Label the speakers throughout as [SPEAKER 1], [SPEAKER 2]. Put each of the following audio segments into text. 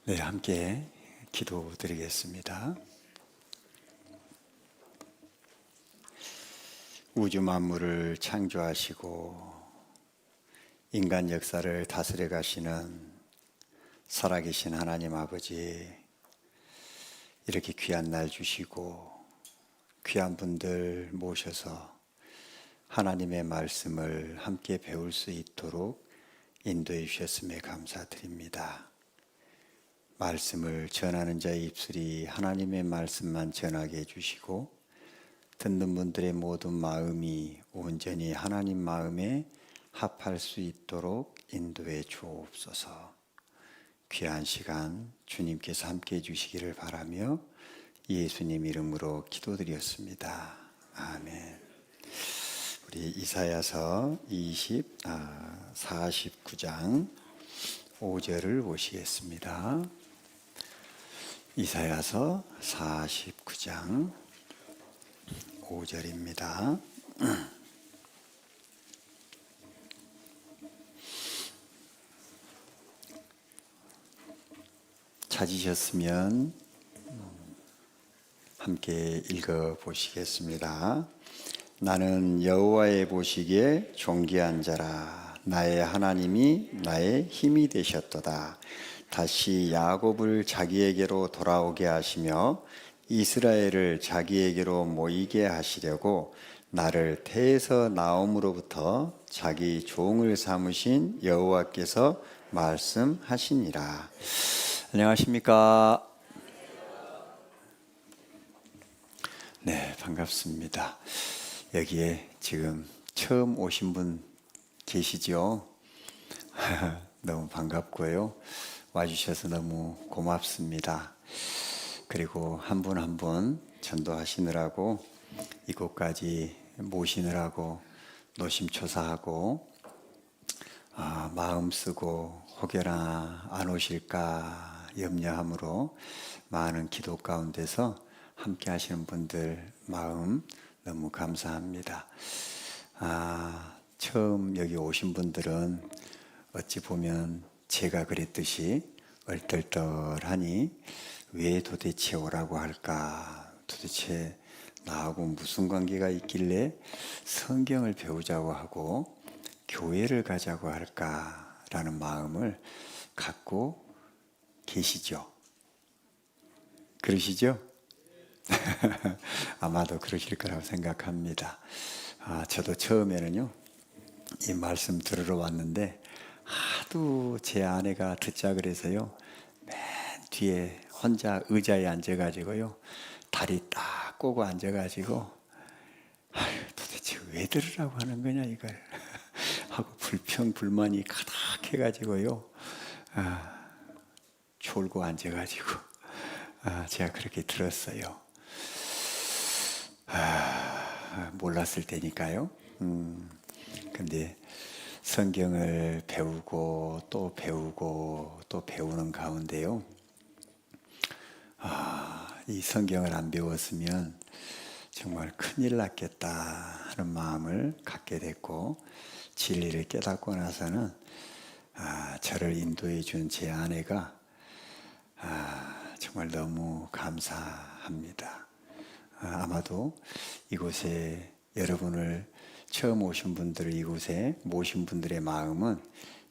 [SPEAKER 1] 네, 함께 기도드리겠습니다. 우주 만물을 창조하시고 인간 역사를 다스려 가시는 살아계신 하나님 아버지, 이렇게 귀한 날 주시고 귀한 분들 모셔서 하나님의 말씀을 함께 배울 수 있도록 인도해 주셨음에 감사드립니다. 말씀을 전하는 자의 입술이 하나님의 말씀만 전하게 해주시고 듣는 분들의 모든 마음이 온전히 하나님 마음에 합할 수 있도록 인도해 주옵소서. 귀한 시간 주님께서 함께 해주시기를 바라며 예수님 이름으로 기도드렸습니다. 아멘. 우리 이사야서 49장 5절을 보시겠습니다. 이사야서 49장 5절입니다. 찾으셨으면 함께 읽어보시겠습니다. 나는 여호와의 보시기에 존귀한 자라. 나의 하나님이 나의 힘이 되셨도다. 다시 야곱을 자기에게로 돌아오게 하시며 이스라엘을 자기에게로 모이게 하시려고 나를 태에서 나옴으로부터 자기 종을 삼으신 여호와께서 말씀하시니라. 안녕하십니까? 네, 반갑습니다. 여기에 지금 처음 오신 분 계시죠? 너무 반갑고요. 와주셔서 너무 고맙습니다. 그리고 한 분 한 분 전도하시느라고 이곳까지 모시느라고 노심초사하고 마음 쓰고 혹여나 안 오실까 염려함으로 많은 기도 가운데서 함께 하시는 분들 마음 너무 감사합니다. 처음 여기 오신 분들은 어찌 보면 제가 그랬듯이 얼떨떨하니 왜 도대체 오라고 할까? 도대체 나하고 무슨 관계가 있길래 성경을 배우자고 하고 교회를 가자고 할까라는 마음을 갖고 계시죠? 그러시죠? 아마도 그러실 거라고 생각합니다. 저도 처음에는요, 이 말씀 들으러 왔는데 하도 제 아내가 듣자 그래서요, 맨 뒤에 혼자 의자에 앉아가지고요, 다리 딱 꼬고 앉아가지고 도대체 왜 들으라고 하는 거냐 이걸 하고 불평불만이 가득해가지고요, 졸고 앉아가지고 제가 그렇게 들었어요. 몰랐을 때니까요. 근데 성경을 배우고 또 배우고 또 배우는 가운데요, 이 성경을 안 배웠으면 정말 큰일 났겠다 하는 마음을 갖게 됐고, 진리를 깨닫고 나서는 저를 인도해 준 제 아내가 정말 너무 감사합니다. 아마도 이곳에 여러분을 처음 오신 분들을 이곳에 모신 분들의 마음은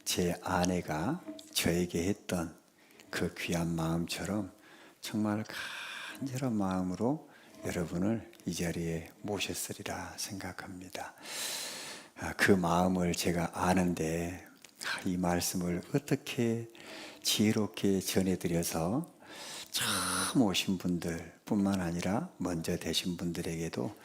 [SPEAKER 1] 제 아내가 저에게 했던 그 귀한 마음처럼 정말 간절한 마음으로 여러분을 이 자리에 모셨으리라 생각합니다. 그 마음을 제가 아는데 이 말씀을 어떻게 지혜롭게 전해드려서 처음 오신 분들 뿐만 아니라 먼저 되신 분들에게도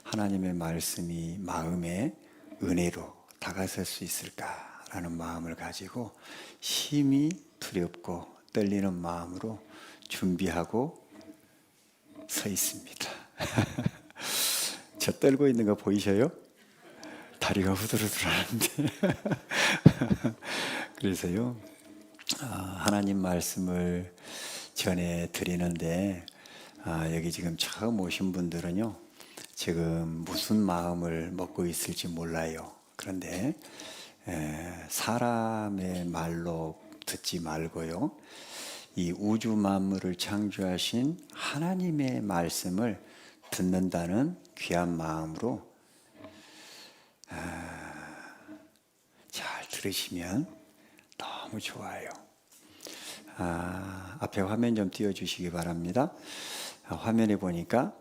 [SPEAKER 1] 하나님의 말씀이 마음에 은혜로 다가설 수 있을까라는 마음을 가지고 심히 두렵고 떨리는 마음으로 준비하고 서 있습니다. 저 떨고 있는 거 보이셔요? 다리가 후들후들하는데 그래서요, 하나님 말씀을 전해 드리는데 여기 지금 처음 오신 분들은요, 지금 무슨 마음을 먹고 있을지 몰라요. 그런데 사람의 말로 듣지 말고요, 이 우주 만물을 창조하신 하나님의 말씀을 듣는다는 귀한 마음으로 잘 들으시면 너무 좋아요. 앞에 화면 좀 띄워주시기 바랍니다. 화면에 보니까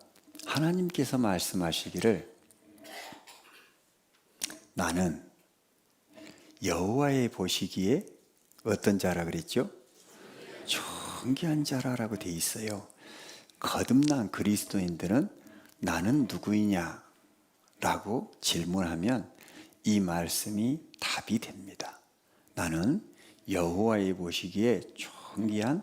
[SPEAKER 1] 하나님께서 말씀하시기를 나는 여호와의 보시기에 어떤 자라 그랬죠? 존귀한 자라라고 돼 있어요. 거듭난 그리스도인들은 나는 누구이냐? 라고 질문하면 이 말씀이 답이 됩니다. 나는 여호와의 보시기에 존귀한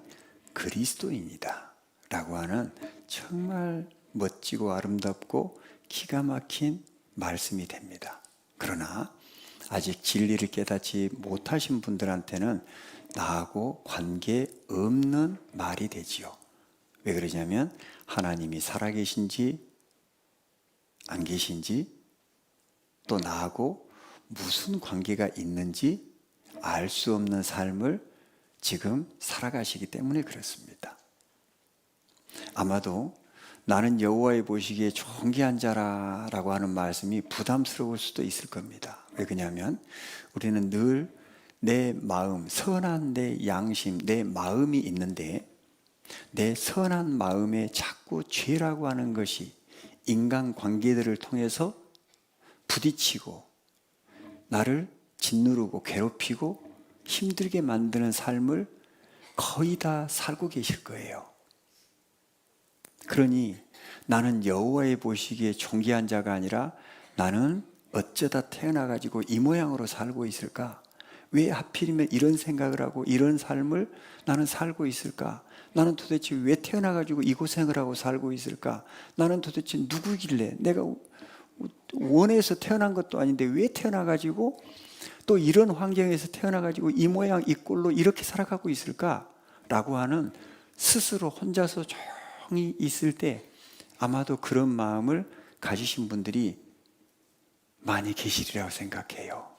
[SPEAKER 1] 그리스도인이다 라고 하는 정말 멋지고 아름답고 기가 막힌 말씀이 됩니다. 그러나 아직 진리를 깨닫지 못하신 분들한테는 나하고 관계없는 말이 되지요. 왜 그러냐면 하나님이 살아계신지 안 계신지 또 나하고 무슨 관계가 있는지 알 수 없는 삶을 지금 살아가시기 때문에 그렇습니다. 아마도 나는 여호와의 보시기에 존귀한 자라라고 하는 말씀이 부담스러울 수도 있을 겁니다. 왜 그러냐면 우리는 늘 내 마음, 선한 내 양심, 내 마음이 있는데 내 선한 마음에 자꾸 죄라고 하는 것이 인간 관계들을 통해서 부딪히고 나를 짓누르고 괴롭히고 힘들게 만드는 삶을 거의 다 살고 계실 거예요. 그러니 나는 여호와의 보시기에 존귀한 자가 아니라 나는 어쩌다 태어나가지고 이 모양으로 살고 있을까? 왜 하필이면 이런 생각을 하고 이런 삶을 나는 살고 있을까? 나는 도대체 왜 태어나가지고 이 고생을 하고 살고 있을까? 나는 도대체 누구길래 내가 원해서 태어난 것도 아닌데 왜 태어나가지고 또 이런 환경에서 태어나가지고 이 모양 이 꼴로 이렇게 살아가고 있을까? 라고 하는 스스로 혼자서 조용히 있을 때 아마도 그런 마음을 가지신 분들이 많이 계시리라고 생각해요.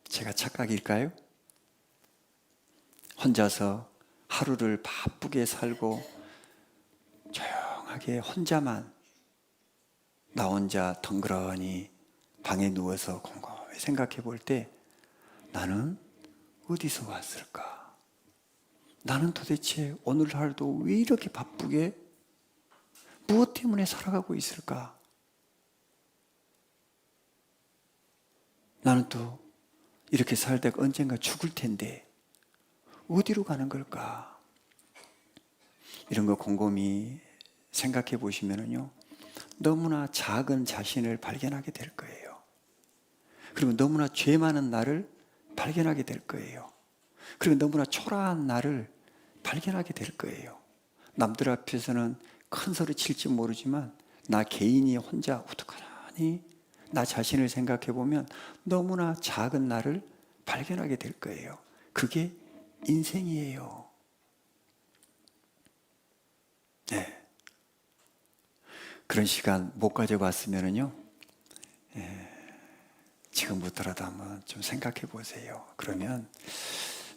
[SPEAKER 1] 제가 착각일까요? 혼자서 하루를 바쁘게 살고 조용하게 혼자만 나 혼자 덩그러니 방에 누워서 곰곰이 생각해 볼 때 나는 어디서 왔을까? 나는 도대체 오늘 하루도 왜 이렇게 바쁘게 무엇 때문에 살아가고 있을까? 나는 또 이렇게 살다가 언젠가 죽을 텐데 어디로 가는 걸까? 이런 거 곰곰이 생각해 보시면은요, 너무나 작은 자신을 발견하게 될 거예요. 그리고 너무나 죄 많은 나를 발견하게 될 거예요. 그리고 너무나 초라한 나를 발견하게 될 거예요. 남들 앞에서는 큰 소리 칠지 모르지만 나 개인이 혼자 우두커니 나 자신을 생각해 보면 너무나 작은 나를 발견하게 될 거예요. 그게 인생이에요. 네. 그런 시간 못 가져봤으면은요, 지금부터라도 한번 좀 생각해 보세요. 그러면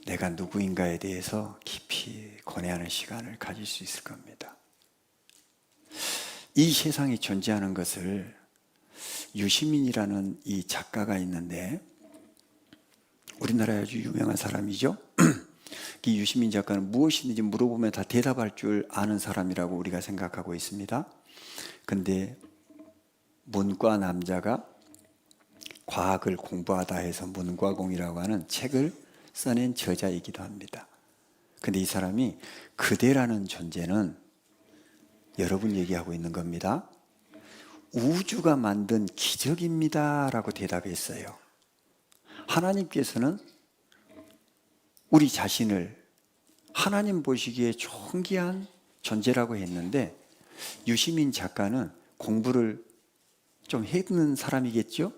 [SPEAKER 1] 내가 누구인가에 대해서 깊이 고뇌하는 시간을 가질 수 있을 겁니다. 이 세상에 존재하는 것을 유시민이라는 이 작가가 있는데 우리나라에 아주 유명한 사람이죠. 이 유시민 작가는 무엇이든지 물어보면 다 대답할 줄 아는 사람이라고 우리가 생각하고 있습니다. 근데 문과 남자가 과학을 공부하다 해서 문과공이라고 하는 책을 써낸 저자이기도 합니다. 근데 이 사람이 그대라는 존재는 여러분 얘기하고 있는 겁니다. 우주가 만든 기적입니다 라고 대답했어요. 하나님께서는 우리 자신을 하나님 보시기에 존귀한 존재라고 했는데 유시민 작가는 공부를 좀 했는 사람이겠죠?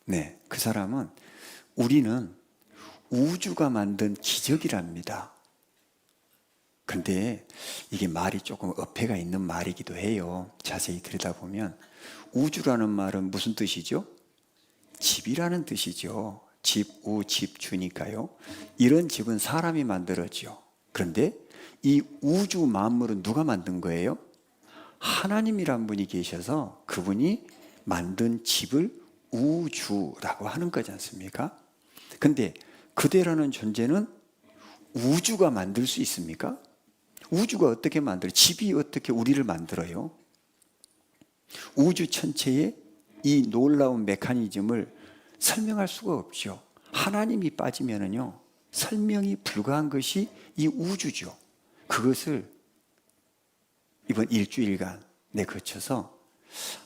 [SPEAKER 1] 네, 그 사람은 우리는 우주가 만든 기적이랍니다. 근데 이게 말이 조금 어폐가 있는 말이기도 해요. 자세히 들여다보면 우주라는 말은 무슨 뜻이죠? 집이라는 뜻이죠. 집우 집주니까요. 이런 집은 사람이 만들었죠. 그런데 이 우주 만물은 누가 만든 거예요? 하나님이란 분이 계셔서 그분이 만든 집을 우주라고 하는 거지 않습니까? 근데 그대라는 존재는 우주가 만들 수 있습니까? 우주가 어떻게 만들어요? 집이 어떻게 우리를 만들어요? 우주 전체의 이 놀라운 메커니즘을 설명할 수가 없죠. 하나님이 빠지면은요, 설명이 불가한 것이 이 우주죠. 그것을 이번 일주일간 내 거쳐서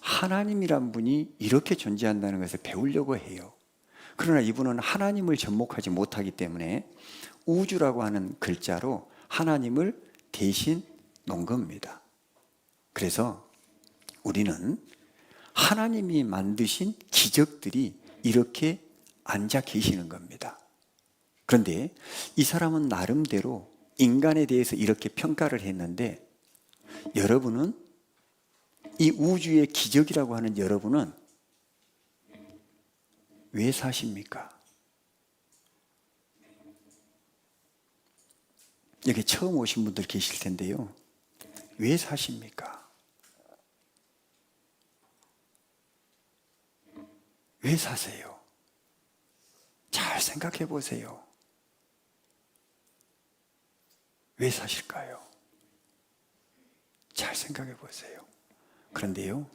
[SPEAKER 1] 하나님이란 분이 이렇게 존재한다는 것을 배우려고 해요. 그러나 이분은 하나님을 접목하지 못하기 때문에 우주라고 하는 글자로 하나님을 대신 놓은 겁니다. 그래서 우리는 하나님이 만드신 기적들이 이렇게 앉아 계시는 겁니다. 그런데 이 사람은 나름대로 인간에 대해서 이렇게 평가를 했는데, 여러분은 이 우주의 기적이라고 하는 여러분은 왜 사십니까? 여기 처음 오신 분들 계실 텐데요. 왜 사십니까? 왜 사세요? 잘 생각해 보세요. 왜 사실까요? 잘 생각해 보세요. 그런데요,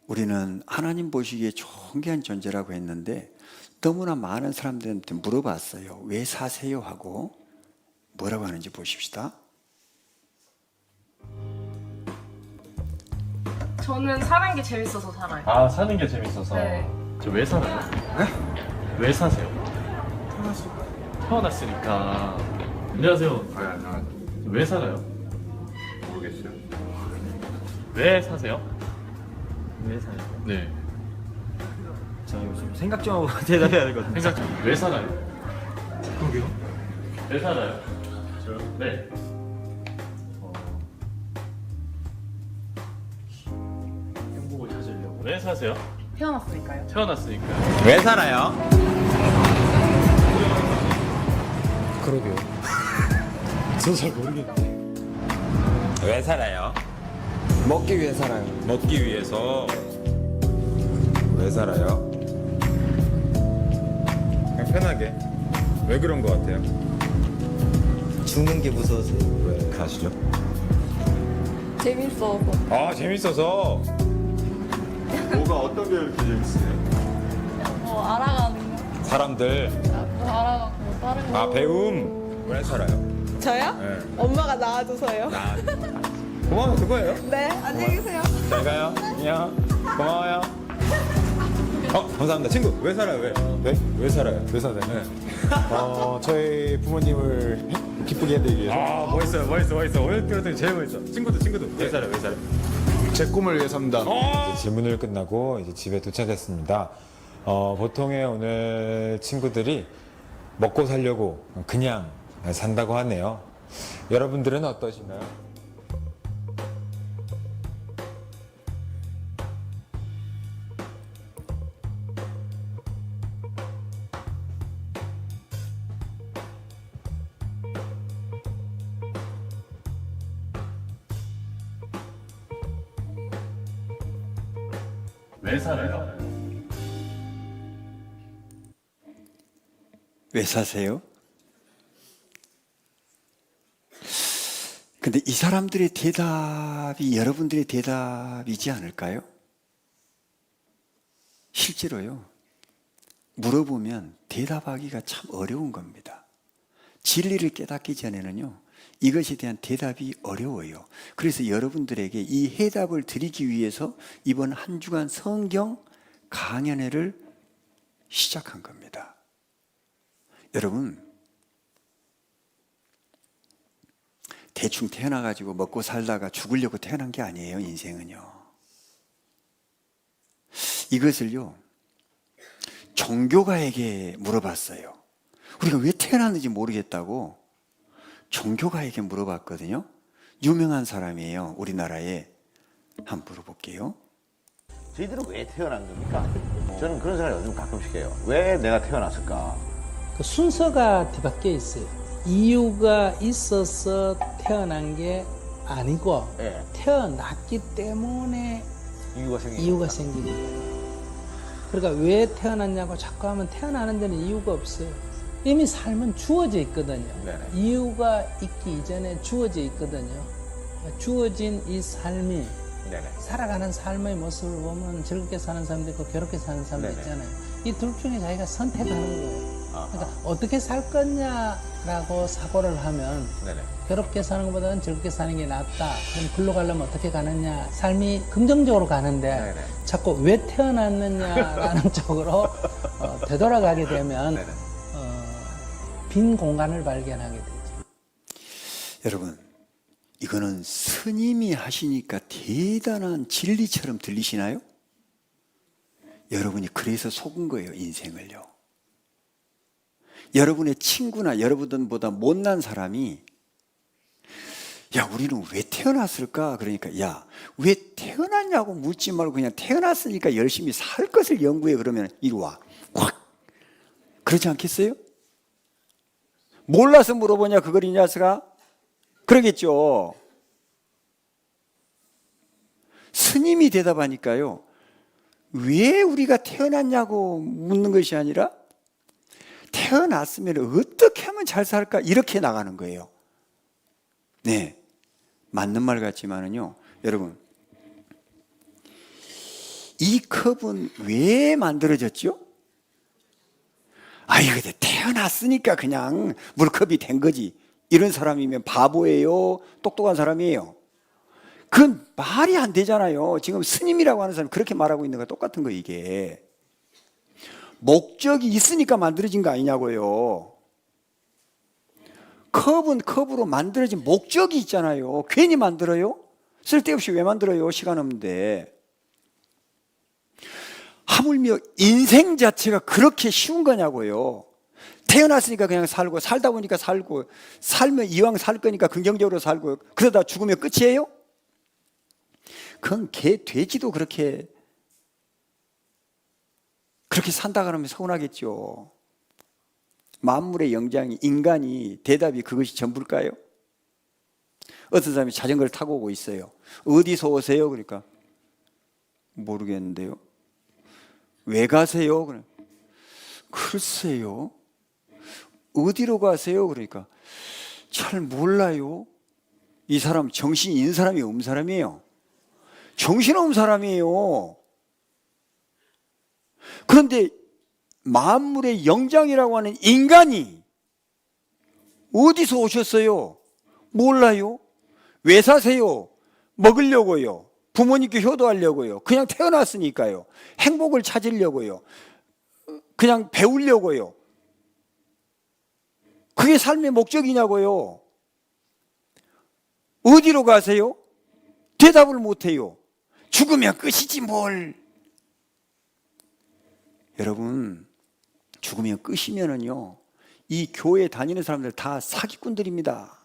[SPEAKER 1] 우리는 하나님 보시기에 존귀한 존재라고 했는데 너무나 많은 사람들한테 물어봤어요. 왜 사세요? 하고 뭐라고 하는지 보십시다.
[SPEAKER 2] 저는 사는 게 재밌어서 살아요.
[SPEAKER 3] 아, 사는 게 재밌어서.
[SPEAKER 2] 네.
[SPEAKER 3] 저 왜 살아요? 네? 왜 사세요? 태어났으니까. 안녕하세요. 왜 살아요?
[SPEAKER 4] 모르겠어요.
[SPEAKER 3] 왜 사세요?
[SPEAKER 5] 왜 사요?
[SPEAKER 3] 네.
[SPEAKER 5] 자, 이거 좀 생각 좀 하고 대답해야 될 것 같은데.
[SPEAKER 3] 생각 좀. 왜 살아요?
[SPEAKER 4] 그러게요.
[SPEAKER 3] 왜 살아요? 저요? 네. 행복을 찾으려고. 왜 사세요?
[SPEAKER 2] 태어났으니까요.
[SPEAKER 3] 태어났으니까.
[SPEAKER 5] 왜 살아요?
[SPEAKER 4] 그러게요. 저 잘 모르겠는데.
[SPEAKER 5] 왜 살아요?
[SPEAKER 4] 먹기 위해 살아요.
[SPEAKER 5] 먹기 위해서. 왜 살아요? 그냥 편하게. 왜 그런 것 같아요?
[SPEAKER 4] 죽는 게 무서워서.
[SPEAKER 5] 왜 사시죠?
[SPEAKER 2] 재밌어서.
[SPEAKER 5] 아, 재밌어서. 뭐가 어떤 게 이렇게 재밌으세요?
[SPEAKER 2] 뭐 알아가는 거.
[SPEAKER 5] 사람들.
[SPEAKER 2] 뭐 알아가고 다른 거.
[SPEAKER 5] 아, 배움. 왜 살아요?
[SPEAKER 6] 저요?
[SPEAKER 5] 네.
[SPEAKER 6] 엄마가 낳아줘서요.
[SPEAKER 5] 고마워요, 그거예요.
[SPEAKER 6] 네, 안녕히 계세요.
[SPEAKER 5] 잘 가요. 안녕. 고마워요. 감사합니다. 친구, 왜 살아요? 왜?
[SPEAKER 4] 네?
[SPEAKER 5] 왜 살아요?
[SPEAKER 4] 왜 사나요?
[SPEAKER 5] 네.
[SPEAKER 4] 저희 부모님을 기쁘게 해드리기 위해서.
[SPEAKER 5] 아, 멋있어. 오늘 들었더니 제일 멋있어. 친구도. 왜 살아요? 왜 살아요?
[SPEAKER 4] 제 꿈을 위해 삽니다.
[SPEAKER 7] 질문을 끝나고 이제 집에 도착했습니다. 보통의 오늘 친구들이 먹고 살려고 그냥 산다고 하네요. 여러분들은 어떠신가요?
[SPEAKER 3] 왜 살아요?
[SPEAKER 1] 왜 사세요? 근데 이 사람들의 대답이 여러분들의 대답이지 않을까요? 실제로요, 물어보면 대답하기가 참 어려운 겁니다. 진리를 깨닫기 전에는요, 이것에 대한 대답이 어려워요. 그래서 여러분들에게 이 해답을 드리기 위해서 이번 한 주간 성경 강연회를 시작한 겁니다. 여러분, 대충 태어나가지고 먹고 살다가 죽으려고 태어난 게 아니에요, 인생은요. 이것을요, 종교가에게 물어봤어요. 우리가 왜 태어났는지 모르겠다고 종교가에게 물어봤거든요. 유명한 사람이에요, 우리나라에. 한번 물어볼게요.
[SPEAKER 8] 저희들은 왜 태어난 겁니까? 저는 그런 생각을 요즘 가끔씩 해요. 왜 내가 태어났을까?
[SPEAKER 9] 그 순서가 뒤바뀌어 있어요. 이유가 있어서 태어난 게 아니고
[SPEAKER 8] 예.
[SPEAKER 9] 태어났기 때문에
[SPEAKER 8] 이유가 생긴
[SPEAKER 9] 이유가
[SPEAKER 8] 겁니다.
[SPEAKER 9] 생긴 거예요. 그러니까 왜 태어났냐고 자꾸 하면 태어나는 데는 이유가 없어요. 이미 삶은 주어져 있거든요.
[SPEAKER 8] 네네.
[SPEAKER 9] 이유가 있기 이전에 주어져 있거든요. 주어진 이 삶이
[SPEAKER 8] 네네.
[SPEAKER 9] 살아가는 삶의 모습을 보면 즐겁게 사는 사람도 있고 괴롭게 사는 사람도
[SPEAKER 8] 네네.
[SPEAKER 9] 있잖아요. 이 둘 중에 자기가 선택하는 거예요.
[SPEAKER 8] 아하.
[SPEAKER 9] 그러니까 어떻게 살 거냐라고 사고를 하면
[SPEAKER 8] 네네.
[SPEAKER 9] 괴롭게 사는 것보다는 즐겁게 사는 게 낫다. 그럼 글로 가려면 어떻게 가느냐. 삶이 긍정적으로 가는데
[SPEAKER 8] 네네.
[SPEAKER 9] 자꾸 왜 태어났느냐라는 쪽으로 되돌아가게 되면
[SPEAKER 8] 네네.
[SPEAKER 9] 빈 공간을 발견하게 되죠.
[SPEAKER 1] 여러분, 이거는 스님이 하시니까 대단한 진리처럼 들리시나요? 여러분이 그래서 속은 거예요, 인생을요. 여러분의 친구나 여러분보다 못난 사람이 야, 우리는 왜 태어났을까? 그러니까 야, 왜 태어났냐고 묻지 말고 그냥 태어났으니까 열심히 살 것을 연구해. 그러면 이리 와. 확. 그러지 않겠어요? 몰라서 물어보냐 그걸 이 녀석아? 그러겠죠. 스님이 대답하니까요. 왜 우리가 태어났냐고 묻는 것이 아니라 태어났으면 어떻게 하면 잘 살까? 이렇게 나가는 거예요. 네, 맞는 말 같지만은요, 여러분, 이 컵은 왜 만들어졌죠? 아이, 근데 태어났으니까 그냥 물컵이 된 거지. 이런 사람이면 바보예요? 똑똑한 사람이에요? 그건 말이 안 되잖아요. 지금 스님이라고 하는 사람이 그렇게 말하고 있는 거 똑같은 거, 이게. 목적이 있으니까 만들어진 거 아니냐고요. 컵은 컵으로 만들어진 목적이 있잖아요. 괜히 만들어요? 쓸데없이 왜 만들어요? 시간 없는데. 하물며 인생 자체가 그렇게 쉬운 거냐고요. 태어났으니까 그냥 살고, 살다 보니까 살고, 살면 이왕 살 거니까 긍정적으로 살고, 그러다 죽으면 끝이에요? 그건 개, 돼지도 그렇게 산다 그러면 서운하겠죠. 만물의 영장이, 인간이, 대답이 그것이 전부일까요? 어떤 사람이 자전거를 타고 오고 있어요. 어디서 오세요? 그러니까 모르겠는데요. 왜 가세요? 그래. 글쎄요. 어디로 가세요? 그러니까 잘 몰라요. 이 사람 정신이 있는 사람이에요? 없는 사람이에요? 정신없는 사람이에요. 그런데 만물의 영장이라고 하는 인간이 어디서 오셨어요? 몰라요. 왜 사세요? 먹으려고요. 부모님께 효도하려고요. 그냥 태어났으니까요. 행복을 찾으려고요. 그냥 배우려고요. 그게 삶의 목적이냐고요. 어디로 가세요? 대답을 못해요. 죽으면 끝이지 뭘. 여러분, 죽으면 끝이면은요, 이 교회 다니는 사람들 다 사기꾼들입니다.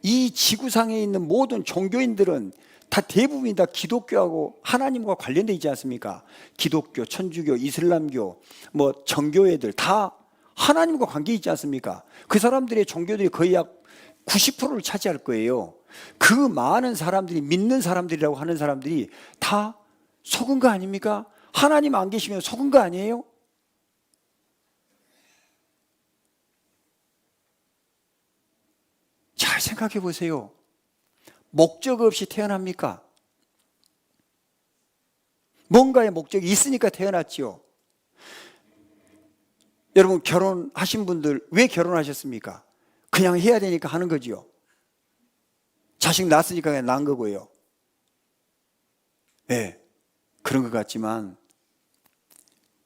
[SPEAKER 1] 이 지구상에 있는 모든 종교인들은 다 대부분이 다 기독교하고 하나님과 관련되어 있지 않습니까? 기독교, 천주교, 이슬람교, 뭐 정교회들 다 하나님과 관계 있지 않습니까? 그 사람들의 종교들이 거의 약 90%를 차지할 거예요. 그 많은 사람들이, 믿는 사람들이라고 하는 사람들이 다 속은 거 아닙니까? 하나님 안 계시면 속은 거 아니에요? 잘 생각해 보세요. 목적 없이 태어납니까? 뭔가의 목적이 있으니까 태어났지요. 여러분, 결혼하신 분들 왜 결혼하셨습니까? 그냥 해야 되니까 하는 거지요. 자식 낳았으니까 그냥 낳은 거고요. 네, 그런 것 같지만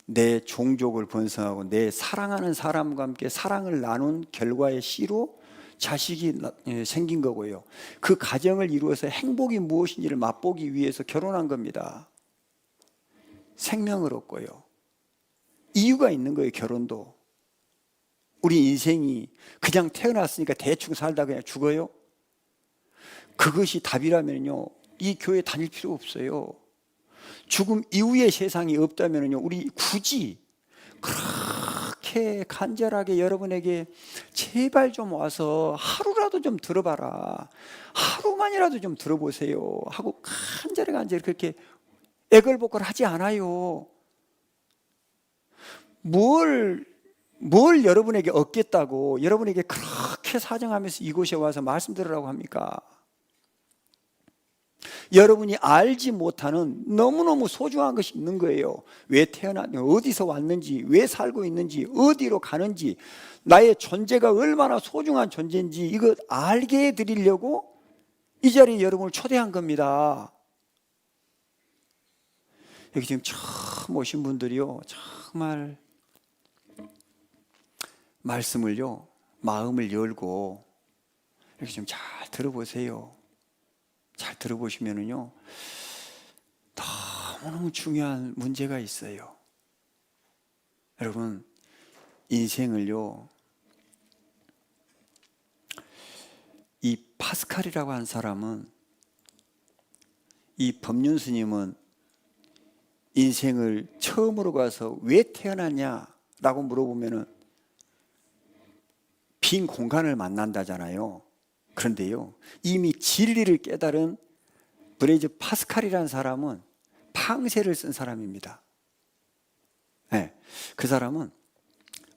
[SPEAKER 1] 내 종족을 번성하고 내 사랑하는 사람과 함께 사랑을 나눈 결과의 씨로 자식이 생긴 거고요. 그 가정을 이루어서 행복이 무엇인지를 맛보기 위해서 결혼한 겁니다. 생명을 얻고요. 이유가 있는 거예요, 결혼도. 우리 인생이 그냥 태어났으니까 대충 살다 그냥 죽어요? 그것이 답이라면요, 이 교회 다닐 필요 없어요. 죽음 이후의 세상이 없다면요, 우리 굳이 그렇게 간절하게 여러분에게 제발 좀 와서 하루라도 좀 들어봐라, 하루만이라도 좀 들어보세요 하고 간절히 그렇게 애걸복걸 하지 않아요. 뭘 여러분에게 얻겠다고 여러분에게 그렇게 사정하면서 이곳에 와서 말씀 들으라고 합니까? 여러분이 알지 못하는 너무너무 소중한 것이 있는 거예요. 왜 태어났는지, 어디서 왔는지, 왜 살고 있는지, 어디로 가는지, 나의 존재가 얼마나 소중한 존재인지 이거 알게 해드리려고 이 자리에 여러분을 초대한 겁니다. 여기 지금 처음 오신 분들이요, 정말 말씀을요, 마음을 열고 이렇게 좀 잘 들어보세요. 잘 들어보시면은요, 너무너무 중요한 문제가 있어요. 여러분, 인생을요, 이 파스칼이라고 한 사람은, 이 법륜 스님은 인생을 처음으로 가서 왜 태어났냐라고 물어보면은 빈 공간을 만난다잖아요. 그런데요, 이미 진리를 깨달은 브레이즈 파스칼이라는 사람은 팡세를 쓴 사람입니다. 네, 그 사람은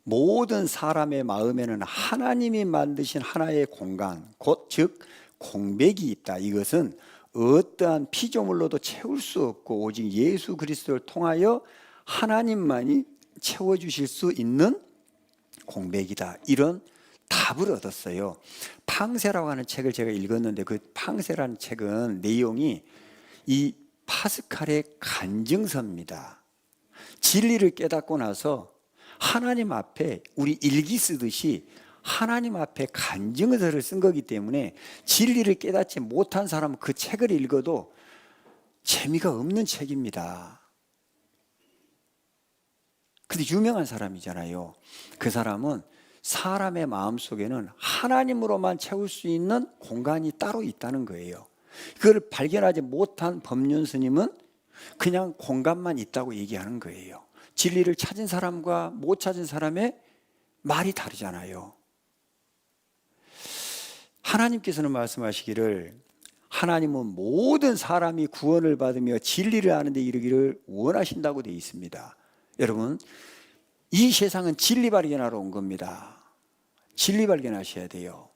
[SPEAKER 1] 모든 사람의 마음에는 하나님이 만드신 하나의 공간, 즉 공백이 있다. 이것은 어떠한 피조물로도 채울 수 없고 오직 예수 그리스도를 통하여 하나님만이 채워주실 수 있는 공백이다. 이런 답을 얻었어요. 팡세라고 하는 책을 제가 읽었는데, 그 팡세라는 책은 내용이 이 파스칼의 간증서입니다. 진리를 깨닫고 나서 하나님 앞에 우리 일기 쓰듯이 하나님 앞에 간증서를 쓴 거기 때문에 진리를 깨닫지 못한 사람은 그 책을 읽어도 재미가 없는 책입니다. 근데 유명한 사람이잖아요. 그 사람은 사람의 마음속에는 하나님으로만 채울 수 있는 공간이 따로 있다는 거예요. 그걸 발견하지 못한 법륜 스님은 그냥 공간만 있다고 얘기하는 거예요. 진리를 찾은 사람과 못 찾은 사람의 말이 다르잖아요. 하나님께서는 말씀하시기를 하나님은 모든 사람이 구원을 받으며 진리를 아는 데 이르기를 원하신다고 되어 있습니다. 여러분, 이 세상은 진리 발견하러 온 겁니다. 진리 발견하셔야 돼요.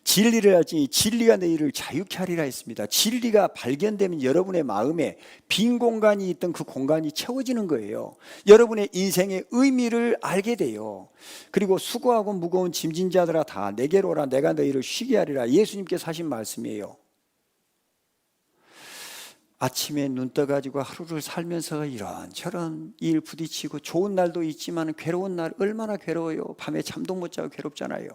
[SPEAKER 1] 진리를 알지 진리가 너희를 자유케 하리라 했습니다. 진리가 발견되면 여러분의 마음에 빈 공간이 있던 그 공간이 채워지는 거예요. 여러분의 인생의 의미를 알게 돼요. 그리고 수고하고 무거운 짐진 자들아 다 내게로 오라, 내가 너희를 쉬게 하리라. 예수님께서 하신 말씀이에요. 아침에 눈 떠가지고 하루를 살면서 이런저런 일 부딪히고 좋은 날도 있지만 괴로운 날 얼마나 괴로워요. 밤에 잠도 못 자고 괴롭잖아요.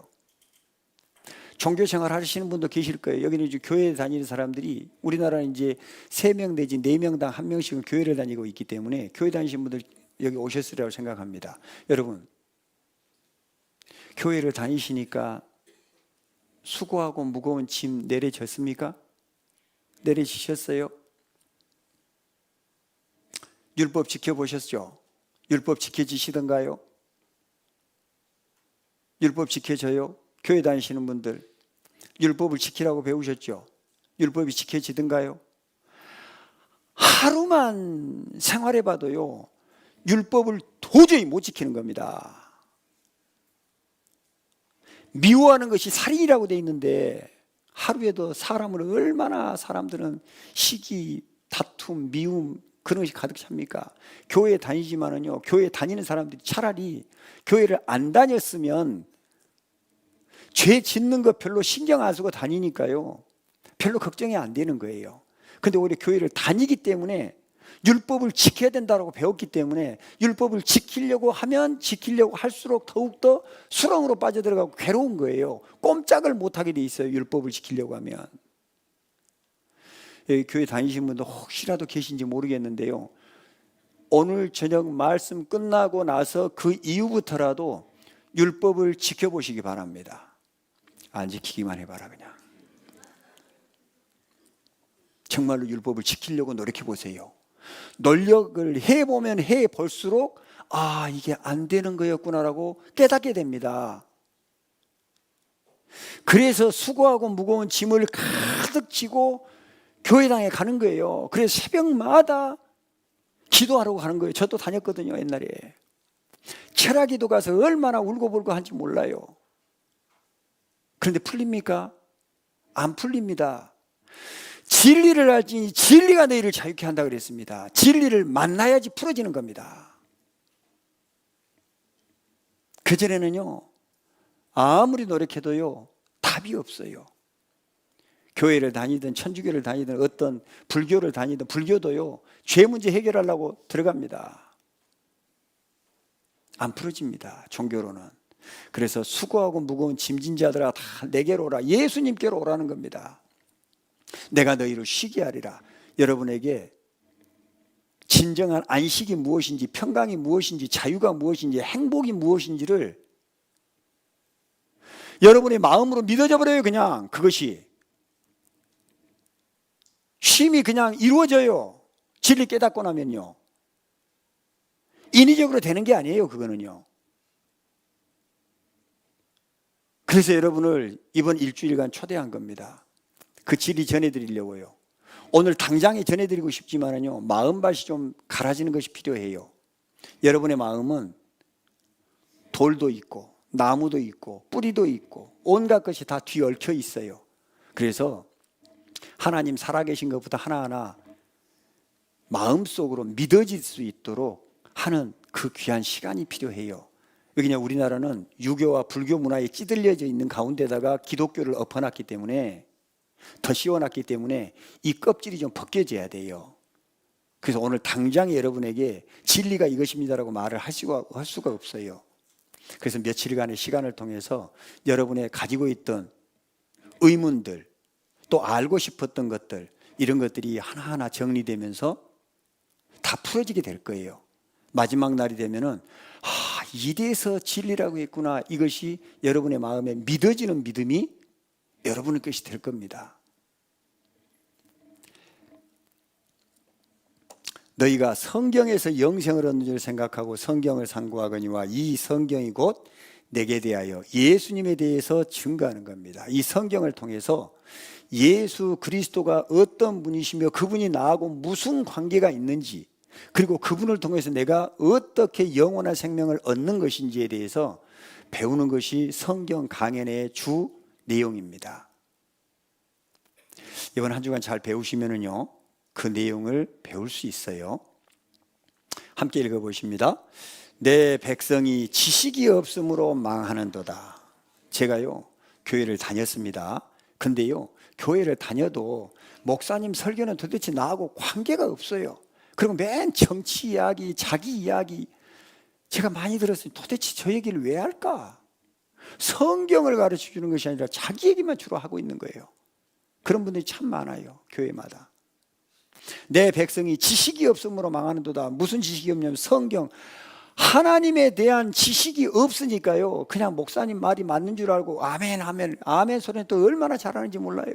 [SPEAKER 1] 종교생활 하시는 분도 계실 거예요. 여기는 이제 교회 다니는 사람들이, 우리나라는 이제 3명 내지 4명당 1명씩은 교회를 다니고 있기 때문에 교회 다니시는 분들 여기 오셨으리라고 생각합니다. 여러분, 교회를 다니시니까 수고하고 무거운 짐 내려졌습니까? 내려지셨어요? 율법 지켜보셨죠? 율법 지켜지시던가요? 율법 지켜져요? 교회 다니시는 분들 율법을 지키라고 배우셨죠? 율법이 지켜지던가요? 하루만 생활해봐도요, 율법을 도저히 못 지키는 겁니다. 미워하는 것이 살인이라고 돼 있는데 하루에도 사람을 얼마나 사람들은 시기, 다툼, 미움 그런 것이 가득 찹니까? 교회 다니지만은요, 교회 다니는 사람들이 차라리 교회를 안 다녔으면 죄 짓는 거 별로 신경 안 쓰고 다니니까요, 별로 걱정이 안 되는 거예요. 근데 오히려 교회를 다니기 때문에 율법을 지켜야 된다고 배웠기 때문에 율법을 지키려고 하면 지키려고 할수록 더욱더 수렁으로 빠져들어가고 괴로운 거예요. 꼼짝을 못하게 돼 있어요, 율법을 지키려고 하면. 여기 교회 다니시는 분도 혹시라도 계신지 모르겠는데요, 오늘 저녁 말씀 끝나고 나서 그 이후부터라도 율법을 지켜보시기 바랍니다. 안 지키기만 해봐라. 그냥 정말로 율법을 지키려고 노력해 보세요. 노력을 해보면 해볼수록 아, 이게 안 되는 거였구나라고 깨닫게 됩니다. 그래서 수고하고 무거운 짐을 가득 지고 교회당에 가는 거예요. 그래서 새벽마다 기도하러 가는 거예요. 저도 다녔거든요, 옛날에. 철학기도 가서 얼마나 울고불고 한지 몰라요. 그런데 풀립니까? 안 풀립니다. 진리를 알지 진리가 너희를 자유케 한다 그랬습니다. 진리를 만나야지 풀어지는 겁니다. 그전에는요, 아무리 노력해도요, 답이 없어요. 교회를 다니든 천주교를 다니든 어떤 불교를 다니든 불교도요, 죄 문제 해결하려고 들어갑니다. 안 풀어집니다, 종교로는. 그래서 수고하고 무거운 짐진 자들아 다 내게로 오라, 예수님께로 오라는 겁니다. 내가 너희를 쉬게 하리라. 여러분에게 진정한 안식이 무엇인지, 평강이 무엇인지, 자유가 무엇인지, 행복이 무엇인지를 여러분의 마음으로 믿어져 버려요. 그냥 그것이 쉼이 그냥 이루어져요. 진리 깨닫고 나면요. 인위적으로 되는 게 아니에요. 그거는요. 그래서 여러분을 이번 일주일간 초대한 겁니다. 그 진리 전해드리려고요. 오늘 당장에 전해드리고 싶지만은요, 마음밭이 좀 갈아지는 것이 필요해요. 여러분의 마음은 돌도 있고 나무도 있고 뿌리도 있고 온갖 것이 다 뒤얽혀 있어요. 그래서 하나님 살아계신 것부터 하나하나 마음속으로 믿어질 수 있도록 하는 그 귀한 시간이 필요해요. 그냥 우리나라는 유교와 불교 문화에 찌들려져 있는 가운데다가 기독교를 엎어놨기 때문에, 더 씌워놨기 때문에 이 껍질이 좀 벗겨져야 돼요. 그래서 오늘 당장 여러분에게 진리가 이것입니다라고 말을 할 수가 없어요. 그래서 며칠간의 시간을 통해서 여러분의 가지고 있던 의문들, 또 알고 싶었던 것들, 이런 것들이 하나하나 정리되면서 다 풀어지게 될 거예요. 마지막 날이 되면은 이래서 진리라고 했구나, 이것이 여러분의 마음에 믿어지는 믿음이 여러분의 것이 될 겁니다. 너희가 성경에서 영생을 얻는 줄 생각하고 성경을 상고하거니와 이 성경이 곧 내게 대하여 예수님에 대해서 증거하는 겁니다. 이 성경을 통해서 예수 그리스도가 어떤 분이시며 그분이 나하고 무슨 관계가 있는지, 그리고 그분을 통해서 내가 어떻게 영원한 생명을 얻는 것인지에 대해서 배우는 것이 성경 강연의 주 내용입니다. 이번 한 주간 잘 배우시면은요, 그 내용을 배울 수 있어요. 함께 읽어보십니다. 내 백성이 지식이 없으므로 망하는도다. 제가요, 교회를 다녔습니다. 근데요, 교회를 다녀도 목사님 설교는 도대체 나하고 관계가 없어요. 그리고 맨 정치 이야기, 자기 이야기 제가 많이 들었어요. 도대체 저 얘기를 왜 할까? 성경을 가르쳐 주는 것이 아니라 자기 얘기만 주로 하고 있는 거예요. 그런 분들이 참 많아요, 교회마다. 내 백성이 지식이 없으므로 망하는도다. 무슨 지식이 없냐면 성경, 하나님에 대한 지식이 없으니까요, 그냥 목사님 말이 맞는 줄 알고 아멘 아멘 아멘 소리는 또 얼마나 잘하는지 몰라요.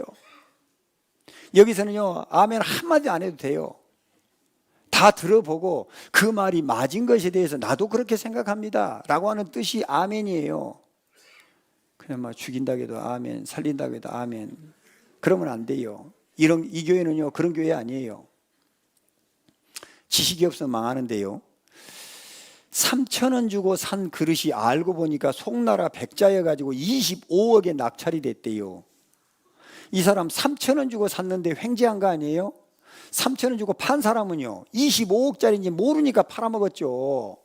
[SPEAKER 1] 여기서는요, 아멘 한마디 안 해도 돼요. 다 들어보고 그 말이 맞은 것에 대해서 나도 그렇게 생각합니다 라고 하는 뜻이 아멘이에요. 그냥 막 죽인다고 해도 아멘, 살린다고 해도 아멘, 그러면 안 돼요. 이 교회는요, 그런 교회 아니에요. 지식이 없으면 망하는데요, 3,000원 주고 산 그릇이 알고 보니까 송나라 백자여가지고 25억에 낙찰이 됐대요. 이 사람 3,000원 주고 샀는데 횡재한 거 아니에요? 3,000원 주고 판 사람은요, 25억짜리인지 모르니까 팔아먹었죠.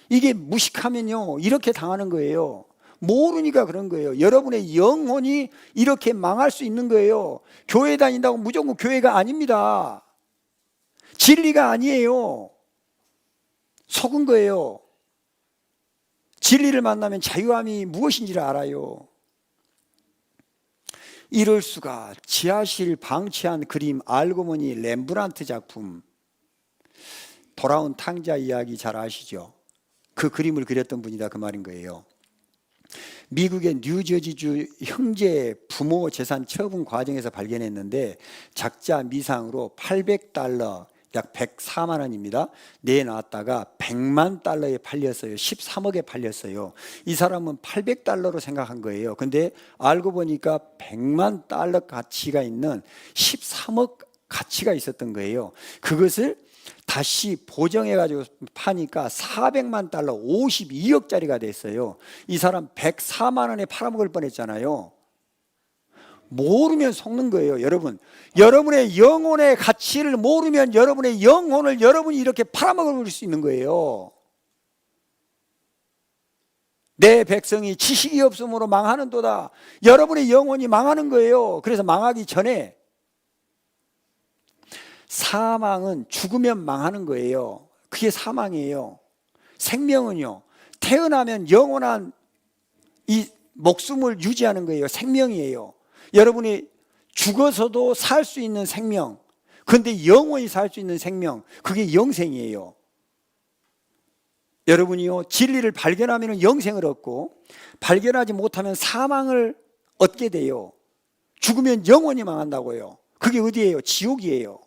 [SPEAKER 1] 이게 무식하면요, 이렇게 당하는 거예요. 모르니까 그런 거예요. 여러분의 영혼이 이렇게 망할 수 있는 거예요. 교회 다닌다고 무조건 교회가 아닙니다. 진리가 아니에요. 속은 거예요. 진리를 만나면 자유함이 무엇인지를 알아요. 이럴 수가. 지하실 방치한 그림, 알고 보니 렘브란트 작품. 돌아온 탕자 이야기 잘 아시죠? 그 그림을 그렸던 분이다, 그 말인 거예요. 미국의 뉴저지주 형제 부모 재산 처분 과정에서 발견했는데 작자 미상으로 $800, 약 104만 원입니다. 내놨다가 100만 달러에 팔렸어요. 13억에 팔렸어요. 이 사람은 800달러로 생각한 거예요. 근데 알고 보니까 100만 달러 가치가 있는 13억 가치가 있었던 거예요. 그것을 다시 보정해가지고 파니까 400만 달러 52억짜리가 됐어요. 이 사람 104만 원에 팔아먹을 뻔했잖아요. 모르면 속는 거예요. 여러분, 여러분의 영혼의 가치를 모르면 여러분의 영혼을 여러분이 이렇게 팔아먹을 수 있는 거예요. 내 백성이 지식이 없으므로 망하는도다. 여러분의 영혼이 망하는 거예요. 그래서 망하기 전에 사망은 죽으면 망하는 거예요. 그게 사망이에요. 생명은요, 태어나면 영원한 이 목숨을 유지하는 거예요. 생명이에요. 여러분이 죽어서도 살 수 있는 생명, 그런데 영원히 살 수 있는 생명, 그게 영생이에요. 여러분이요, 진리를 발견하면 영생을 얻고 발견하지 못하면 사망을 얻게 돼요. 죽으면 영원히 망한다고요. 그게 어디예요? 지옥이에요.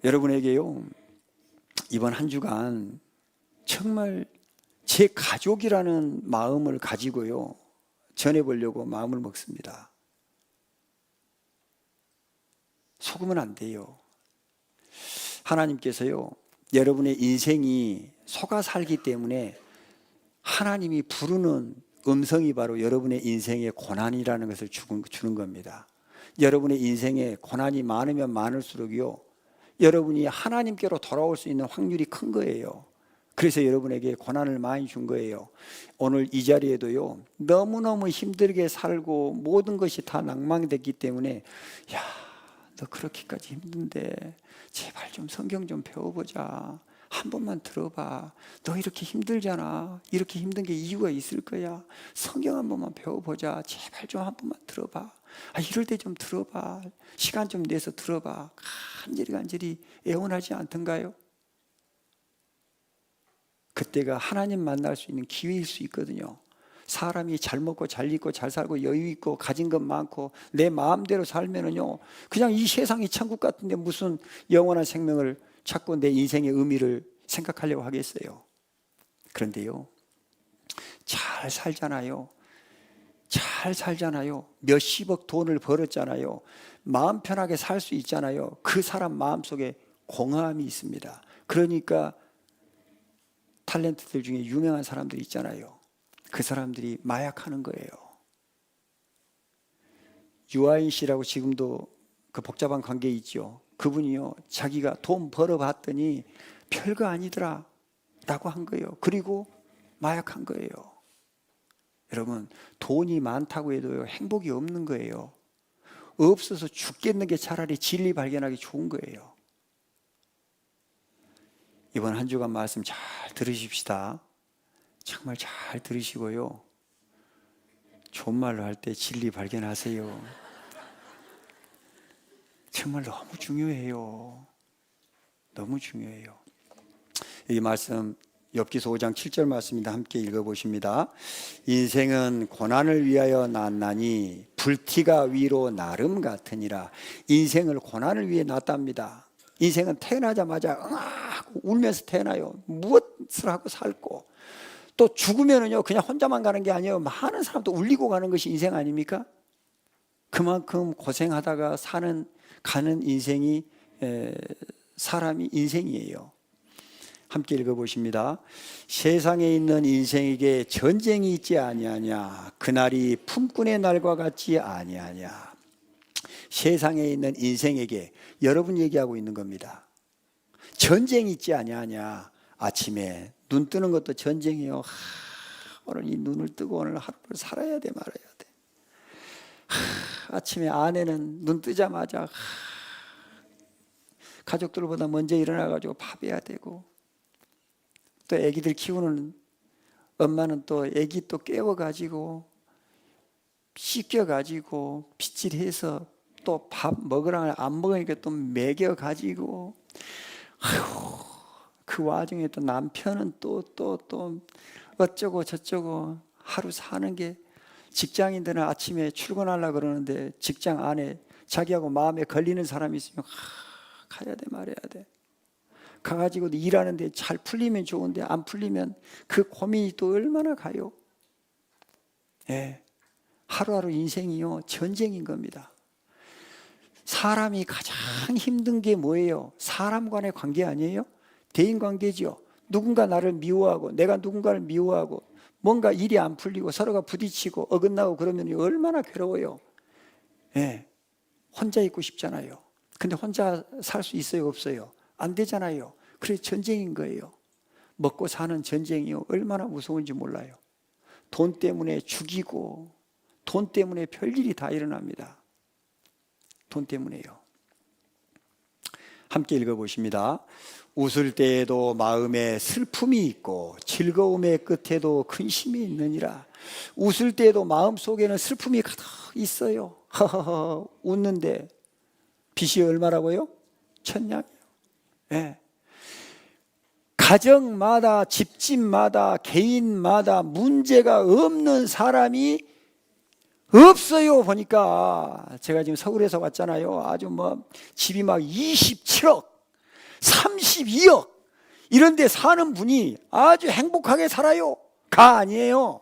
[SPEAKER 1] 여러분에게요, 이번 한 주간 정말 제 가족이라는 마음을 가지고요, 전해보려고 마음을 먹습니다. 속으면 안 돼요. 하나님께서요, 여러분의 인생이 속아 살기 때문에 하나님이 부르는 음성이 바로 여러분의 인생의 고난이라는 것을 주는 겁니다. 여러분의 인생에 고난이 많으면 많을수록요, 여러분이 하나님께로 돌아올 수 있는 확률이 큰 거예요. 그래서 여러분에게 고난을 많이 준 거예요. 오늘 이 자리에도요, 너무너무 힘들게 살고 모든 것이 다 낭망됐기 때문에, 야, 너 그렇게까지 힘든데 제발 좀 성경 좀 배워보자. 한 번만 들어봐. 너 이렇게 힘들잖아. 이렇게 힘든 게 이유가 있을 거야. 성경 한 번만 배워보자. 제발 좀 한 번만 들어봐. 이럴 때 좀 들어봐. 시간 좀 내서 들어봐. 간절히 애원하지 않던가요? 그때가 하나님 만날 수 있는 기회일 수 있거든요. 사람이 잘 먹고 잘 입고 잘 살고 여유 있고 가진 것 많고 내 마음대로 살면은요, 그냥 이 세상이 천국 같은데 무슨 영원한 생명을 찾고 내 인생의 의미를 생각하려고 하겠어요. 그런데요, 잘 살잖아요. 잘 살잖아요. 몇십억 돈을 벌었잖아요. 마음 편하게 살 수 있잖아요. 그 사람 마음속에 공허함이 있습니다. 그러니까 탤런트들 중에 유명한 사람들이 있잖아요. 그 사람들이 마약하는 거예요. 유아인 씨라고 지금도 그 복잡한 관계에 있죠. 그분이요, 자기가 돈 벌어봤더니 별거 아니더라 라고 한 거예요. 그리고 마약한 거예요. 여러분, 돈이 많다고 해도 행복이 없는 거예요. 없어서 죽겠는 게 차라리 진리 발견하기 좋은 거예요. 이번 한 주간 말씀 잘 들으십시다. 정말 잘 들으시고요, 좋은 말로 할 때 진리 발견하세요. 정말 너무 중요해요. 너무 중요해요. 이 말씀 욥기서 5장 7절 말씀입니다. 함께 읽어보십니다. 인생은 고난을 위하여 났나니 불티가 위로 나름 같으니라. 인생을 고난을 위해 났답니다. 인생은 태어나자마자 응하고 울면서 태어나요. 무엇을 하고 살고, 또 죽으면은요, 그냥 혼자만 가는 게 아니에요. 많은 사람도 울리고 가는 것이 인생 아닙니까? 그만큼 고생하다가 가는 인생이 사람이 인생이에요. 함께 읽어보십니다. 세상에 있는 인생에게 전쟁이 있지 아니하냐. 그날이 품꾼의 날과 같지 아니하냐. 세상에 있는 인생에게, 여러분 얘기하고 있는 겁니다. 전쟁이 있지 아니하냐. 아침에 눈 뜨는 것도 전쟁이에요. 오늘 이 눈을 뜨고 오늘 하루를 살아야 돼 말아야 돼. 아침에 아내는 눈 뜨자마자 가족들보다 먼저 일어나가지고 밥 해야 되고, 또 애기들 키우는 엄마는 또 애기 또 깨워가지고 씻겨가지고 빗질해서 또 밥 먹으라 안 먹으니까 또 먹여가지고, 그 와중에 또 남편은 또 어쩌고 저쩌고 하루 사는 게, 직장인들은 아침에 출근하려고 그러는데 직장 안에 자기하고 마음에 걸리는 사람이 있으면 가야 돼 말해야 돼. 가가지고도 일하는데 잘 풀리면 좋은데 안 풀리면 그 고민이 또 얼마나 가요. 예, 하루하루 인생이요 전쟁인 겁니다. 사람이 가장 힘든 게 뭐예요? 사람 간의 관계 아니에요? 대인관계죠. 누군가 나를 미워하고 내가 누군가를 미워하고 뭔가 일이 안 풀리고 서로가 부딪히고 어긋나고 그러면 얼마나 괴로워요. 예, 혼자 있고 싶잖아요. 근데 혼자 살 수 있어요 없어요? 안 되잖아요. 그래서 전쟁인 거예요. 먹고 사는 전쟁이요 얼마나 무서운지 몰라요. 돈 때문에 죽이고 돈 때문에 별일이 다 일어납니다. 돈 때문에요. 함께 읽어보십니다. 웃을 때에도 마음에 슬픔이 있고 즐거움의 끝에도 근심이 있느니라. 웃을 때에도 마음속에는 슬픔이 가득 있어요. 허허허 웃는데 빚이 얼마라고요? 1000냥이요. 예. 가정마다 집집마다 개인마다 문제가 없는 사람이 없어요. 보니까 제가 지금 서울에서 왔잖아요. 아주 뭐 집이 막 27억 32억 이런 데 사는 분이 아주 행복하게 살아요. 가 아니에요.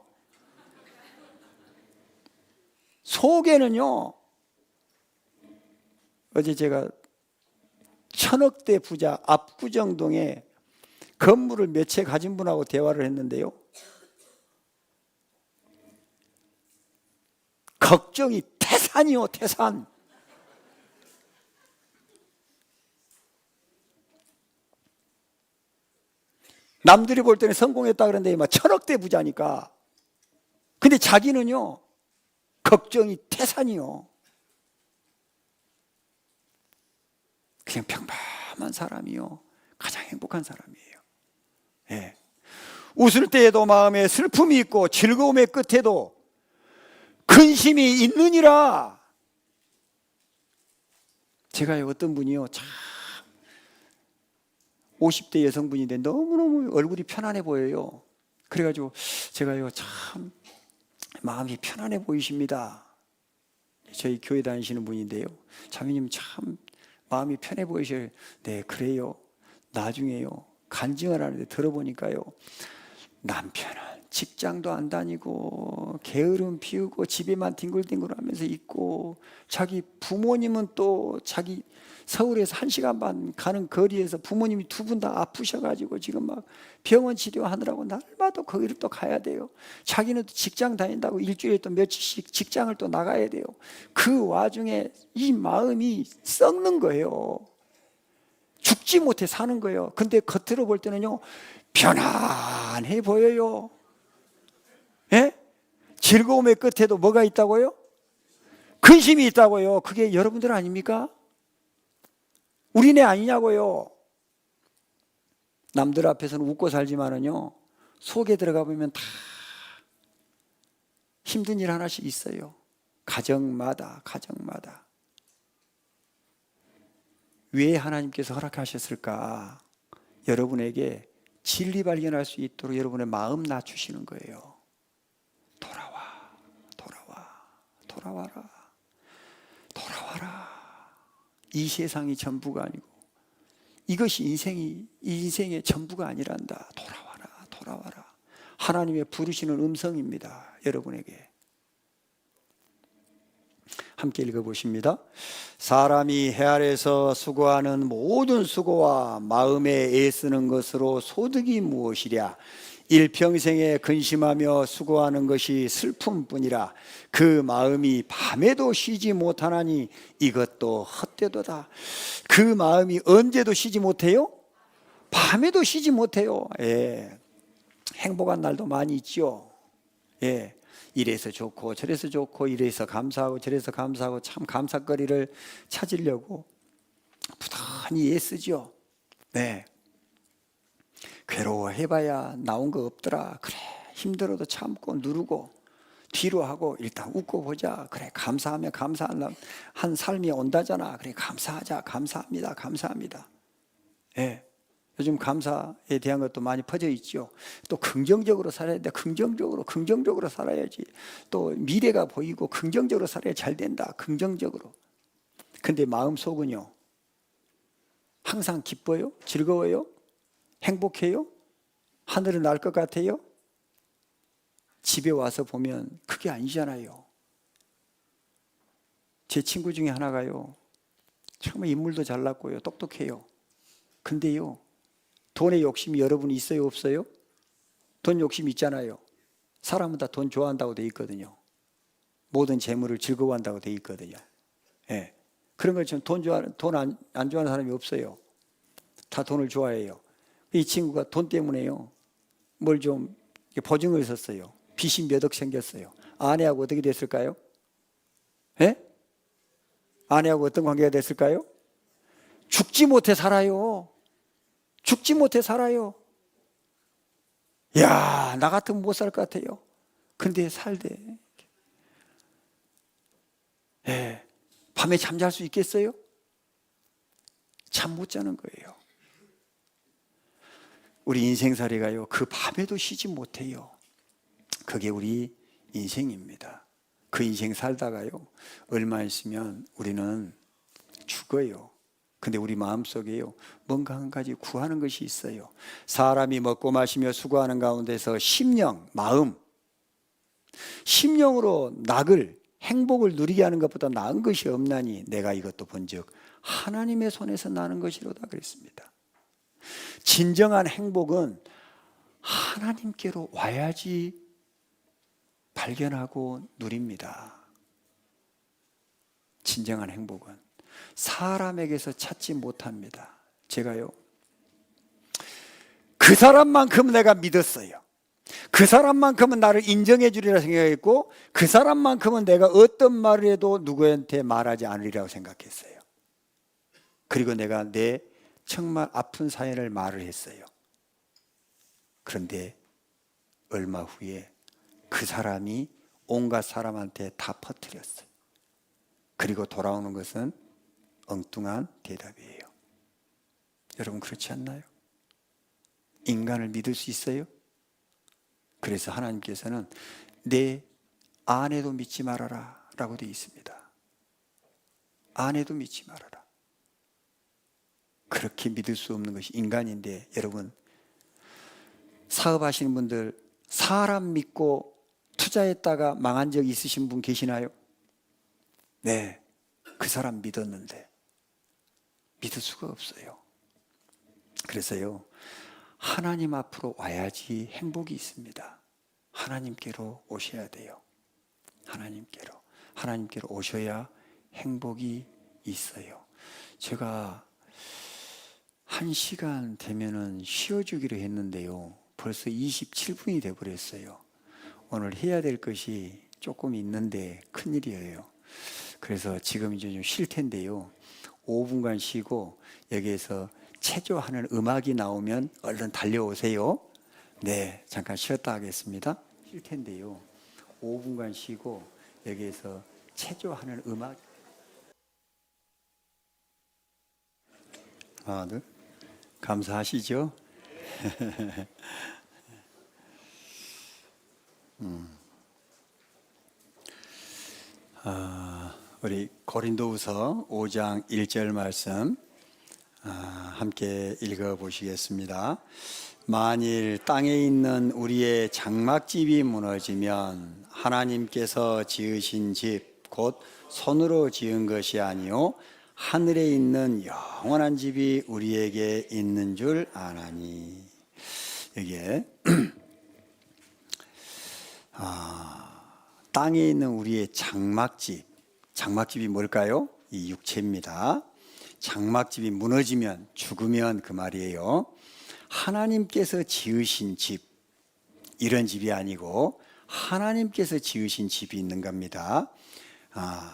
[SPEAKER 1] 속에는요. 어제 제가 1000억대 부자 압구정동에 건물을 몇 채 가진 분하고 대화를 했는데요. 걱정이 태산이요 태산. 남들이 볼 때는 성공했다 그러는데 막 1000억대 부자니까. 근데 자기는요 걱정이 태산이요. 그냥 평범한 사람이요 가장 행복한 사람이에요. 예. 웃을 때에도 마음에 슬픔이 있고 즐거움의 끝에도 근심이 있느니라. 제가 어떤 분이요 참 50대 여성분인데 너무너무 얼굴이 편안해 보여요. 그래가지고 제가요 참 마음이 편안해 보이십니다. 저희 교회 다니시는 분인데요. 자매님 참 마음이 편해 보이셔요. 네 그래요. 나중에요 간증을 하는데 들어보니까요 남편은 직장도 안 다니고 게으름 피우고 집에만 뒹굴뒹굴 하면서 있고 자기 부모님은 또 자기 서울에서 1시간 반 가는 거리에서 부모님이 2분 다 아프셔가지고 지금 막 병원 치료하느라고 날마다 거기를 또 가야 돼요. 자기는 또 직장 다닌다고 일주일에 또 며칠씩 직장을 또 나가야 돼요. 그 와중에 이 마음이 썩는 거예요. 죽지 못해 사는 거예요. 근데 겉으로 볼 때는요 편안해 보여요. 예? 즐거움의 끝에도 뭐가 있다고요? 근심이 있다고요. 그게 여러분들 아닙니까? 우리네 아니냐고요. 남들 앞에서는 웃고 살지만은요 속에 들어가 보면 다 힘든 일 하나씩 있어요. 가정마다 왜 하나님께서 허락하셨을까? 여러분에게 진리 발견할 수 있도록 여러분의 마음 낮추시는 거예요. 돌아와라. 이 세상이 전부가 아니고 이것이 인생의 전부가 아니란다. 돌아와라. 하나님의 부르시는 음성입니다. 여러분에게. 함께 읽어보십니다. 사람이 해 아래서 수고하는 모든 수고와 마음에 애쓰는 것으로 소득이 무엇이랴. 일평생에 근심하며 수고하는 것이 슬픔뿐이라. 그 마음이 밤에도 쉬지 못하나니 이것도 헛되도다. 그 마음이 언제도 쉬지 못해요? 밤에도 쉬지 못해요. 예. 행복한 날도 많이 있죠. 예. 이래서 좋고 저래서 좋고 이래서 감사하고 저래서 감사하고 참 감사거리를 찾으려고 부단히 애쓰죠. 네. 괴로워해봐야 나온 거 없더라. 그래 힘들어도 참고 누르고 뒤로 하고 일단 웃고 보자. 그래 감사하면 감사한 삶이 온다잖아. 그래 감사합니다. 예. 요즘 감사에 대한 것도 많이 퍼져 있죠. 또 긍정적으로 살아야 돼. 긍정적으로 살아야지. 또 미래가 보이고 긍정적으로 살아야 잘 된다. 긍정적으로. 근데 마음속은요, 항상 기뻐요? 즐거워요? 행복해요? 하늘을 날 것 같아요? 집에 와서 보면 그게 아니잖아요. 제 친구 중에 하나가요, 정말 인물도 잘났고요, 똑똑해요. 근데요, 돈에 욕심이 여러분이 있어요, 없어요? 돈 욕심 있잖아요. 사람은 다 돈 좋아한다고 돼 있거든요. 모든 재물을 즐거워한다고 돼 있거든요. 예. 그런 것처럼 돈 안 좋아하는 사람이 없어요. 다 돈을 좋아해요. 이 친구가 돈 때문에요, 뭘 좀 보증을 섰어요. 빚이 몇 억 생겼어요. 아내하고 어떻게 됐을까요? 예? 아내하고 어떤 관계가 됐을까요? 죽지 못해 살아요. 죽지 못해 살아요. 야, 나 같으면 못 살 것 같아요. 근데 살대. 예. 밤에 잠잘 수 있겠어요? 잠 못 자는 거예요. 우리 인생살이가요, 그 밤에도 쉬지 못해요. 그게 우리 인생입니다. 그 인생 살다가요, 얼마 있으면 우리는 죽어요. 근데 우리 마음속에요, 뭔가 한 가지 구하는 것이 있어요. 사람이 먹고 마시며 수고하는 가운데서 심령, 마음, 심령으로 낙을, 행복을 누리게 하는 것보다 나은 것이 없나니 내가 이것도 본즉 하나님의 손에서 나는 것이로다 그랬습니다. 진정한 행복은 하나님께로 와야지 발견하고 누립니다. 진정한 행복은 사람에게서 찾지 못합니다. 제가요, 그 사람만큼 내가 믿었어요. 그 사람만큼은 나를 인정해 주리라 생각했고, 그 사람만큼은 내가 어떤 말을 해도 누구한테 말하지 않으리라고 생각했어요. 그리고 내가 내 정말 아픈 사연을 말을 했어요. 그런데 얼마 후에 그 사람이 온갖 사람한테 다 퍼뜨렸어요. 그리고 돌아오는 것은 엉뚱한 대답이에요. 여러분, 그렇지 않나요? 인간을 믿을 수 있어요? 그래서 하나님께서는 내 아내도 믿지 말아라 라고 되어 있습니다. 아내도 믿지 말아라. 그렇게 믿을 수 없는 것이 인간인데, 여러분, 사업하시는 분들 사람 믿고 투자했다가 망한 적 있으신 분 계시나요? 네, 그 사람 믿었는데 믿을 수가 없어요. 그래서요, 하나님 앞으로 와야지 행복이 있습니다. 하나님께로 오셔야 돼요. 하나님께로 오셔야 행복이 있어요. 제가 1시간 되면은 쉬어주기로 했는데요, 벌써 27분이 돼버렸어요. 오늘 해야 될 것이 조금 있는데 큰일이에요. 그래서 지금 이제 좀 쉴 텐데요, 5분간 쉬고 여기에서 체조하는 음악이 나오면 얼른 달려오세요. 네, 잠깐 쉬었다 하겠습니다. 쉴 텐데요, 5분간 쉬고 여기에서 체조하는 음악. 하나, 둘. 감사하시죠? 우리 고린도후서 5장 1절 말씀 함께 읽어보시겠습니다. 만일 땅에 있는 우리의 장막집이 무너지면 하나님께서 지으신 집 곧 손으로 지은 것이 아니요 하늘에 있는 영원한 집이 우리에게 있는 줄 아나니. 여기에 땅에 있는 우리의 장막집이 뭘까요? 이 육체입니다. 장막집이 무너지면, 죽으면 그 말이에요. 하나님께서 지으신 집, 이런 집이 아니고 하나님께서 지으신 집이 있는 겁니다.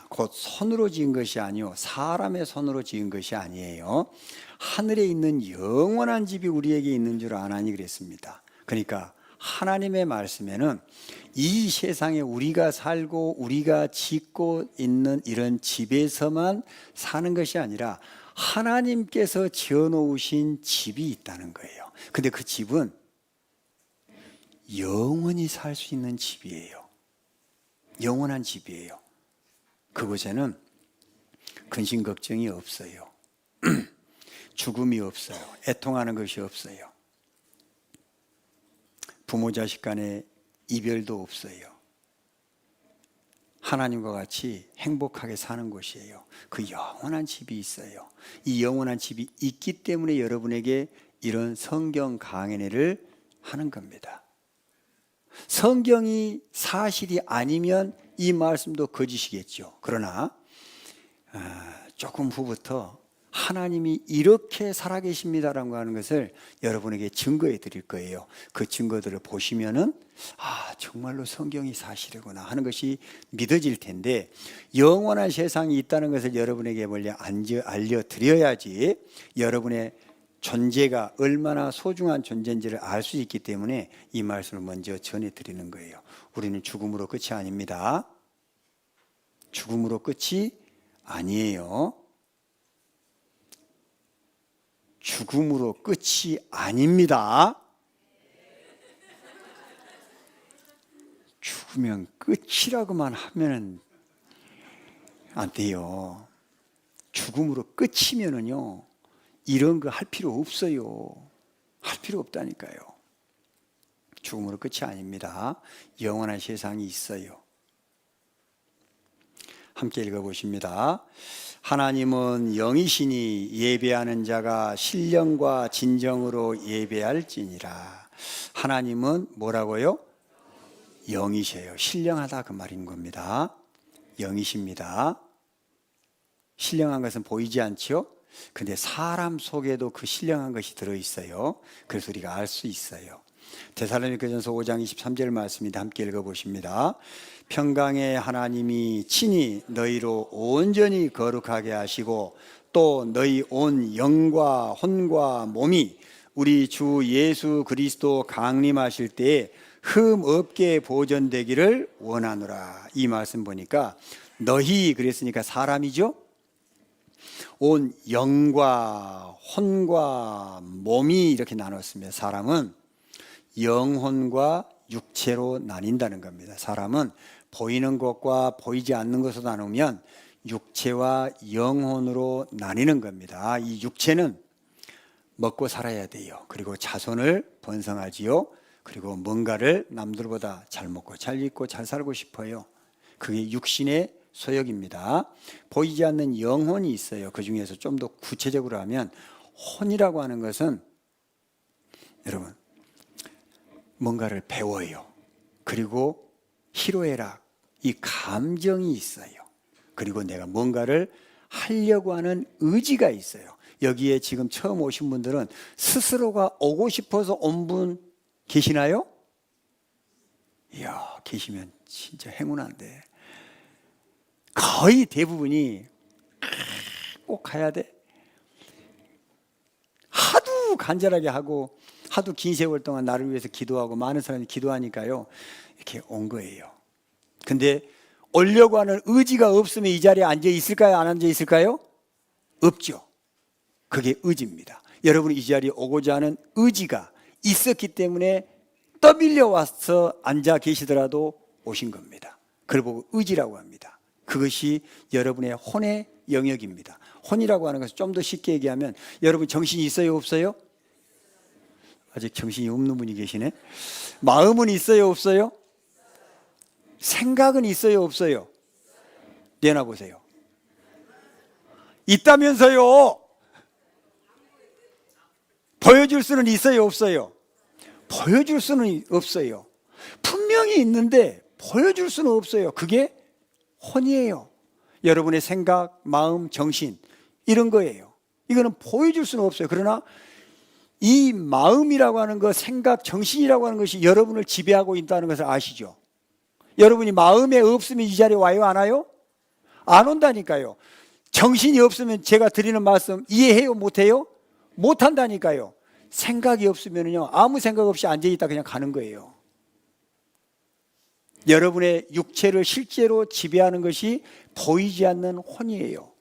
[SPEAKER 1] 곧 손으로 지은 것이 아니요 사람의 손으로 지은 것이 아니에요. 하늘에 있는 영원한 집이 우리에게 있는 줄 아나니 그랬습니다. 그러니까 하나님의 말씀에는 이 세상에 우리가 살고 우리가 짓고 있는 이런 집에서만 사는 것이 아니라 하나님께서 지어놓으신 집이 있다는 거예요. 근데 그 집은 영원히 살 수 있는 집이에요. 영원한 집이에요. 그곳에는 근심 걱정이 없어요. 죽음이 없어요. 애통하는 것이 없어요. 부모 자식 간의 이별도 없어요. 하나님과 같이 행복하게 사는 곳이에요. 그 영원한 집이 있어요. 이 영원한 집이 있기 때문에 여러분에게 이런 성경 강연회를 하는 겁니다. 성경이 사실이 아니면 이 말씀도 거짓이겠죠. 그러나 조금 후부터 하나님이 이렇게 살아계십니다라고 하는 것을 여러분에게 증거해 드릴 거예요. 그 증거들을 보시면은 정말로 성경이 사실이구나 하는 것이 믿어질 텐데, 영원한 세상이 있다는 것을 여러분에게 멀리 알려드려야지 여러분의 존재가 얼마나 소중한 존재인지를 알 수 있기 때문에 이 말씀을 먼저 전해드리는 거예요. 우리는 죽음으로 끝이 아닙니다. 죽음으로 끝이 아니에요. 죽음으로 끝이 아닙니다. 죽으면 끝이라고만 하면 안 돼요. 죽음으로 끝이면은요, 이런 거 할 필요 없어요. 할 필요 없다니까요. 죽음으로 끝이 아닙니다. 영원한 세상이 있어요. 함께 읽어보십니다. 하나님은 영이시니 예배하는 자가 신령과 진정으로 예배할지니라. 하나님은 뭐라고요? 영이셔요. 신령하다 그 말인 겁니다. 영이십니다. 신령한 것은 보이지 않죠? 근데 사람 속에도 그 신령한 것이 들어있어요. 그래서 우리가 알 수 있어요. 데살로니가전서 5장 23절 말씀입니다. 함께 읽어보십니다. 평강의 하나님이 친히 너희로 온전히 거룩하게 하시고 또 너희 온 영과 혼과 몸이 우리 주 예수 그리스도 강림하실 때에 흠 없게 보존되기를 원하노라. 이 말씀 보니까 너희 그랬으니까 사람이죠. 온 영과 혼과 몸이 이렇게 나눴습니다. 사람은 영혼과 육체로 나뉜다는 겁니다. 사람은 보이는 것과 보이지 않는 것으로 나누면 육체와 영혼으로 나뉘는 겁니다. 이 육체는 먹고 살아야 돼요. 그리고 자손을 번성하지요. 그리고 뭔가를 남들보다 잘 먹고 잘 입고 잘 살고 싶어요. 그게 육신의 소욕입니다. 보이지 않는 영혼이 있어요. 그 중에서 좀 더 구체적으로 하면 혼이라고 하는 것은 여러분 뭔가를 배워요. 그리고 희로애락, 이 감정이 있어요. 그리고 내가 뭔가를 하려고 하는 의지가 있어요. 여기에 지금 처음 오신 분들은 스스로가 오고 싶어서 온 분 계시나요? 이야, 계시면 진짜 행운한데. 거의 대부분이 꼭 가야 돼. 하도 간절하게 하고 하도 긴 세월 동안 나를 위해서 기도하고 많은 사람이 기도하니까요, 이렇게 온 거예요. 근데 오려고 하는 의지가 없으면 이 자리에 앉아 있을까요? 안 앉아 있을까요? 없죠. 그게 의지입니다. 여러분이 이 자리에 오고자 하는 의지가 있었기 때문에 떠밀려 와서 앉아 계시더라도 오신 겁니다. 그걸 보고 의지라고 합니다. 그것이 여러분의 혼의 영역입니다. 혼이라고 하는 것을 좀 더 쉽게 얘기하면 여러분 정신이 있어요, 없어요? 아직 정신이 없는 분이 계시네. 마음은 있어요, 없어요? 생각은 있어요, 없어요? 내놔보세요. 있다면서요. 보여줄 수는 있어요, 없어요? 보여줄 수는 없어요. 분명히 있는데 보여줄 수는 없어요. 그게 혼이에요. 여러분의 생각, 마음, 정신 이런 거예요. 이거는 보여줄 수는 없어요. 그러나 이 마음이라고 하는 것, 생각, 정신이라고 하는 것이 여러분을 지배하고 있다는 것을 아시죠? 여러분이 마음에 없으면 이 자리에 와요, 안 와요? 안 온다니까요. 정신이 없으면 제가 드리는 말씀 이해해요, 못해요? 못한다니까요. 생각이 없으면요, 아무 생각 없이 앉아있다 그냥 가는 거예요. 여러분의 육체를 실제로 지배하는 것이 보이지 않는 혼이에요.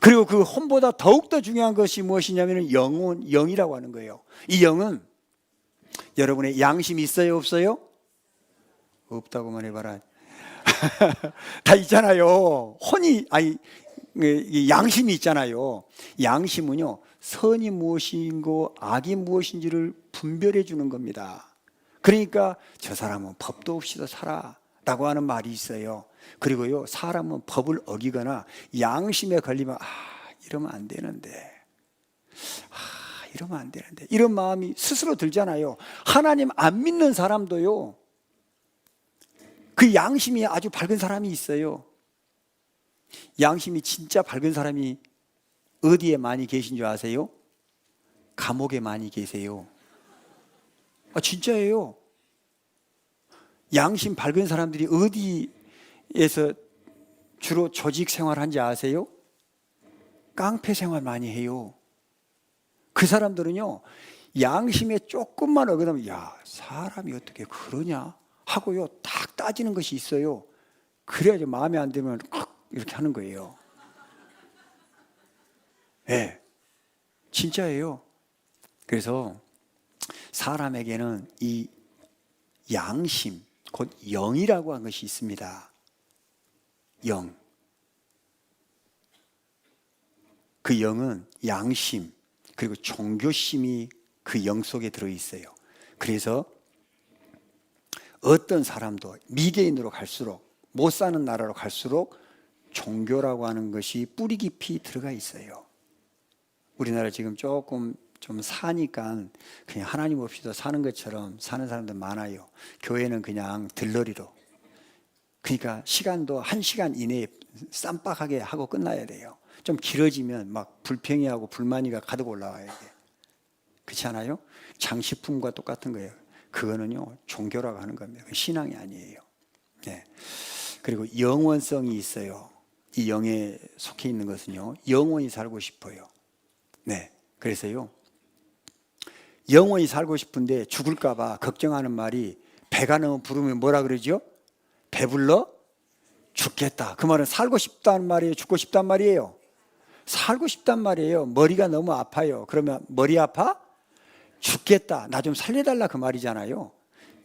[SPEAKER 1] 그리고 그 혼보다 더욱더 중요한 것이 무엇이냐면 영혼, 영이라고 하는 거예요. 이 영은 여러분의 양심이 있어요, 없어요? 없다고만 해봐라. 다 있잖아요. 혼이, 이 양심이 있잖아요. 양심은요, 선이 무엇인고 악이 무엇인지를 분별해 주는 겁니다. 그러니까 저 사람은 법도 없이도 살아라고 하는 말이 있어요. 그리고요, 사람은 법을 어기거나 양심에 걸리면 이러면 안 되는데, 이러면 안 되는데, 이런 마음이 스스로 들잖아요. 하나님 안 믿는 사람도요, 그 양심이 아주 밝은 사람이 있어요. 양심이 진짜 밝은 사람이 어디에 많이 계신 줄 아세요? 감옥에 많이 계세요. 진짜예요. 양심 밝은 사람들이 어디에서 주로 조직 생활한지 아세요? 깡패 생활 많이 해요. 그 사람들은요, 양심에 조금만 어긋나면 사람이 어떻게 그러냐 하고요, 딱 따지는 것이 있어요. 그래야지 마음에 안 들면 이렇게 하는 거예요. 네, 진짜예요. 그래서 사람에게는 이 양심, 곧 영이라고 하는 것이 있습니다. 영. 그 영은 양심, 그리고 종교심이 그 영 속에 들어있어요. 그래서 어떤 사람도 미개인으로 갈수록, 못 사는 나라로 갈수록 종교라고 하는 것이 뿌리 깊이 들어가 있어요. 우리나라 지금 조금 좀 사니까 그냥 하나님 없이도 사는 것처럼 사는 사람들 많아요. 교회는 그냥 들러리로. 그러니까 시간도 1시간 이내에 쌈박하게 하고 끝나야 돼요. 좀 길어지면 막 불평이하고 불만이가 가득 올라와야 돼요. 그렇지 않아요? 장식품과 똑같은 거예요. 그거는요, 종교라고 하는 겁니다. 신앙이 아니에요. 네. 그리고 영원성이 있어요. 이 영에 속해 있는 것은요, 영원히 살고 싶어요. 네. 그래서요, 영원히 살고 싶은데 죽을까봐 걱정하는 말이, 배가 너무 부르면 뭐라 그러죠? 배불러 죽겠다. 그 말은 살고 싶다는 말이에요? 죽고 싶단 말이에요? 살고 싶단 말이에요. 머리가 너무 아파요. 그러면 머리 아파? 죽겠다. 나 좀 살려달라. 그 말이잖아요.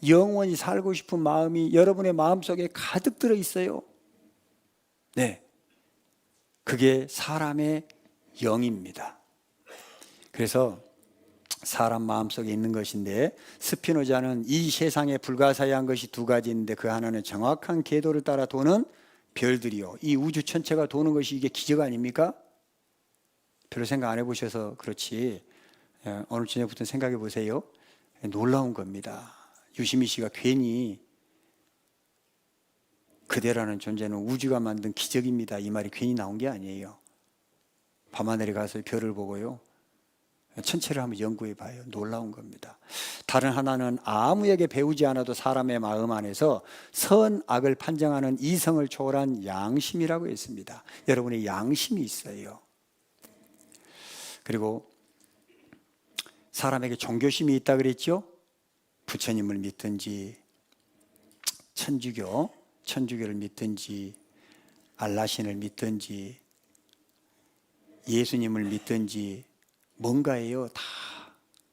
[SPEAKER 1] 영원히 살고 싶은 마음이 여러분의 마음속에 가득 들어 있어요. 네. 그게 사람의 영입니다. 그래서 사람 마음속에 있는 것인데, 스피노자는 이 세상에 불가사의한 것이 두 가지 있는데, 그 하나는 정확한 궤도를 따라 도는 별들이요, 이 우주 전체가 도는 것이 이게 기적 아닙니까? 별로 생각 안 해보셔서 그렇지, 오늘 저녁부터 생각해 보세요. 놀라운 겁니다. 유시민 씨가 괜히 그대라는 존재는 우주가 만든 기적입니다, 이 말이 괜히 나온 게 아니에요. 밤하늘에 가서 별을 보고요, 천체를 한번 연구해 봐요. 놀라운 겁니다. 다른 하나는 아무에게 배우지 않아도 사람의 마음 안에서 선악을 판정하는 이성을 초월한 양심이라고 했습니다. 여러분의 양심이 있어요. 그리고 사람에게 종교심이 있다 그랬죠? 부처님을 믿든지 천주교를 믿든지 알라신을 믿든지 예수님을 믿든지 뭔가에요, 다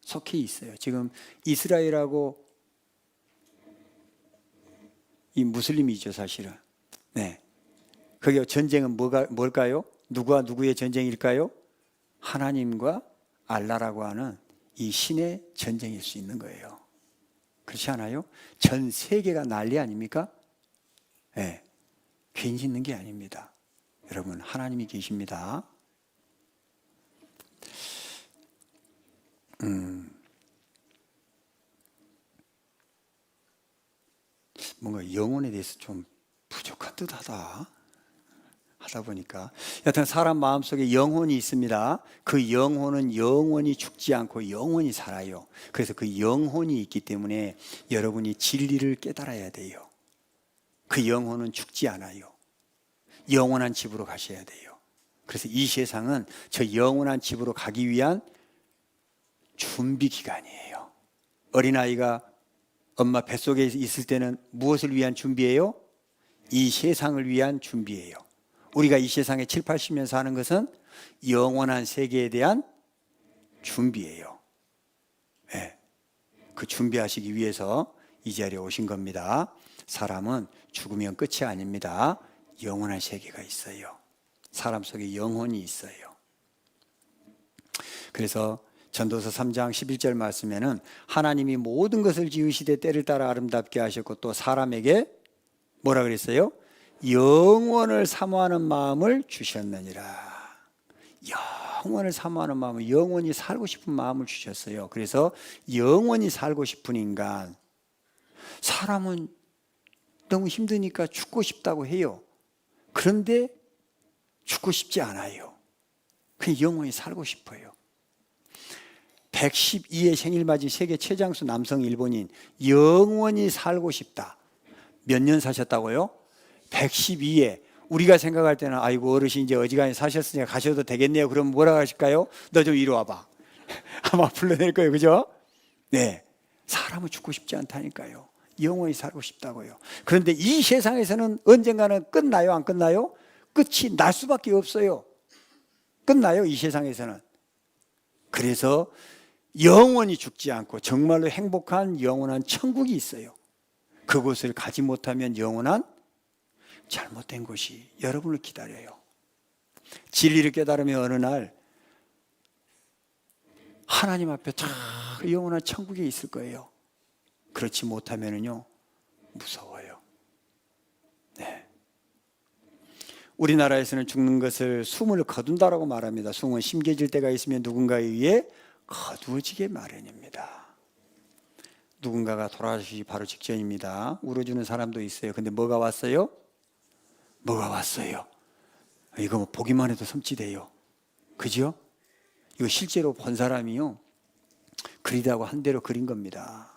[SPEAKER 1] 속해 있어요. 지금 이스라엘하고 이 무슬림이죠, 사실은. 네. 그게 전쟁은 뭘까요? 누구와 누구의 전쟁일까요? 하나님과 알라라고 하는 이 신의 전쟁일 수 있는 거예요. 그렇지 않아요? 전 세계가 난리 아닙니까? 네. 괜히 있는 게 아닙니다. 여러분, 하나님이 계십니다. 뭔가 영혼에 대해서 좀 부족한 듯하다 하다 보니까, 여튼 사람 마음속에 영혼이 있습니다. 그 영혼은 영원히 죽지 않고 영원히 살아요. 그래서 그 영혼이 있기 때문에 여러분이 진리를 깨달아야 돼요. 그 영혼은 죽지 않아요. 영원한 집으로 가셔야 돼요. 그래서 이 세상은 저 영원한 집으로 가기 위한 준비 기간이에요. 어린아이가 엄마 뱃속에 있을 때는 무엇을 위한 준비예요? 이 세상을 위한 준비예요. 우리가 이 세상에 7, 80년 사는 것은 영원한 세계에 대한 준비예요. 네. 그 준비하시기 위해서 이 자리에 오신 겁니다. 사람은 죽으면 끝이 아닙니다. 영원한 세계가 있어요. 사람 속에 영혼이 있어요. 그래서 전도서 3장 11절 말씀에는 하나님이 모든 것을 지으시되 때를 따라 아름답게 하셨고 또 사람에게 뭐라 그랬어요? 영원을 사모하는 마음을 주셨느니라. 영원을 사모하는 마음을, 영원히 살고 싶은 마음을 주셨어요. 그래서 영원히 살고 싶은 인간, 사람은 너무 힘드니까 죽고 싶다고 해요. 그런데 죽고 싶지 않아요. 그냥 영원히 살고 싶어요. 112의 생일 맞은 세계 최장수 남성 일본인, 영원히 살고 싶다. 몇 년 사셨다고요? 112에. 우리가 생각할 때는 아이고 어르신 이제 어지간히 사셨으니까 가셔도 되겠네요. 그럼 뭐라고 하실까요? 너 좀 이리 와봐. 아마 불러낼 거예요. 그죠? 네, 사람은 죽고 싶지 않다니까요. 영원히 살고 싶다고요. 그런데 이 세상에서는 언젠가는 끝나요? 안 끝나요? 끝이 날 수밖에 없어요. 끝나요? 이 세상에서는. 그래서 영원히 죽지 않고 정말로 행복한 영원한 천국이 있어요. 그곳을 가지 못하면 영원한 잘못된 것이 여러분을 기다려요. 진리를 깨달으면 어느 날 하나님 앞에 다 영원한 천국에 있을 거예요. 그렇지 못하면은요, 무서워요. 네. 우리나라에서는 죽는 것을 숨을 거둔다라고 말합니다. 숨은 심겨질 때가 있으면 누군가에 의해 거두어지게 마련입니다. 누군가가 돌아가시기 바로 직전입니다. 울어주는 사람도 있어요. 근데 뭐가 왔어요? 뭐가 왔어요? 이거 뭐 보기만 해도 섬찟해요. 그죠? 이거 실제로 본 사람이요, 그리다고 한 대로 그린 겁니다.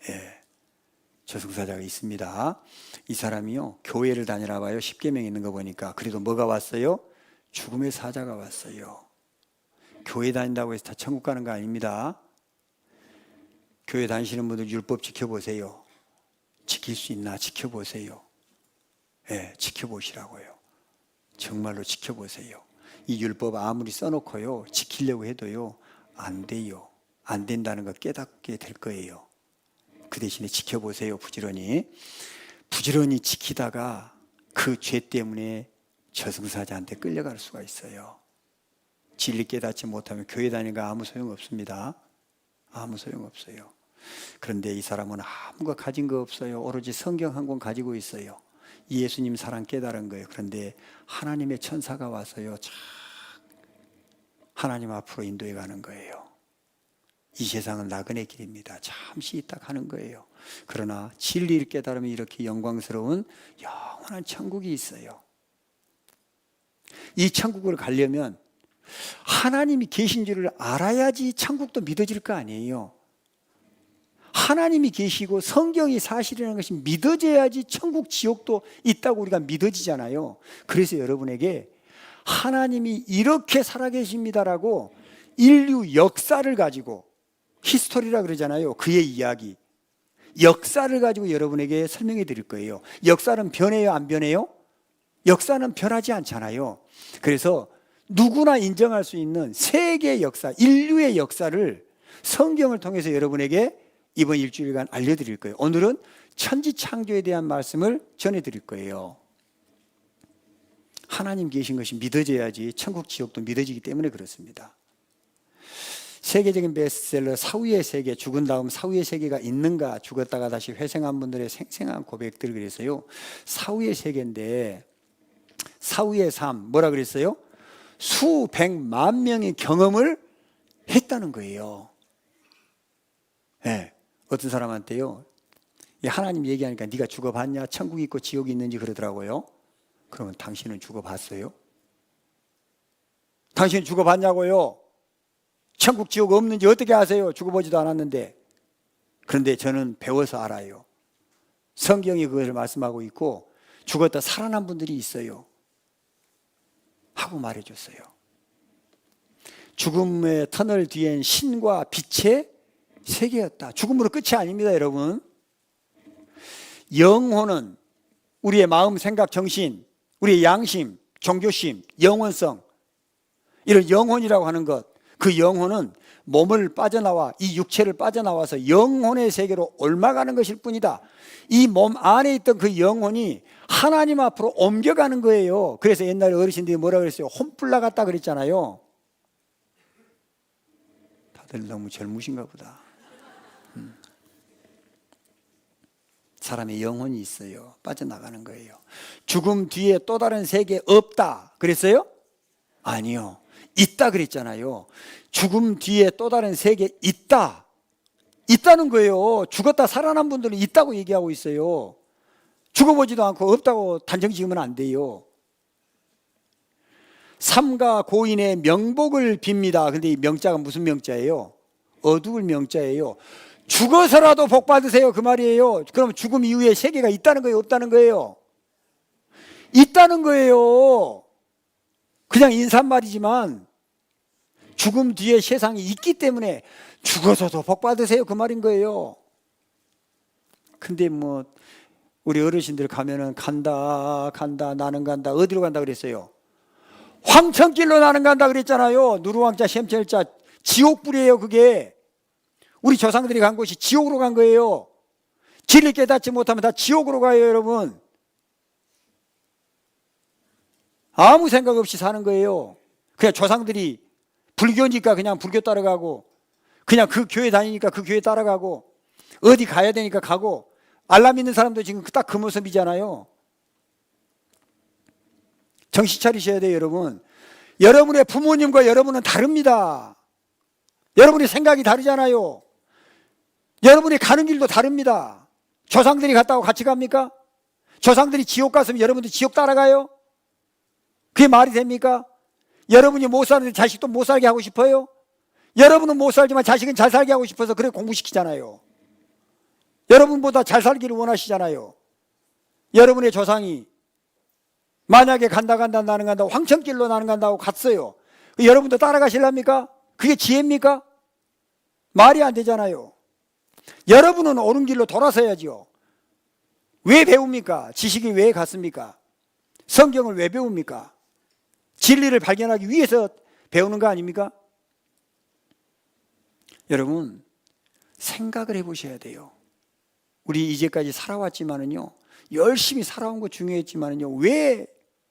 [SPEAKER 1] 예, 저승사자가 있습니다. 이 사람이요, 교회를 다니나 봐요. 10계명 있는 거 보니까. 그래도 뭐가 왔어요? 죽음의 사자가 왔어요. 교회 다닌다고 해서 다 천국 가는 거 아닙니다. 교회 다니시는 분들 율법 지켜보세요. 지킬 수 있나 지켜보세요. 예, 지켜보시라고요. 정말로 지켜보세요. 이 율법 아무리 써놓고요, 지키려고 해도요, 안 돼요. 안 된다는 거 깨닫게 될 거예요. 그 대신에 지켜보세요. 부지런히. 부지런히 지키다가 그 죄 때문에 저승사자한테 끌려갈 수가 있어요. 진리 깨닫지 못하면 교회 다니니까 아무 소용없습니다. 아무 소용없어요. 그런데 이 사람은 아무거 가진 거 없어요. 오로지 성경 한 권 가지고 있어요. 예수님 사랑 깨달은 거예요. 그런데 하나님의 천사가 와서요, 참 하나님 앞으로 인도해 가는 거예요. 이 세상은 나그네 길입니다. 잠시 있다 가는 거예요. 그러나 진리를 깨달으면 이렇게 영광스러운 영원한 천국이 있어요. 이 천국을 가려면 하나님이 계신 줄을 알아야지 천국도 믿어질 거 아니에요. 하나님이 계시고 성경이 사실이라는 것이 믿어져야지 천국 지옥도 있다고 우리가 믿어지잖아요. 그래서 여러분에게 하나님이 이렇게 살아계십니다라고 인류 역사를 가지고, 히스토리라 그러잖아요. 그의 이야기, 역사를 가지고 여러분에게 설명해 드릴 거예요. 역사는 변해요? 안 변해요? 역사는 변하지 않잖아요. 그래서 누구나 인정할 수 있는 세계의 역사, 인류의 역사를 성경을 통해서 여러분에게 이번 일주일간 알려드릴 거예요. 오늘은 천지창조에 대한 말씀을 전해드릴 거예요. 하나님 계신 것이 믿어져야지 천국 지옥도 믿어지기 때문에 그렇습니다. 세계적인 베스트셀러 사후의 세계, 죽은 다음 사후의 세계가 있는가, 죽었다가 다시 회생한 분들의 생생한 고백들. 그래서요, 사후의 세계인데 사후의 삶, 뭐라 그랬어요? 수백만 명의 경험을 했다는 거예요. 네. 어떤 사람한테요, 하나님 얘기하니까 네가 죽어봤냐? 천국이 있고 지옥이 있는지 그러더라고요. 그러면 당신은 죽어봤어요? 당신 죽어봤냐고요? 천국 지옥 없는지 어떻게 아세요? 죽어보지도 않았는데. 그런데 저는 배워서 알아요. 성경이 그것을 말씀하고 있고 죽었다 살아난 분들이 있어요 하고 말해줬어요. 죽음의 터널 뒤엔 신과 빛의 세계였다. 죽음으로 끝이 아닙니다, 여러분. 영혼은 우리의 마음, 생각, 정신, 우리의 양심, 종교심, 영원성, 이런 영혼이라고 하는 것, 그 영혼은 몸을 빠져나와 이 육체를 빠져나와서 영혼의 세계로 옮아가는 것일 뿐이다. 이 몸 안에 있던 그 영혼이 하나님 앞으로 옮겨가는 거예요. 그래서 옛날에 어르신들이 뭐라 그랬어요? 혼불 나갔다 그랬잖아요. 다들 너무 젊으신가 보다. 사람의 영혼이 있어요. 빠져나가는 거예요. 죽음 뒤에 또 다른 세계 없다 그랬어요? 아니요. 있다 그랬잖아요. 죽음 뒤에 또 다른 세계 있다. 있다는 거예요. 죽었다 살아난 분들은 있다고 얘기하고 있어요. 죽어보지도 않고 없다고 단정 지으면 안 돼요. 삼가 고인의 명복을 빕니다. 근데 이 명자가 무슨 명자예요? 어두울 명자예요. 죽어서라도 복 받으세요 그 말이에요. 그럼 죽음 이후에 세계가 있다는 거예요? 없다는 거예요? 있다는 거예요. 그냥 인사말이지만 죽음 뒤에 세상이 있기 때문에 죽어서도 복 받으세요 그 말인 거예요. 근데 뭐 우리 어르신들 가면은 간다 나는 간다. 어디로 간다 그랬어요? 황천길로 나는 간다 그랬잖아요. 누르왕자 셈철자 지옥불이에요 그게. 우리 조상들이 간 곳이 지옥으로 간 거예요. 진리 깨닫지 못하면 다 지옥으로 가요 여러분. 아무 생각 없이 사는 거예요. 그냥 조상들이 불교니까 그냥 불교 따라가고, 그냥 그 교회 다니니까 그 교회 따라가고, 어디 가야 되니까 가고. 알라 믿는 사람도 지금 딱 그 모습이잖아요. 정신 차리셔야 돼요 여러분. 여러분의 부모님과 여러분은 다릅니다. 여러분의 생각이 다르잖아요. 여러분이 가는 길도 다릅니다. 조상들이 갔다고 같이 갑니까? 조상들이 지옥 갔으면 여러분도 지옥 따라가요? 그게 말이 됩니까? 여러분이 못 사는데 자식도 못 살게 하고 싶어요? 여러분은 못 살지만 자식은 잘 살게 하고 싶어서 그래 공부시키잖아요. 여러분보다 잘 살기를 원하시잖아요. 여러분의 조상이 만약에 간다 나는 간다고 황천길로 나는 간다고 갔어요. 여러분도 따라가실랍니까? 그게 지혜입니까? 말이 안 되잖아요. 여러분은 옳은 길로 돌아서야죠. 왜 배웁니까? 지식이 왜 갔습니까? 성경을 왜 배웁니까? 진리를 발견하기 위해서 배우는 거 아닙니까? 여러분 생각을 해보셔야 돼요. 우리 이제까지 살아왔지만은요, 열심히 살아온 거 중요했지만은요, 왜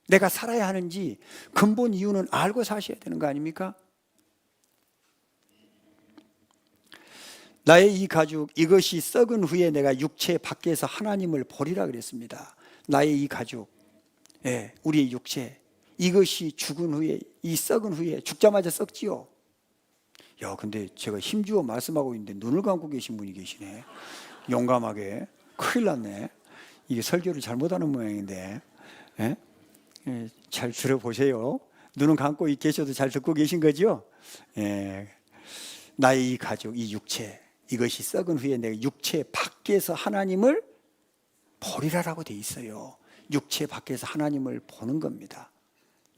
[SPEAKER 1] 내가 살아야 하는지 근본 이유는 알고 사셔야 되는 거 아닙니까? 나의 이 가죽 이것이 썩은 후에 내가 육체 밖에서 하나님을 보리라 그랬습니다. 나의 이 가죽, 우리의 육체 이것이 죽은 후에, 이 썩은 후에 죽자마자 썩지요. 야, 근데 제가 힘주어 말씀하고 있는데 눈을 감고 계신 분이 계시네. 용감하게. 큰일 났네. 이게 설교를 잘못하는 모양인데. 잘 들어보세요. 눈은 감고 계셔도 잘 듣고 계신 거죠? 나의 이 가죽, 이 육체 이것이 썩은 후에 내가 육체 밖에서 하나님을 보리라라고 돼 있어요. 육체 밖에서 하나님을 보는 겁니다.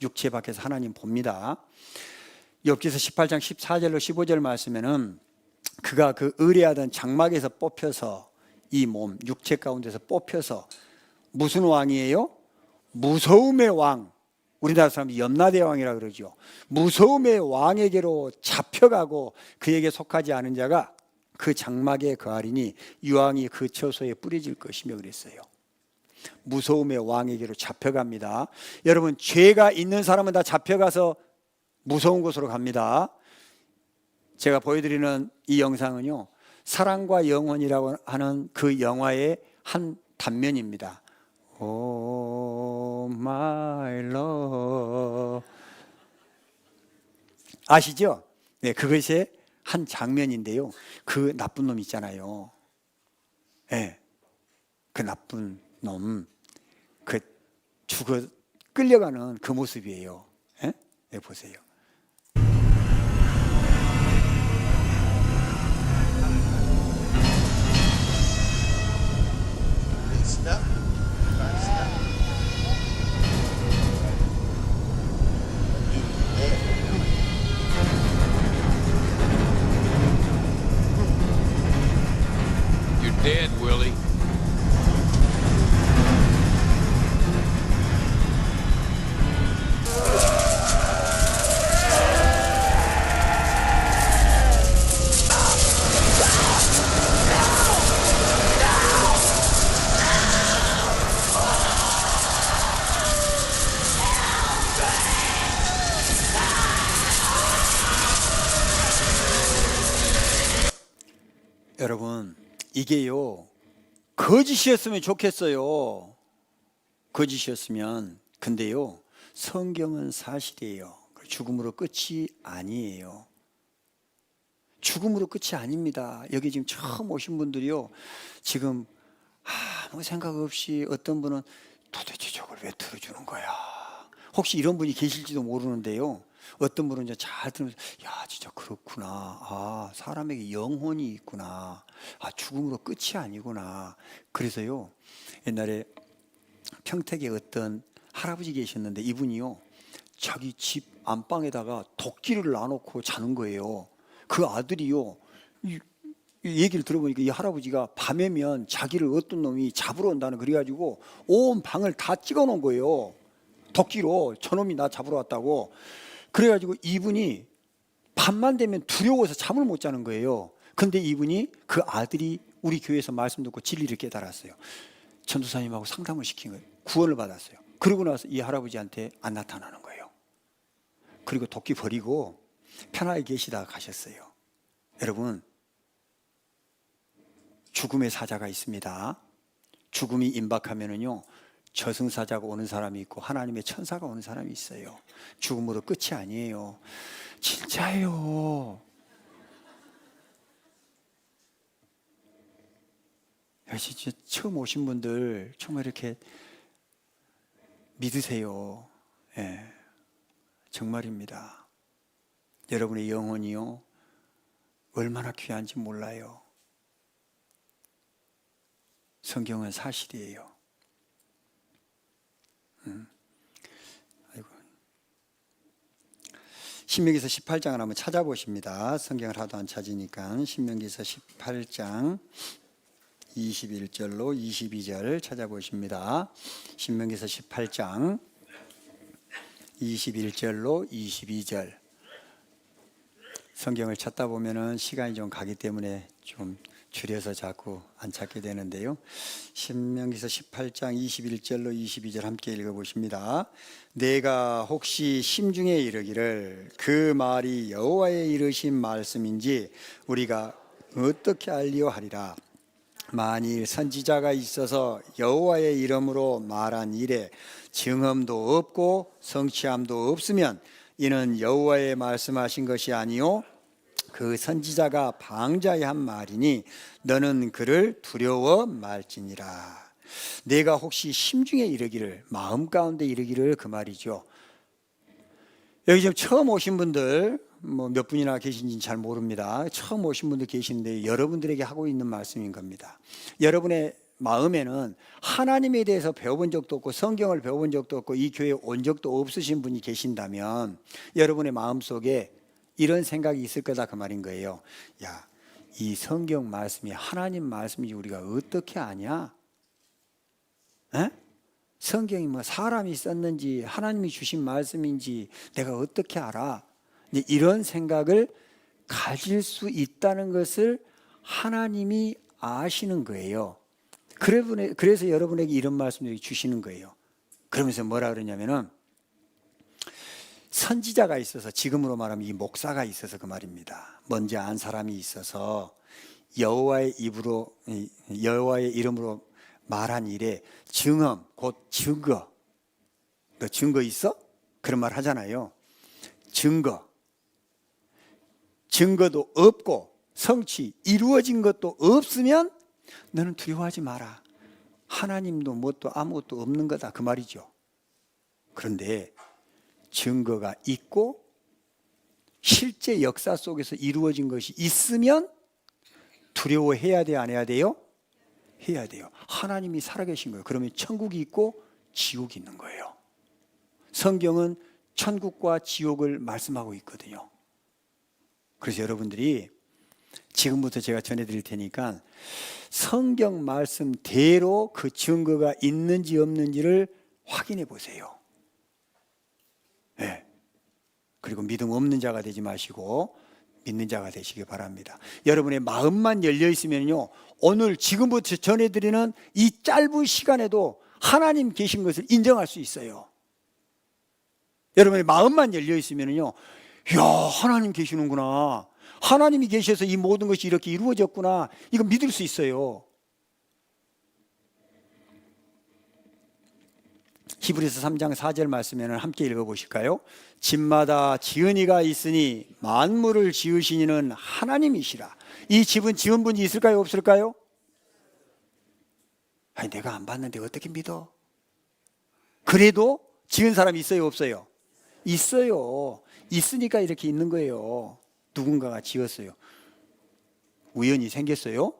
[SPEAKER 1] 육체 밖에서 하나님 봅니다. 욥기서 18장 14절로 15절 말씀에는 그가 그 의뢰하던 장막에서 뽑혀서 이 몸 육체 가운데서 뽑혀서 무슨 왕이에요? 무서움의 왕. 우리나라 사람이 염라대 왕이라고 그러죠. 무서움의 왕에게로 잡혀가고 그에게 속하지 않은 자가 그 장막에 거하리니 유황이 그 처소에 뿌려질 것이며 그랬어요. 무서움의 왕에게로 잡혀갑니다. 여러분 죄가 있는 사람은 다 잡혀가서 무서운 곳으로 갑니다. 제가 보여드리는 이 영상은요, 사랑과 영혼이라고 하는 그 영화의 한 단면입니다. Oh my love, 아시죠? 네, 그것의 한 장면인데요. 그 나쁜 놈 있잖아요. 네, 그 나쁜 놈, 그 죽어 끌려가는 그 모습이에요. 네? 네, 보세요.
[SPEAKER 10] You're dead, Willie.
[SPEAKER 1] 여러분, 이게요, 거짓이었으면 좋겠어요. 거짓이었으면. 근데요, 성경은 사실이에요. 죽음으로 끝이 아니에요. 죽음으로 끝이 아닙니다. 여기 지금 처음 오신 분들이요, 지금 아무 생각 없이 어떤 분은 도대체 저걸 왜 들어주는 거야? 혹시 이런 분이 계실지도 모르는데요. 어떤 분은 이제 잘 들으면서, 야, 진짜 그렇구나. 아, 사람에게 영혼이 있구나. 아, 죽음으로 끝이 아니구나. 그래서요, 옛날에 평택에 어떤 할아버지 계셨는데, 이분이요, 자기 집 안방에다가 도끼를 놔놓고 자는 거예요. 그 아들이요, 이 얘기를 들어보니까 이 할아버지가 밤에면 자기를 어떤 놈이 잡으러 온다는, 그래가지고 온 방을 다 찍어 놓은 거예요. 도끼로 저놈이 나 잡으러 왔다고. 그래가지고 이분이 밤만 되면 두려워서 잠을 못 자는 거예요. 근데 이분이, 그 아들이 우리 교회에서 말씀 듣고 진리를 깨달았어요. 전도사님하고 상담을 시킨 거예요. 구원을 받았어요. 그러고 나서 이 할아버지한테 안 나타나는 거예요. 그리고 도끼 버리고 편하게 계시다가 가셨어요. 여러분, 죽음의 사자가 있습니다. 죽음이 임박하면은요, 저승사자가 오는 사람이 있고 하나님의 천사가 오는 사람이 있어요. 죽음으로 끝이 아니에요. 진짜예요. 진짜 처음 오신 분들 정말 이렇게 믿으세요. 예, 정말입니다. 여러분의 영혼이요, 얼마나 귀한지 몰라요. 성경은 사실이에요. 아이고. 신명기서 18장을 한번 찾아보십니다. 성경을 하도 안 찾으니까 신명기서 18장 21절로 22절 찾아보십니다. 신명기서 18장 21절로 22절. 성경을 찾다 보면은 시간이 좀 가기 때문에 좀 줄여서 자꾸 안 찾게 되는데요. 신명기서 18장 21절로 22절 함께 읽어보십니다. 내가 혹시 심중에 이르기를 그 말이 여호와의 이르신 말씀인지 우리가 어떻게 알리오 하리라. 만일 선지자가 있어서 여호와의 이름으로 말한 일에 증언도 없고 성취함도 없으면 이는 여호와의 말씀하신 것이 아니요 그 선지자가 방자히 한 말이니 너는 그를 두려워 말지니라. 내가 혹시 심중에 이르기를, 마음 가운데 이르기를, 그 말이죠. 여기 지금 처음 오신 분들 뭐 몇 분이나 계신지는 잘 모릅니다. 처음 오신 분들 계시는데 여러분들에게 하고 있는 말씀인 겁니다. 여러분의 마음에는 하나님에 대해서 배워본 적도 없고 성경을 배워본 적도 없고 이 교회에 온 적도 없으신 분이 계신다면 여러분의 마음속에 이런 생각이 있을 거다, 그 말인 거예요. 야, 이 성경 말씀이 하나님 말씀인지 우리가 어떻게 아냐? 에? 성경이 뭐 사람이 썼는지 하나님이 주신 말씀인지 내가 어떻게 알아? 이런 생각을 가질 수 있다는 것을 하나님이 아시는 거예요. 그래서 여러분에게 이런 말씀을 주시는 거예요. 그러면서 뭐라 그러냐면은 선지자가 있어서, 지금으로 말하면 이 목사가 있어서 그 말입니다. 먼저 안 사람이 있어서 여호와의 이름으로 말한 일에 증언, 곧 증거. 너 증거 있어? 그런 말 하잖아요. 증거도 없고 성취 이루어진 것도 없으면 너는 두려워하지 마라. 하나님도 뭣도 아무것도 없는 거다, 그 말이죠. 그런데 증거가 있고 실제 역사 속에서 이루어진 것이 있으면 두려워해야 돼, 안 해야 돼요? 해야 돼요. 하나님이 살아계신 거예요. 그러면 천국이 있고 지옥이 있는 거예요. 성경은 천국과 지옥을 말씀하고 있거든요. 그래서 여러분들이 지금부터 제가 전해드릴 테니까 성경 말씀대로 그 증거가 있는지 없는지를 확인해 보세요. 네. 그리고 믿음 없는 자가 되지 마시고 믿는 자가 되시기 바랍니다. 여러분의 마음만 열려 있으면요, 오늘 지금부터 전해드리는 이 짧은 시간에도 하나님 계신 것을 인정할 수 있어요. 여러분의 마음만 열려 있으면요, 야, 하나님 계시는구나. 하나님이 계셔서 이 모든 것이 이렇게 이루어졌구나. 이거 믿을 수 있어요. 히브리서 3장 4절 말씀에는 함께 읽어보실까요? 집마다 지은이가 있으니 만물을 지으신 이는 하나님이시라. 이 집은 지은 분이 있을까요? 없을까요? 아니, 내가 안 봤는데 어떻게 믿어? 그래도 지은 사람이 있어요? 없어요? 있어요. 있으니까 이렇게 있는 거예요. 누군가가 지었어요. 우연히 생겼어요?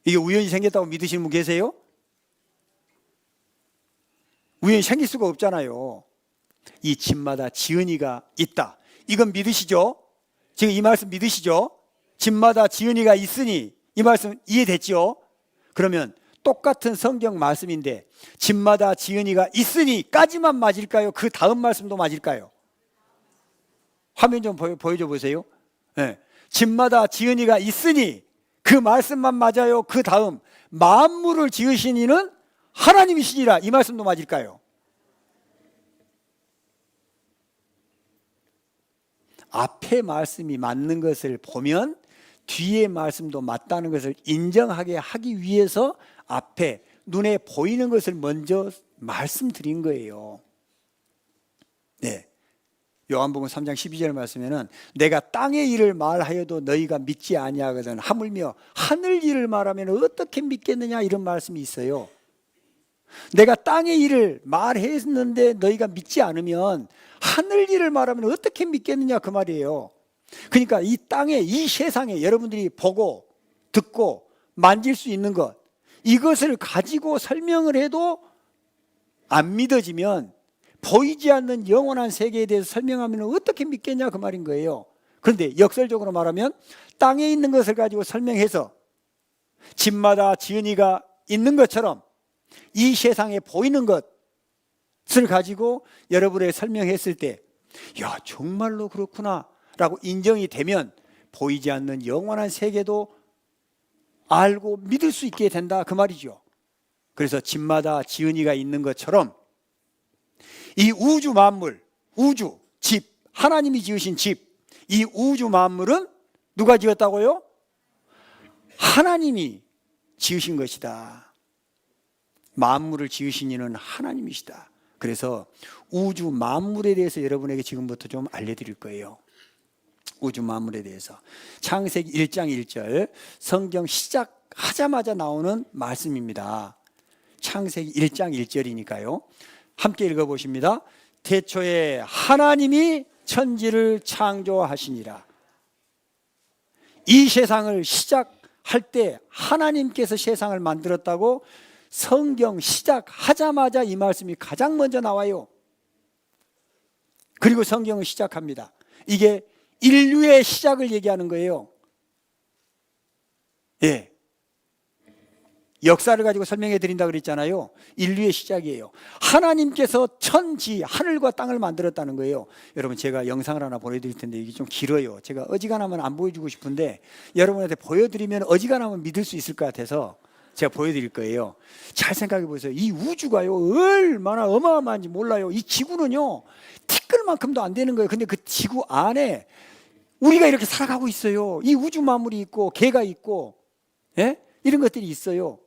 [SPEAKER 1] 이게 우연히 생겼다고 믿으시는 분 계세요? 우연히 생길 수가 없잖아요. 이 집마다 지은이가 있다. 이건 믿으시죠? 지금 이 말씀 믿으시죠? 집마다 지은이가 있으니, 이 말씀 이해됐죠? 그러면 똑같은 성경 말씀인데 집마다 지은이가 있으니까지만 맞을까요? 그 다음 말씀도 맞을까요? 화면 좀 보여줘 보세요. 네. 집마다 지은이가 있으니 그 말씀만 맞아요? 그 다음 만물을 지으신 이는 하나님이시니라, 이 말씀도 맞을까요? 앞에 말씀이 맞는 것을 보면 뒤에 말씀도 맞다는 것을 인정하게 하기 위해서 앞에 눈에 보이는 것을 먼저 말씀드린 거예요. 네. 요한복음 3장 12절 말씀에는 내가 땅의 일을 말하여도 너희가 믿지 아니하거든 하물며 하늘 일을 말하면 어떻게 믿겠느냐, 이런 말씀이 있어요. 내가 땅의 일을 말했는데 너희가 믿지 않으면 하늘 일을 말하면 어떻게 믿겠느냐, 그 말이에요. 그러니까 이 땅에, 이 세상에 여러분들이 보고 듣고 만질 수 있는 것, 이것을 가지고 설명을 해도 안 믿어지면 보이지 않는 영원한 세계에 대해서 설명하면 어떻게 믿겠냐, 그 말인 거예요. 그런데 역설적으로 말하면 땅에 있는 것을 가지고 설명해서 집마다 지은이가 있는 것처럼 이 세상에 보이는 것을 가지고 여러분에게 설명했을 때, 야, 정말로 그렇구나 라고 인정이 되면 보이지 않는 영원한 세계도 알고 믿을 수 있게 된다, 그 말이죠. 그래서 집마다 지은이가 있는 것처럼 이 우주 만물, 우주, 집, 하나님이 지으신 집, 이 우주 만물은 누가 지었다고요? 하나님이 지으신 것이다. 만물을 지으신 이는 하나님이시다. 그래서 우주 만물에 대해서 여러분에게 지금부터 좀 알려드릴 거예요. 우주 만물에 대해서. 창세기 1장 1절, 성경 시작하자마자 나오는 말씀입니다. 창세기 1장 1절이니까요. 함께 읽어보십니다. 태초에 하나님이 천지를 창조하시니라. 이 세상을 시작할 때 하나님께서 세상을 만들었다고 성경 시작하자마자 이 말씀이 가장 먼저 나와요. 그리고 성경을 시작합니다. 이게 인류의 시작을 얘기하는 거예요. 예. 역사를 가지고 설명해 드린다 그랬잖아요. 인류의 시작이에요. 하나님께서 천지, 하늘과 땅을 만들었다는 거예요. 여러분, 제가 영상을 하나 보여드릴 텐데 이게 좀 길어요. 제가 어지간하면 안 보여주고 싶은데 여러분한테 보여드리면 어지간하면 믿을 수 있을 것 같아서 제가 보여드릴 거예요. 잘 생각해 보세요. 이 우주가요, 얼마나 어마어마한지 몰라요. 이 지구는요, 티끌만큼도 안 되는 거예요. 근데 그 지구 안에 우리가 이렇게 살아가고 있어요. 이 우주 만물이 있고 개가 있고, 예? 이런 것들이 있어요.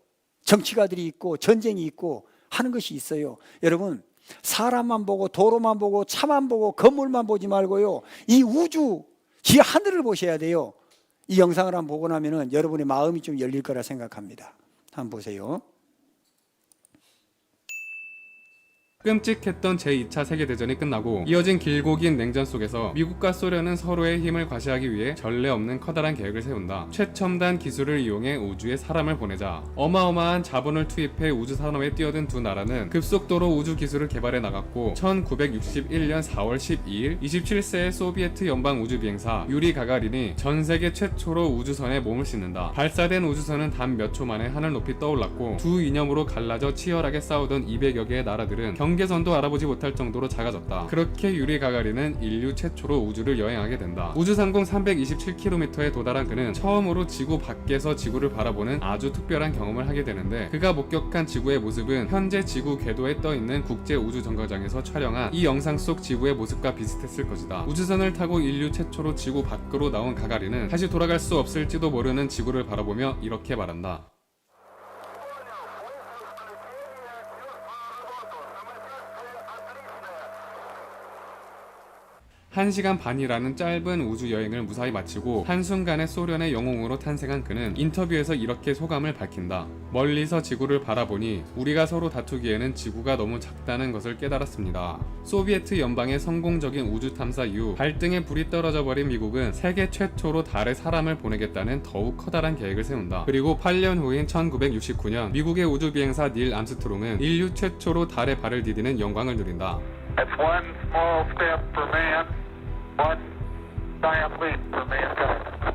[SPEAKER 1] 정치가들이 있고 전쟁이 있고 하는 것이 있어요. 여러분, 사람만 보고 도로만 보고 차만 보고 건물만 보지 말고요, 이 우주, 이 하늘을 보셔야 돼요. 이 영상을 한번 보고 나면은 여러분의 마음이 좀 열릴 거라 생각합니다. 한번 보세요.
[SPEAKER 11] 끔찍했던 제2차 세계대전이 끝나고 이어진 길고 긴 냉전 속에서 미국과 소련은 서로의 힘을 과시하기 위해 전례 없는 커다란 계획을 세운다. 최첨단 기술을 이용해 우주에 사람을 보내자. 어마어마한 자본을 투입해 우주 산업에 뛰어든 두 나라는 급속도로 우주 기술을 개발해 나갔고 1961년 4월 12일 27세의 소비에트 연방 우주 비행사 유리 가가린이 전 세계 최초로 우주선에 몸을 싣는다. 발사된 우주선은 단 몇 초 만에 하늘 높이 떠올랐고 두 이념으로 갈라져 치열하게 싸우던 200여 개의 나라들은 경계선도 알아보지 못할 정도로 작아졌다. 그렇게 유리 가가린은 인류 최초로 우주를 여행하게 된다. 우주상공 327km에 도달한 그는 처음으로 지구 밖에서 지구를 바라보는 아주 특별한 경험을 하게 되는데, 그가 목격한 지구의 모습은 현재 지구 궤도에 떠있는 국제우주정거장에서 촬영한 이 영상 속 지구의 모습과 비슷했을 것이다. 우주선을 타고 인류 최초로 지구 밖으로 나온 가가린은 다시 돌아갈 수 없을지도 모르는 지구를 바라보며 이렇게 말한다. 1시간 반이라는 짧은 우주여행을 무사히 마치고 한순간에 소련의 영웅으로 탄생한 그는 인터뷰에서 이렇게 소감을 밝힌다. 멀리서 지구를 바라보니 우리가 서로 다투기에는 지구가 너무 작다는 것을 깨달았습니다. 소비에트 연방의 성공적인 우주 탐사 이후 발등에 불이 떨어져 버린 미국은 세계 최초로 달에 사람을 보내겠다는 더욱 커다란 계획을 세운다. 그리고 8년 후인 1969년 미국의 우주 비행사 닐 암스트롱은 인류 최초로 달에 발을 디디는 영광을 누린다.
[SPEAKER 10] That's one small step for man, one giant leap for mankind.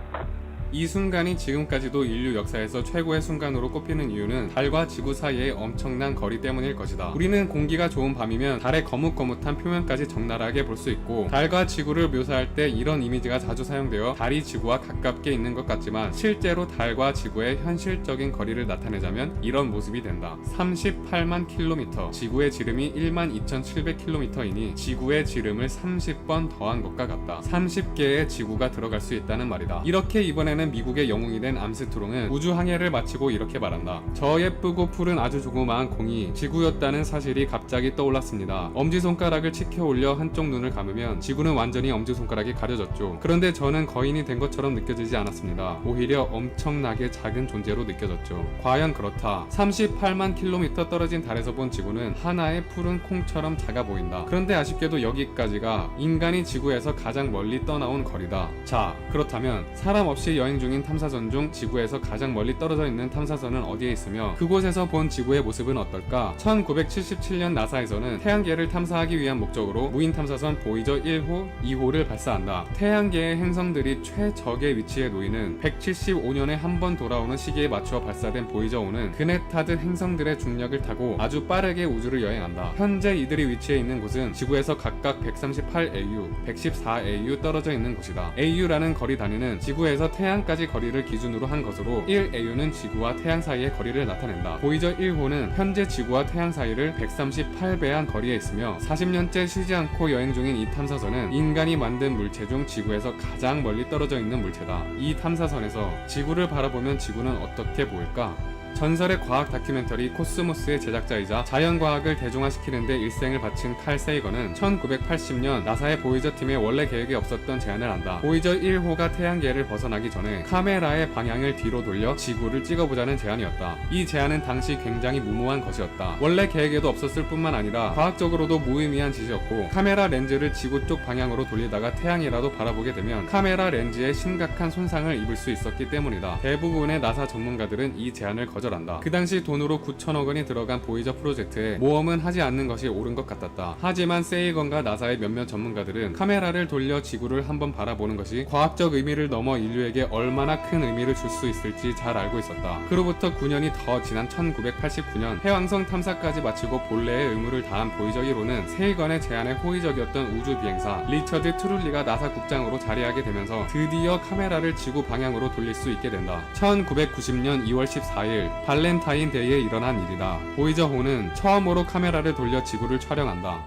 [SPEAKER 11] 이 순간이 지금까지도 인류 역사에서 최고의 순간으로 꼽히는 이유는 달과 지구 사이의 엄청난 거리 때문일 것이다. 우리는 공기가 좋은 밤이면 달의 거뭇거뭇한 표면까지 적나라하게 볼 수 있고, 달과 지구를 묘사할 때 이런 이미지가 자주 사용되어 달이 지구와 가깝게 있는 것 같지만 실제로 달과 지구의 현실적인 거리를 나타내자면 이런 모습이 된다. 38만 킬로미터, 지구의 지름이 12,700km이니 지구의 지름을 30번 더한 것과 같다. 30개의 지구가 들어갈 수 있다는 말이다. 이렇게 이번에는 미국의 영웅이 된 암스트롱은 우주 항해를 마치고 이렇게 말한다. 저 예쁘고 푸른 아주 조그마한 공이 지구였다는 사실이 갑자기 떠올랐습니다. 엄지손가락을 치켜 올려 한쪽 눈을 감으면 지구는 완전히 엄지손가락이 가려졌죠. 그런데 저는 거인이 된 것처럼 느껴지지 않았습니다. 오히려 엄청나게 작은 존재로 느껴졌죠. 과연 그렇다. 38만 킬로미터 떨어진 달에서 본 지구는 하나의 푸른 콩처럼 작아 보인다. 그런데 아쉽게도 여기까지가 인간이 지구에서 가장 멀리 떠나온 거리다. 자, 그렇다면 사람 없이 여행 중인 탐사선 중 지구에서 가장 멀리 떨어져 있는 탐사선은 어디에 있으며 그곳에서 본 지구의 모습은 어떨까? 1977년 나사에서는 태양계를 탐사하기 위한 목적으로 무인 탐사선 보이저 1호, 2호를 발사한다. 태양계의 행성들이 최적의 위치에 놓이는 175년에 한 번 돌아오는 시기에 맞추어 발사된 보이저 5는 그네타드 행성들의 중력을 타고 아주 빠르게 우주를 여행한다. 현재 이들이 위치해 있는 곳은 지구에서 각각 138AU, 114AU 떨어져 있는 곳이다. AU라는 거리 단위는 지구에서 태양까지 거리를 기준으로 한 것으로 1AU는 지구와 태양 사이의 거리를 나타낸다. 보이저 1호는 현재 지구와 태양 사이를 138배한 거리에 있으며 40년째 쉬지 않고 여행 중인 이 탐사선은 인간이 만든 물체 중 지구에서 가장 멀리 떨어져 있는 물체다. 이 탐사선에서 지구를 바라보면 지구는 어떻게 보일까? 전설의 과학 다큐멘터리 코스모스의 제작자이자 자연과학을 대중화시키는 데 일생을 바친 칼 세이건은 1980년 나사의 보이저 팀의 원래 계획에 없었던 제안을 한다. 보이저 1호가 태양계를 벗어나기 전에 카메라의 방향을 뒤로 돌려 지구를 찍어보자는 제안이었다. 이 제안은 당시 굉장히 무모한 것이었다. 원래 계획에도 없었을 뿐만 아니라 과학적으로도 무의미한 짓이었고, 카메라 렌즈를 지구 쪽 방향으로 돌리다가 태양이라도 바라보게 되면 카메라 렌즈에 심각한 손상을 입을 수 있었기 때문이다. 대부분의 나사 전문가들은 이 제안을 거절한다. 그 당시 돈으로 9천억 원이 들어간 보이저 프로젝트에 모험은 하지 않는 것이 옳은 것 같았다. 하지만 세이건과 나사의 몇몇 전문가들은 카메라를 돌려 지구를 한번 바라보는 것이 과학적 의미를 넘어 인류에게 얼마나 큰 의미를 줄 수 있을지 잘 알고 있었다. 그로부터 9년이 더 지난 1989년 해왕성 탐사까지 마치고 본래의 의무를 다한 보이저 1호는 세이건의 제안에 호의적이었던 우주 비행사 리처드 트룰리가 나사 국장으로 자리하게 되면서 드디어 카메라를 지구 방향으로 돌릴 수 있게 된다. 1990년 2월 14일 발렌타인데이에 일어난 일이다. 보이저5는 처음으로 카메라를 돌려 지구를 촬영한다.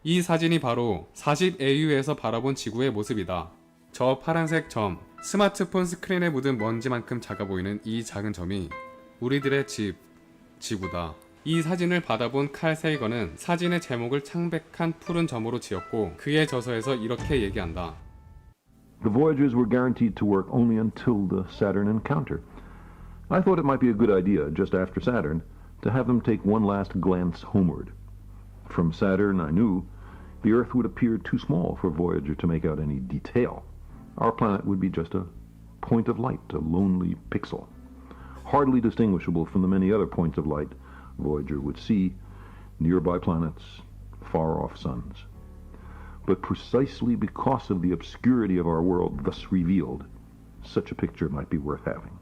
[SPEAKER 11] 이 사진이 바로 40AU에서 바라본 지구의 모습이다. 저 파란색 점, 스마트폰 스크린에 묻은 먼지만큼 작아 보이는 이 작은 점이 우리들의 집, 지구다. 이 사진을 받아본 칼 세이건은 사진의 제목을 창백한 푸른 점으로 지었고, 그의 저서에서 이렇게 얘기한다.
[SPEAKER 12] The Voyagers were guaranteed to work only until the Saturn encounter. I thought it might be a good idea, just after Saturn, to have them take one last glance homeward. From Saturn, I knew the Earth would appear too small for Voyager to make out any detail. Our planet would be just a point of light, a lonely pixel, hardly distinguishable from the many other points of light Voyager would see, nearby planets, far-off suns. But precisely because of the obscurity of our world thus revealed, such a picture might be worth having.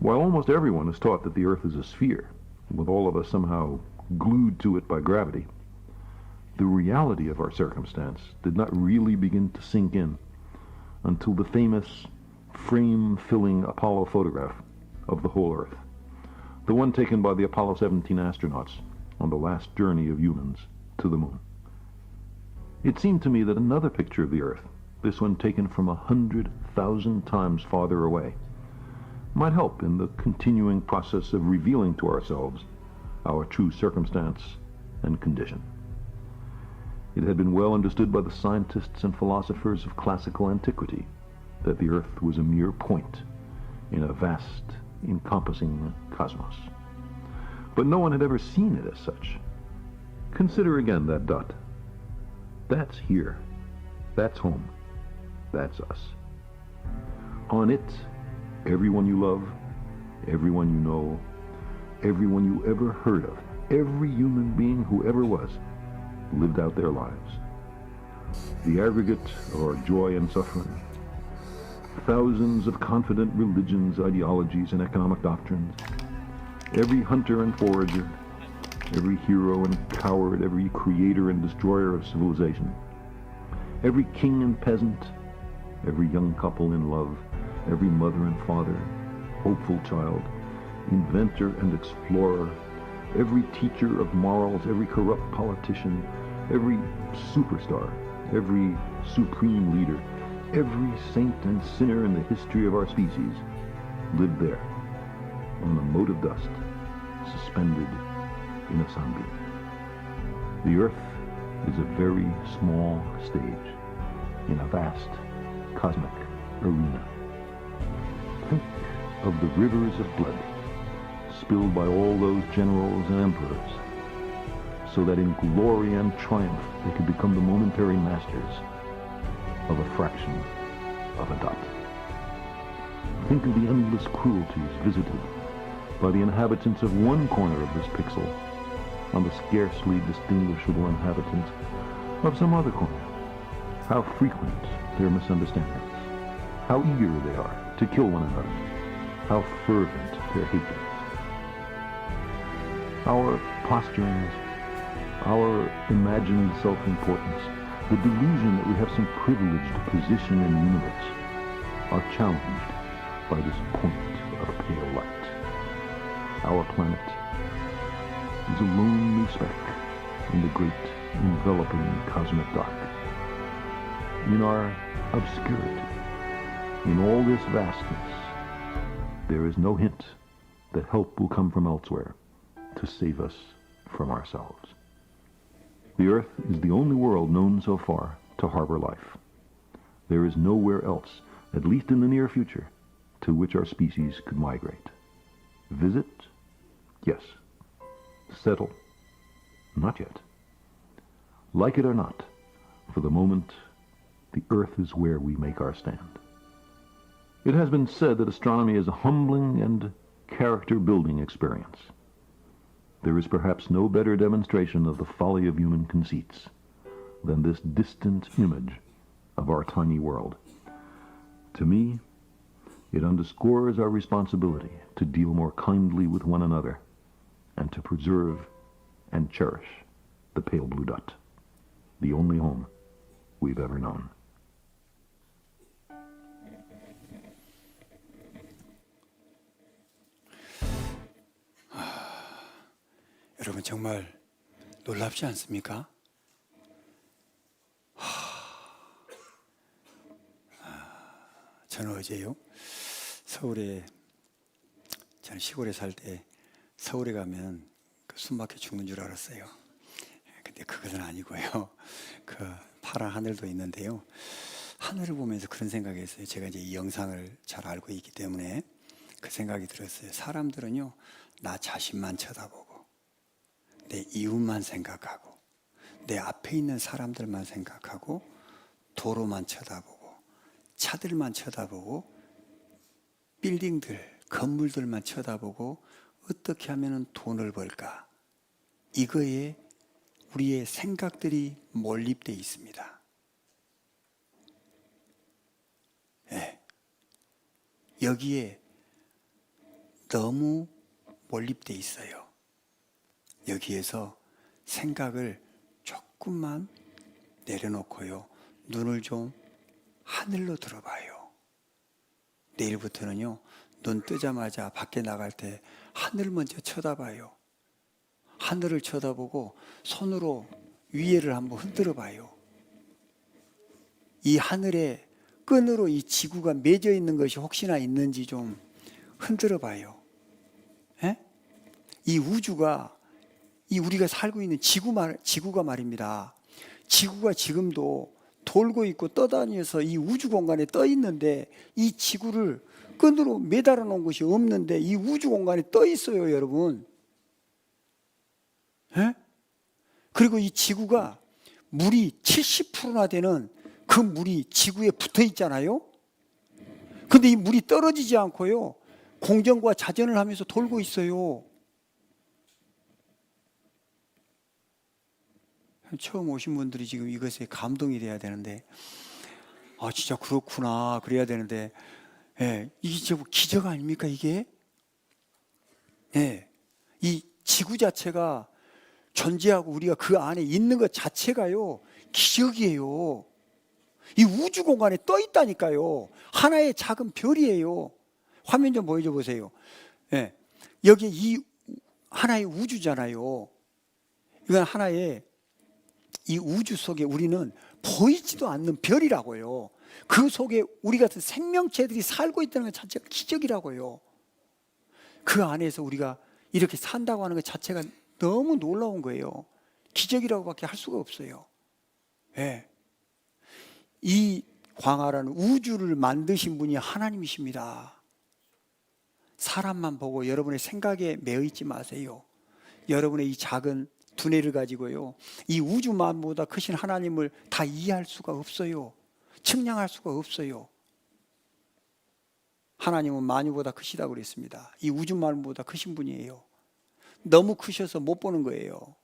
[SPEAKER 12] While almost everyone is taught that the Earth is a sphere, with all of us somehow glued to it by gravity, the reality of our circumstance did not really begin to sink in until the famous frame-filling Apollo photograph of the whole Earth, the one taken by the Apollo 17 astronauts on the last journey of humans to the moon. It seemed to me that another picture of the Earth, this one taken from 100,000 times farther away, might help in the continuing process of revealing to ourselves our true circumstance and condition. It had been well understood by the scientists and philosophers of classical antiquity that the Earth was a mere point in a vast, encompassing cosmos. But no one had ever seen it as such. Consider again that dot. That's here. That's home. That's us. On it, everyone you love, everyone you know, everyone you ever heard of, every human being who ever was, lived out their lives. The aggregate of our joy and suffering, thousands of confident religions, ideologies, and economic doctrines, every hunter and forager, every hero and coward, every creator and destroyer of civilization, every king and peasant, every young couple in love, every mother and father, hopeful child, inventor and explorer, every teacher of morals, every corrupt politician, every superstar, every supreme leader, every saint and sinner in the history of our species lived there, on a mote of dust, suspended in a sunbeam. The Earth is a very small stage in a vast cosmic arena. Think of the rivers of blood spilled by all those generals and emperors, so that in glory and triumph they could become the momentary masters of a fraction of a dot. Think of the endless cruelties visited by the inhabitants of one corner of this pixel on the scarcely distinguishable inhabitants of some other corner. How frequent their misunderstandings, how eager they are to kill one another, how fervent their hatreds. Our posturings, our imagined self-importance, the delusion that we have some privileged position in the universe, are challenged by this point of pale light. Our planet is a lonely speck in the great enveloping cosmic dark. In our obscurity, in all this vastness, there is no hint that help will come from elsewhere to save us from ourselves. The Earth is the only world known so far to harbor life. There is nowhere else, at least in the near future, to which our species could migrate. Visit? Yes. Settle? Not yet. Like it or not, for the moment, the Earth is where we make our stand. It has been said that astronomy is a humbling and character-building experience. There is perhaps no better demonstration of the folly of human conceits than this distant image of our tiny world. To me, it underscores our responsibility to deal more kindly with one another and to preserve and cherish the pale blue dot, the only home we've ever known.
[SPEAKER 1] 여러분 정말 놀랍지 않습니까? 저는 어제요, 서울에, 저는 시골에 살 때 서울에 가면 숨 막혀 죽는 줄 알았어요. 근데 그것은 아니고요. 그 파란 하늘도 있는데요. 하늘을 보면서 그런 생각이 했어요. 제가 이제 이 영상을 잘 알고 있기 때문에 그 생각이 들었어요. 사람들은요, 나 자신만 쳐다보고 내 이웃만 생각하고 내 앞에 있는 사람들만 생각하고 도로만 쳐다보고 차들만 쳐다보고 빌딩들, 건물들만 쳐다보고 어떻게 하면 돈을 벌까? 이거에 우리의 생각들이 몰입되어 있습니다. 네. 여기에 너무 몰입되어 있어요. 여기에서 생각을 조금만 내려놓고요. 눈을 좀 하늘로 들어봐요. 내일부터는요, 눈 뜨자마자 밖에 나갈 때 하늘 먼저 쳐다봐요. 하늘을 쳐다보고 손으로 위에를 한번 흔들어 봐요. 이 하늘에 끈으로 이 지구가 맺어 있는 것이 혹시나 있는지 좀 흔들어 봐요. 예? 이 우주가, 이 우리가 살고 있는 지구가 말입니다. 지구가 지금도 돌고 있고 떠다니면서 이 우주 공간에 떠 있는데, 이 지구를 끈으로 매달아 놓은 것이 없는데 이 우주 공간에 떠 있어요, 여러분. 예? 그리고 이 지구가 물이 70%나 되는 그 물이 지구에 붙어 있잖아요. 근데 이 물이 떨어지지 않고요, 공전과 자전을 하면서 돌고 있어요. 처음 오신 분들이 지금 이것에 감동이 돼야 되는데, 아 진짜 그렇구나 그래야 되는데, 예, 이게 진짜 기적 아닙니까 이게? 예, 이 지구 자체가 존재하고 우리가 그 안에 있는 것 자체가요 기적이에요. 이 우주 공간에 떠 있다니까요. 하나의 작은 별이에요. 화면 좀 보여줘 보세요. 예, 여기 이 하나의 우주잖아요. 이건 하나의, 이 우주 속에 우리는 보이지도 않는 별이라고요. 그 속에 우리 같은 생명체들이 살고 있다는 것 자체가 기적이라고요. 그 안에서 우리가 이렇게 산다고 하는 것 자체가 너무 놀라운 거예요. 기적이라고밖에 할 수가 없어요. 예. 이 광활한 우주를 만드신 분이 하나님이십니다. 사람만 보고 여러분의 생각에 매여 있지 마세요. 여러분의 이 작은 두뇌를 가지고요, 이 우주 만물보다 크신 하나님을 다 이해할 수가 없어요. 측량할 수가 없어요. 하나님은 만유보다 크시다고 그랬습니다. 이 우주 만물보다 크신 분이에요. 너무 크셔서 못 보는 거예요.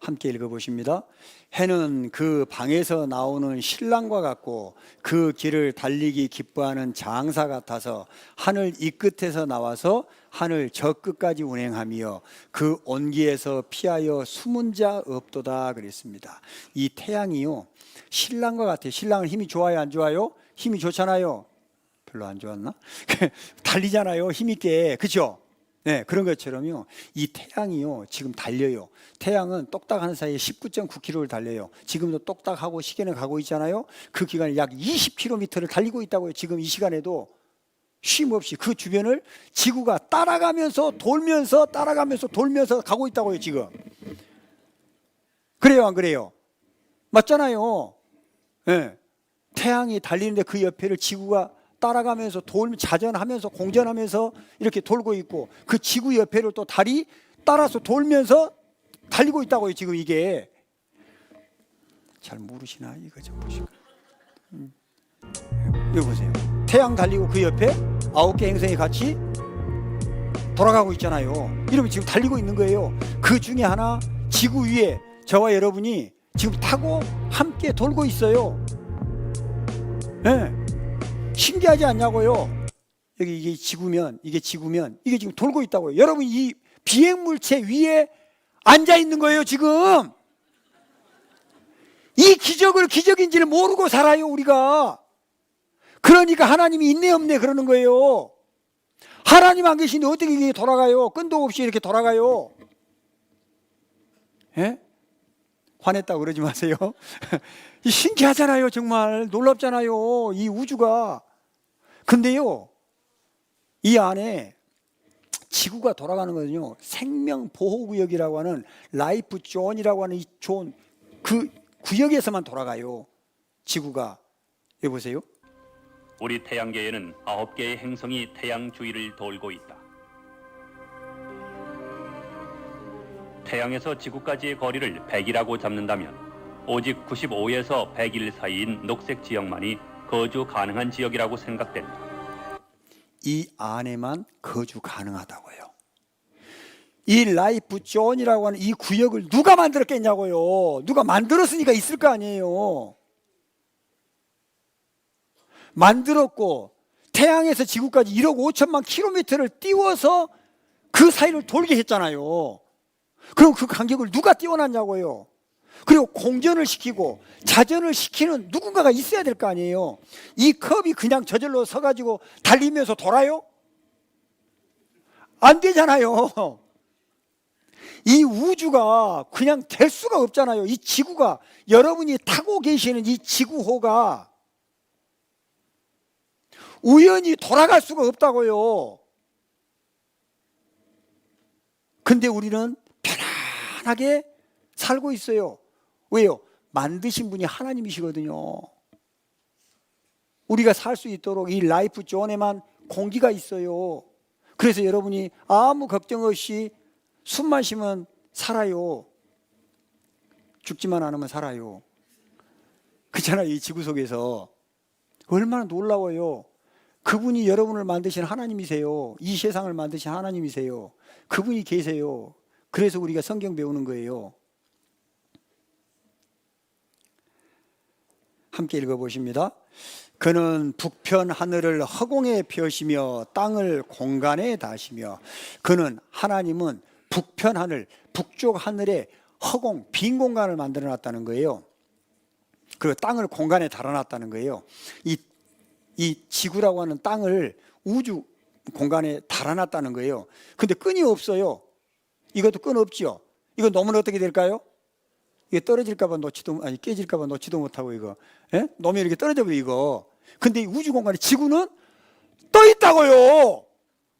[SPEAKER 1] 함께 읽어보십니다. 해는 그 방에서 나오는 신랑과 같고 그 길을 달리기 기뻐하는 장사 같아서 하늘 이 끝에서 나와서 하늘 저 끝까지 운행하며 그 온기에서 피하여 숨은 자 없도다 그랬습니다. 이 태양이요, 신랑과 같아요. 신랑은 힘이 좋아요 안 좋아요? 힘이 좋잖아요. 별로 안 좋았나? 달리잖아요, 힘있게. 그렇죠? 네, 그런 것처럼요, 이 태양이요 지금 달려요. 태양은 똑딱하는 사이에 19.9km를 달려요. 지금도 똑딱하고 시계는 가고 있잖아요. 그 기간에 약 20km를 달리고 있다고요. 지금 이 시간에도 쉼 없이 그 주변을 지구가 따라가면서 돌면서 가고 있다고요. 지금 그래요 안 그래요? 맞잖아요. 네. 태양이 달리는데 그 옆에를 지구가 따라가면서 자전하면서 공전하면서 이렇게 돌고 있고, 그 지구 옆에를 또 달이 따라서 돌면서 달리고 있다고요. 지금 이게 잘 모르시나? 이거 좀 보실까요? 여기 보세요. 태양 달리고 그 옆에 9개 행성이 같이 돌아가고 있잖아요. 이러면 지금 달리고 있는 거예요. 그 중에 하나, 지구 위에 저와 여러분이 지금 타고 함께 돌고 있어요. 네. 신기하지 않냐고요? 여기 이게 지구면 이게 지금 돌고 있다고요. 여러분 이 비행물체 위에 앉아 있는 거예요. 지금 이 기적을 기적인지를 모르고 살아요 우리가. 그러니까 하나님이 있네 없네 그러는 거예요. 하나님 안 계신데 어떻게 이게 돌아가요? 끈도 없이 이렇게 돌아가요. 예? 화냈다고 그러지 마세요. 신기하잖아요. 정말 놀랍잖아요. 이 우주가. 근데요, 이 안에 지구가 돌아가는 거는요, 생명보호구역이라고 하는 라이프 존이라고 하는 이 존, 그 구역에서만 돌아가요. 지구가. 여기 보세요.
[SPEAKER 13] 우리 태양계에는 9개의 행성이 태양 주위를 돌고 있다. 태양에서 지구까지의 거리를 100이라고 잡는다면 오직 95에서 100일 사이인 녹색 지역만이 거주 가능한 지역이라고 생각된다.
[SPEAKER 1] 이 안에만 거주 가능하다고요. 이 라이프 존이라고 하는 이 구역을 누가 만들었겠냐고요. 누가 만들었으니까 있을 거 아니에요. 만들었고 태양에서 지구까지 1억 5천만 킬로미터를 띄워서 그 사이를 돌게 했잖아요. 그럼 그 간격을 누가 띄워놨냐고요. 그리고 공전을 시키고 자전을 시키는 누군가가 있어야 될 거 아니에요. 이 컵이 그냥 저절로 서가지고 달리면서 돌아요? 안 되잖아요. 이 우주가 그냥 될 수가 없잖아요. 이 지구가, 여러분이 타고 계시는 이 지구호가 우연히 돌아갈 수가 없다고요. 근데 우리는 편안하게 살고 있어요. 왜요? 만드신 분이 하나님이시거든요. 우리가 살 수 있도록 이 라이프 존에만 공기가 있어요. 그래서 여러분이 아무 걱정 없이 숨만 쉬면 살아요. 죽지만 않으면 살아요. 그렇잖아요. 이 지구 속에서 얼마나 놀라워요. 그분이 여러분을 만드신 하나님이세요. 이 세상을 만드신 하나님이세요. 그분이 계세요. 그래서 우리가 성경 배우는 거예요. 함께 읽어보십니다. 그는 북편 하늘을 허공에 펴시며 땅을 공간에 다시며. 그는, 하나님은 북편 하늘, 북쪽 하늘에 허공, 빈 공간을 만들어 놨다는 거예요. 그리고 땅을 공간에 달아놨다는 거예요. 이 지구라고 하는 땅을 우주 공간에 달아놨다는 거예요. 근데 끈이 없어요. 이것도 끈 없죠. 이거 놓으면 어떻게 될까요? 이게 떨어질까봐 놓지도, 아니 깨질까봐 놓지도 못하고 이거, 예? 놓으면 이렇게 떨어져 버려 이거. 근데 이 우주 공간에 지구는 떠 있다고요.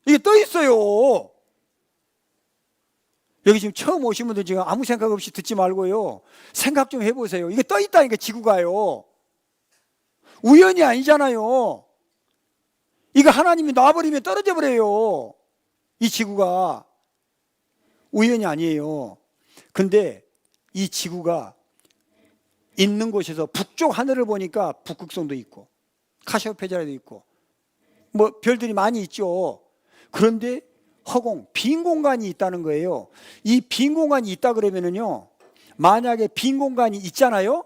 [SPEAKER 1] 이게 떠 있어요. 여기 지금 처음 오신 분들 지금 아무 생각 없이 듣지 말고요. 생각 좀 해보세요. 이게 떠 있다니까 지구가요. 우연이 아니잖아요. 이거 하나님이 놔버리면 떨어져 버려요. 이 지구가. 우연이 아니에요. 근데 이 지구가 있는 곳에서 북쪽 하늘을 보니까 북극성도 있고 카시오페자라도 있고 뭐 별들이 많이 있죠. 그런데 허공, 빈 공간이 있다는 거예요. 이 빈 공간이 있다 그러면은요, 만약에 빈 공간이 있잖아요.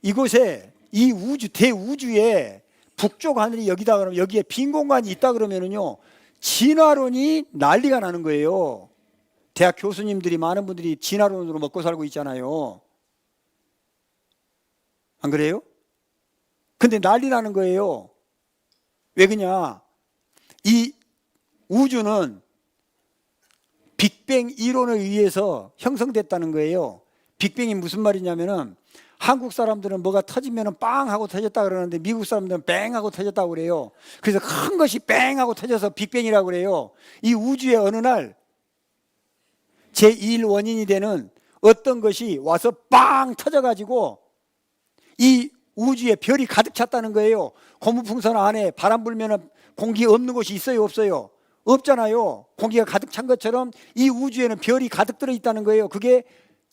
[SPEAKER 1] 이곳에 이 우주, 대우주에 북쪽 하늘이 여기다 그러면 여기에 빈 공간이 있다 그러면은요, 진화론이 난리가 나는 거예요. 대학 교수님들이, 많은 분들이 진화론으로 먹고 살고 있잖아요. 안 그래요? 근데 난리 나는 거예요. 왜 그러냐? 이 우주는 빅뱅 이론에 의해서 형성됐다는 거예요. 빅뱅이 무슨 말이냐면은, 한국 사람들은 뭐가 터지면은 빵 하고 터졌다 그러는데 미국 사람들은 뱅 하고 터졌다고 그래요. 그래서 큰 것이 뱅 하고 터져서 빅뱅이라고 그래요. 이 우주의 어느 날 제2일 원인이 되는 어떤 것이 와서 빵 터져가지고 이 우주에 별이 가득 찼다는 거예요. 고무풍선 안에 바람 불면은 공기 없는 곳이 있어요, 없어요? 없잖아요. 공기가 가득 찬 것처럼 이 우주에는 별이 가득 들어 있다는 거예요. 그게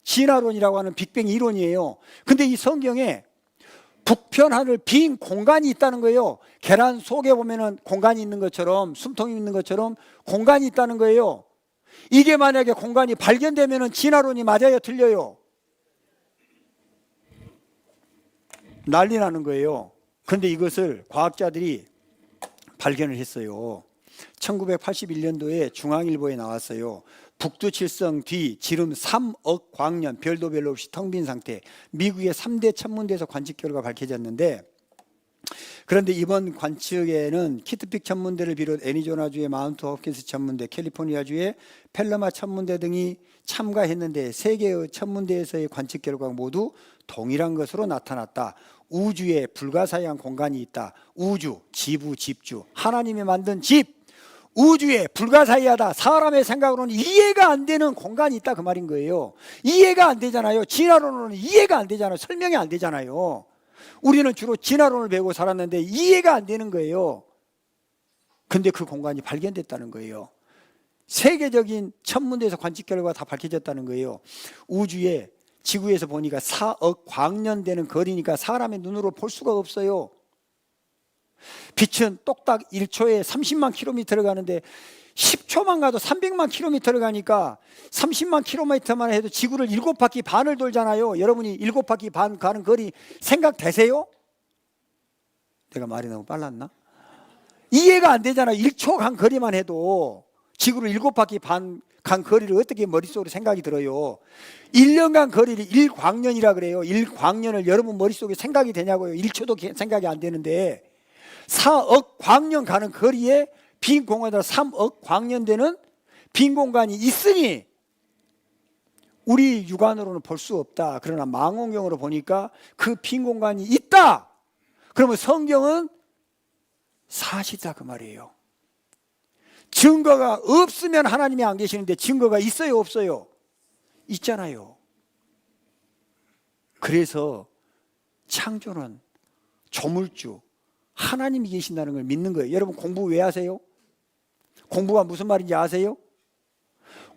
[SPEAKER 1] 진화론이라고 하는 빅뱅 이론이에요. 근데 이 성경에 북편 하늘 빈 공간이 있다는 거예요. 계란 속에 보면은 공간이 있는 것처럼, 숨통이 있는 것처럼 공간이 있다는 거예요. 이게 만약에 공간이 발견되면은 진화론이 맞아요, 틀려요? 난리 나는 거예요. 그런데 이것을 과학자들이 발견을 했어요. 1981년도에 중앙일보에 나왔어요. 북두칠성 뒤 지름 3억 광년, 별도 별로 없이 텅 빈 상태. 미국의 3대 천문대에서 관측 결과가 밝혀졌는데, 그런데 이번 관측에는 키트픽 천문대를 비롯 애리조나주의 마운트 홉킨스 천문대, 캘리포니아주의 펠러마 천문대 등이 참가했는데 3개의 천문대에서의 관측 결과가 모두 동일한 것으로 나타났다. 우주에 불가사의한 공간이 있다. 우주, 지부, 집주, 하나님이 만든 집, 우주에 불가사의하다. 사람의 생각으로는 이해가 안 되는 공간이 있다, 그 말인 거예요. 이해가 안 되잖아요. 진화론으로는 이해가 안 되잖아요. 설명이 안 되잖아요. 우리는 주로 진화론을 배우고 살았는데 이해가 안 되는 거예요. 근데 그 공간이 발견됐다는 거예요. 세계적인 천문대에서 관측 결과가 다 밝혀졌다는 거예요. 우주에, 지구에서 보니까 4억 광년 되는 거리니까 사람의 눈으로 볼 수가 없어요. 빛은 똑딱 1초에 30만 킬로미터를 가는데 10초만 가도 300만 킬로미터를 가니까 30만 킬로미터만 해도 지구를 7바퀴 반을 돌잖아요. 여러분이 7바퀴 반 가는 거리 생각되세요? 내가 말이 너무 빨랐나? 이해가 안 되잖아요. 1초 간 거리만 해도. 지구를 7바퀴 반 간 거리를 어떻게 머릿속으로 생각이 들어요? 1년간 거리를 1광년이라 그래요. 1광년을 여러분 머릿속에 생각이 되냐고요. 1초도 생각이 안 되는데 4억 광년 가는 거리에 빈 공간으로 3억 광년 되는 빈 공간이 있으니 우리 육안으로는 볼 수 없다. 그러나 망원경으로 보니까 그 빈 공간이 있다. 그러면 성경은 사실이다 그 말이에요. 증거가 없으면 하나님이 안 계시는데 증거가 있어요 없어요? 있잖아요. 그래서 창조는 조물주 하나님이 계신다는 걸 믿는 거예요. 여러분 공부 왜 하세요? 공부가 무슨 말인지 아세요?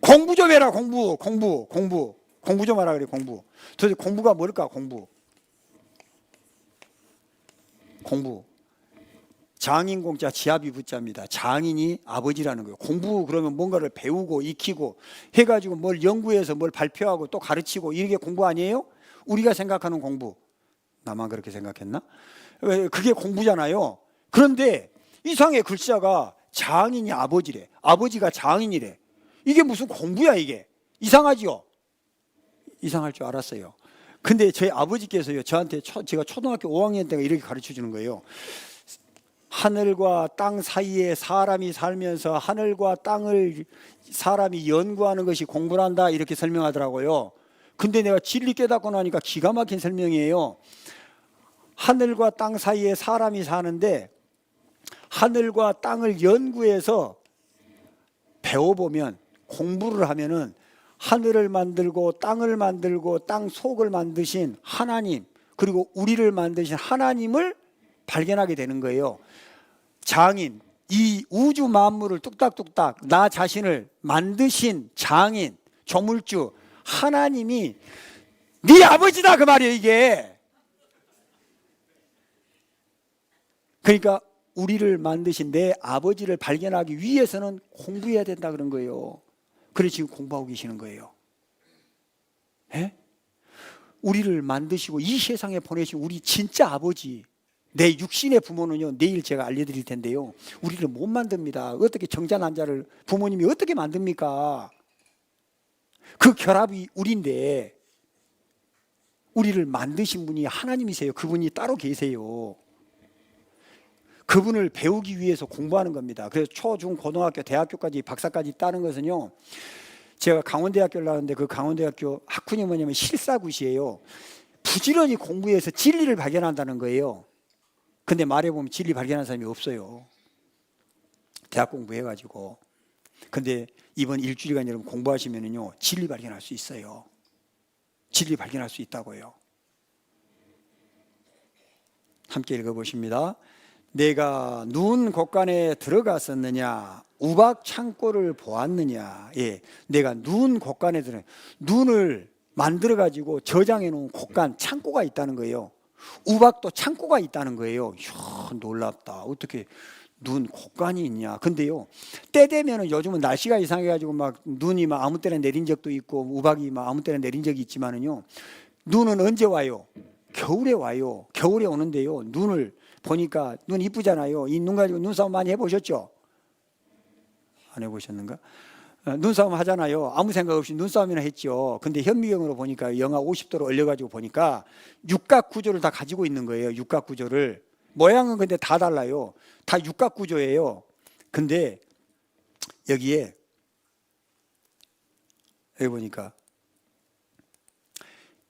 [SPEAKER 1] 공부 좀 해라. 공부 좀 하라 그래. 도대체 공부가 뭘까? 공부 장인공자 지아비부자입니다. 장인이 아버지라는 거예요. 공부 그러면 뭔가를 배우고 익히고 해가지고 뭘 연구해서 뭘 발표하고 또 가르치고 이게 공부 아니에요? 우리가 생각하는 공부. 나만 그렇게 생각했나? 그게 공부잖아요. 그런데 이상해 글자가 장인이 아버지래. 아버지가 장인이래. 이게 무슨 공부야 이게. 이상하지요? 이상할 줄 알았어요. 근데 저희 아버지께서요 저한테 제가 초등학교 5학년 때가 이렇게 가르쳐 주는 거예요. 하늘과 땅 사이에 사람이 살면서 하늘과 땅을 사람이 연구하는 것이 공부란다 이렇게 설명하더라고요. 근데 내가 진리 깨닫고 나니까 기가 막힌 설명이에요. 하늘과 땅 사이에 사람이 사는데 하늘과 땅을 연구해서 배워보면 공부를 하면은 하늘을 만들고 땅 속을 만드신 하나님 그리고 우리를 만드신 하나님을 발견하게 되는 거예요. 장인, 이 우주 만물을 뚝딱뚝딱 나 자신을 만드신 장인, 조물주 하나님이 네 아버지다 그 말이에요 이게. 그러니까 우리를 만드신 내 아버지를 발견하기 위해서는 공부해야 된다 그런 거예요. 그래서 지금 공부하고 계시는 거예요. 에? 우리를 만드시고 이 세상에 보내신 우리 진짜 아버지 내 육신의 부모는요 내일 제가 알려드릴 텐데요 우리를 못 만듭니다. 어떻게 정자난자를 부모님이 어떻게 만듭니까? 그 결합이 우리인데 우리를 만드신 분이 하나님이세요. 그분이 따로 계세요. 그분을 배우기 위해서 공부하는 겁니다. 그래서 초, 중, 고등학교, 대학교까지 박사까지 따는 것은요 제가 강원대학교를 나왔는데 그 강원대학교 학군이 뭐냐면 실사굿이에요. 부지런히 공부해서 진리를 발견한다는 거예요. 근데 말해보면 진리 발견한 사람이 없어요. 대학 공부해가지고. 근데 이번 일주일간 여러분 공부하시면은요 진리 발견할 수 있어요. 진리 발견할 수 있다고요. 함께 읽어보십니다. 내가 눈 곳간에 들어갔었느냐 우박 창고를 보았느냐. 예, 내가 눈 곳간에 눈을 만들어 가지고 저장해 놓은 곳간 창고가 있다는 거예요. 우박도 창고가 있다는 거예요. 이야, 놀랍다. 어떻게 눈 곳간이 있냐. 근데요 때 되면은 요즘은 날씨가 이상해 가지고 막 눈이 막 아무 때나 내린 적도 있고 우박이 막 아무 때나 내린 적이 있지만은요 눈은 언제 와요? 겨울에 와요. 겨울에 오는데요 눈을 보니까 눈 이쁘잖아요. 이 눈 가지고 눈싸움 많이 해보셨죠? 안 해보셨는가? 눈싸움 하잖아요. 아무 생각 없이 눈싸움이나 했죠. 근데 현미경으로 보니까 영하 50도로 얼려가지고 보니까 육각 구조를 다 가지고 있는 거예요. 육각 구조를. 모양은 근데 다 달라요. 다 육각 구조예요. 근데 여기 보니까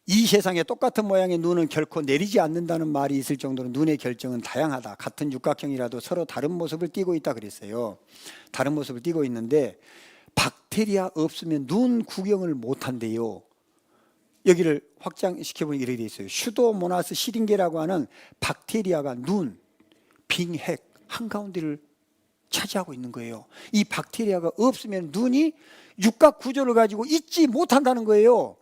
[SPEAKER 1] 이 세상에 똑같은 모양의 눈은 결코 내리지 않는다는 말이 있을 정도로 눈의 결정은 다양하다. 같은 육각형이라도 서로 다른 모습을 띠고 있다 그랬어요. 다른 모습을 띠고 있는데 박테리아 없으면 눈 구경을 못한대요. 여기를 확장시켜보니 이렇게 돼 있어요. 슈도모나스 시링게라고 하는 박테리아가 눈, 빙핵 한가운데를 차지하고 있는 거예요. 이 박테리아가 없으면 눈이 육각 구조를 가지고 있지 못한다는 거예요.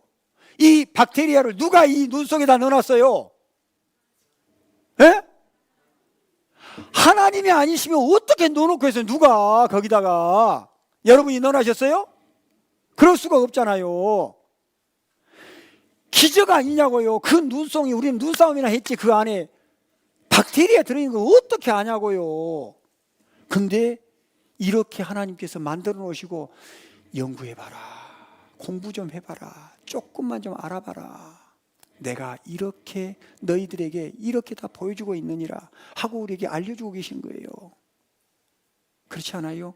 [SPEAKER 1] 이 박테리아를 누가 이 눈 속에다 넣어놨어요? 에? 하나님이 아니시면 어떻게 넣어놓고 해서 누가 거기다가 여러분이 넣어놨어요? 그럴 수가 없잖아요. 기적 아니냐고요. 그 눈송이 우리는 눈싸움이나 했지 그 안에 박테리아 들어있는 거 어떻게 아냐고요. 근데 이렇게 하나님께서 만들어 놓으시고 연구해봐라, 공부 좀 해봐라, 조금만 좀 알아봐라, 내가 이렇게 너희들에게 이렇게 다 보여주고 있느니라 하고 우리에게 알려주고 계신 거예요. 그렇지 않아요?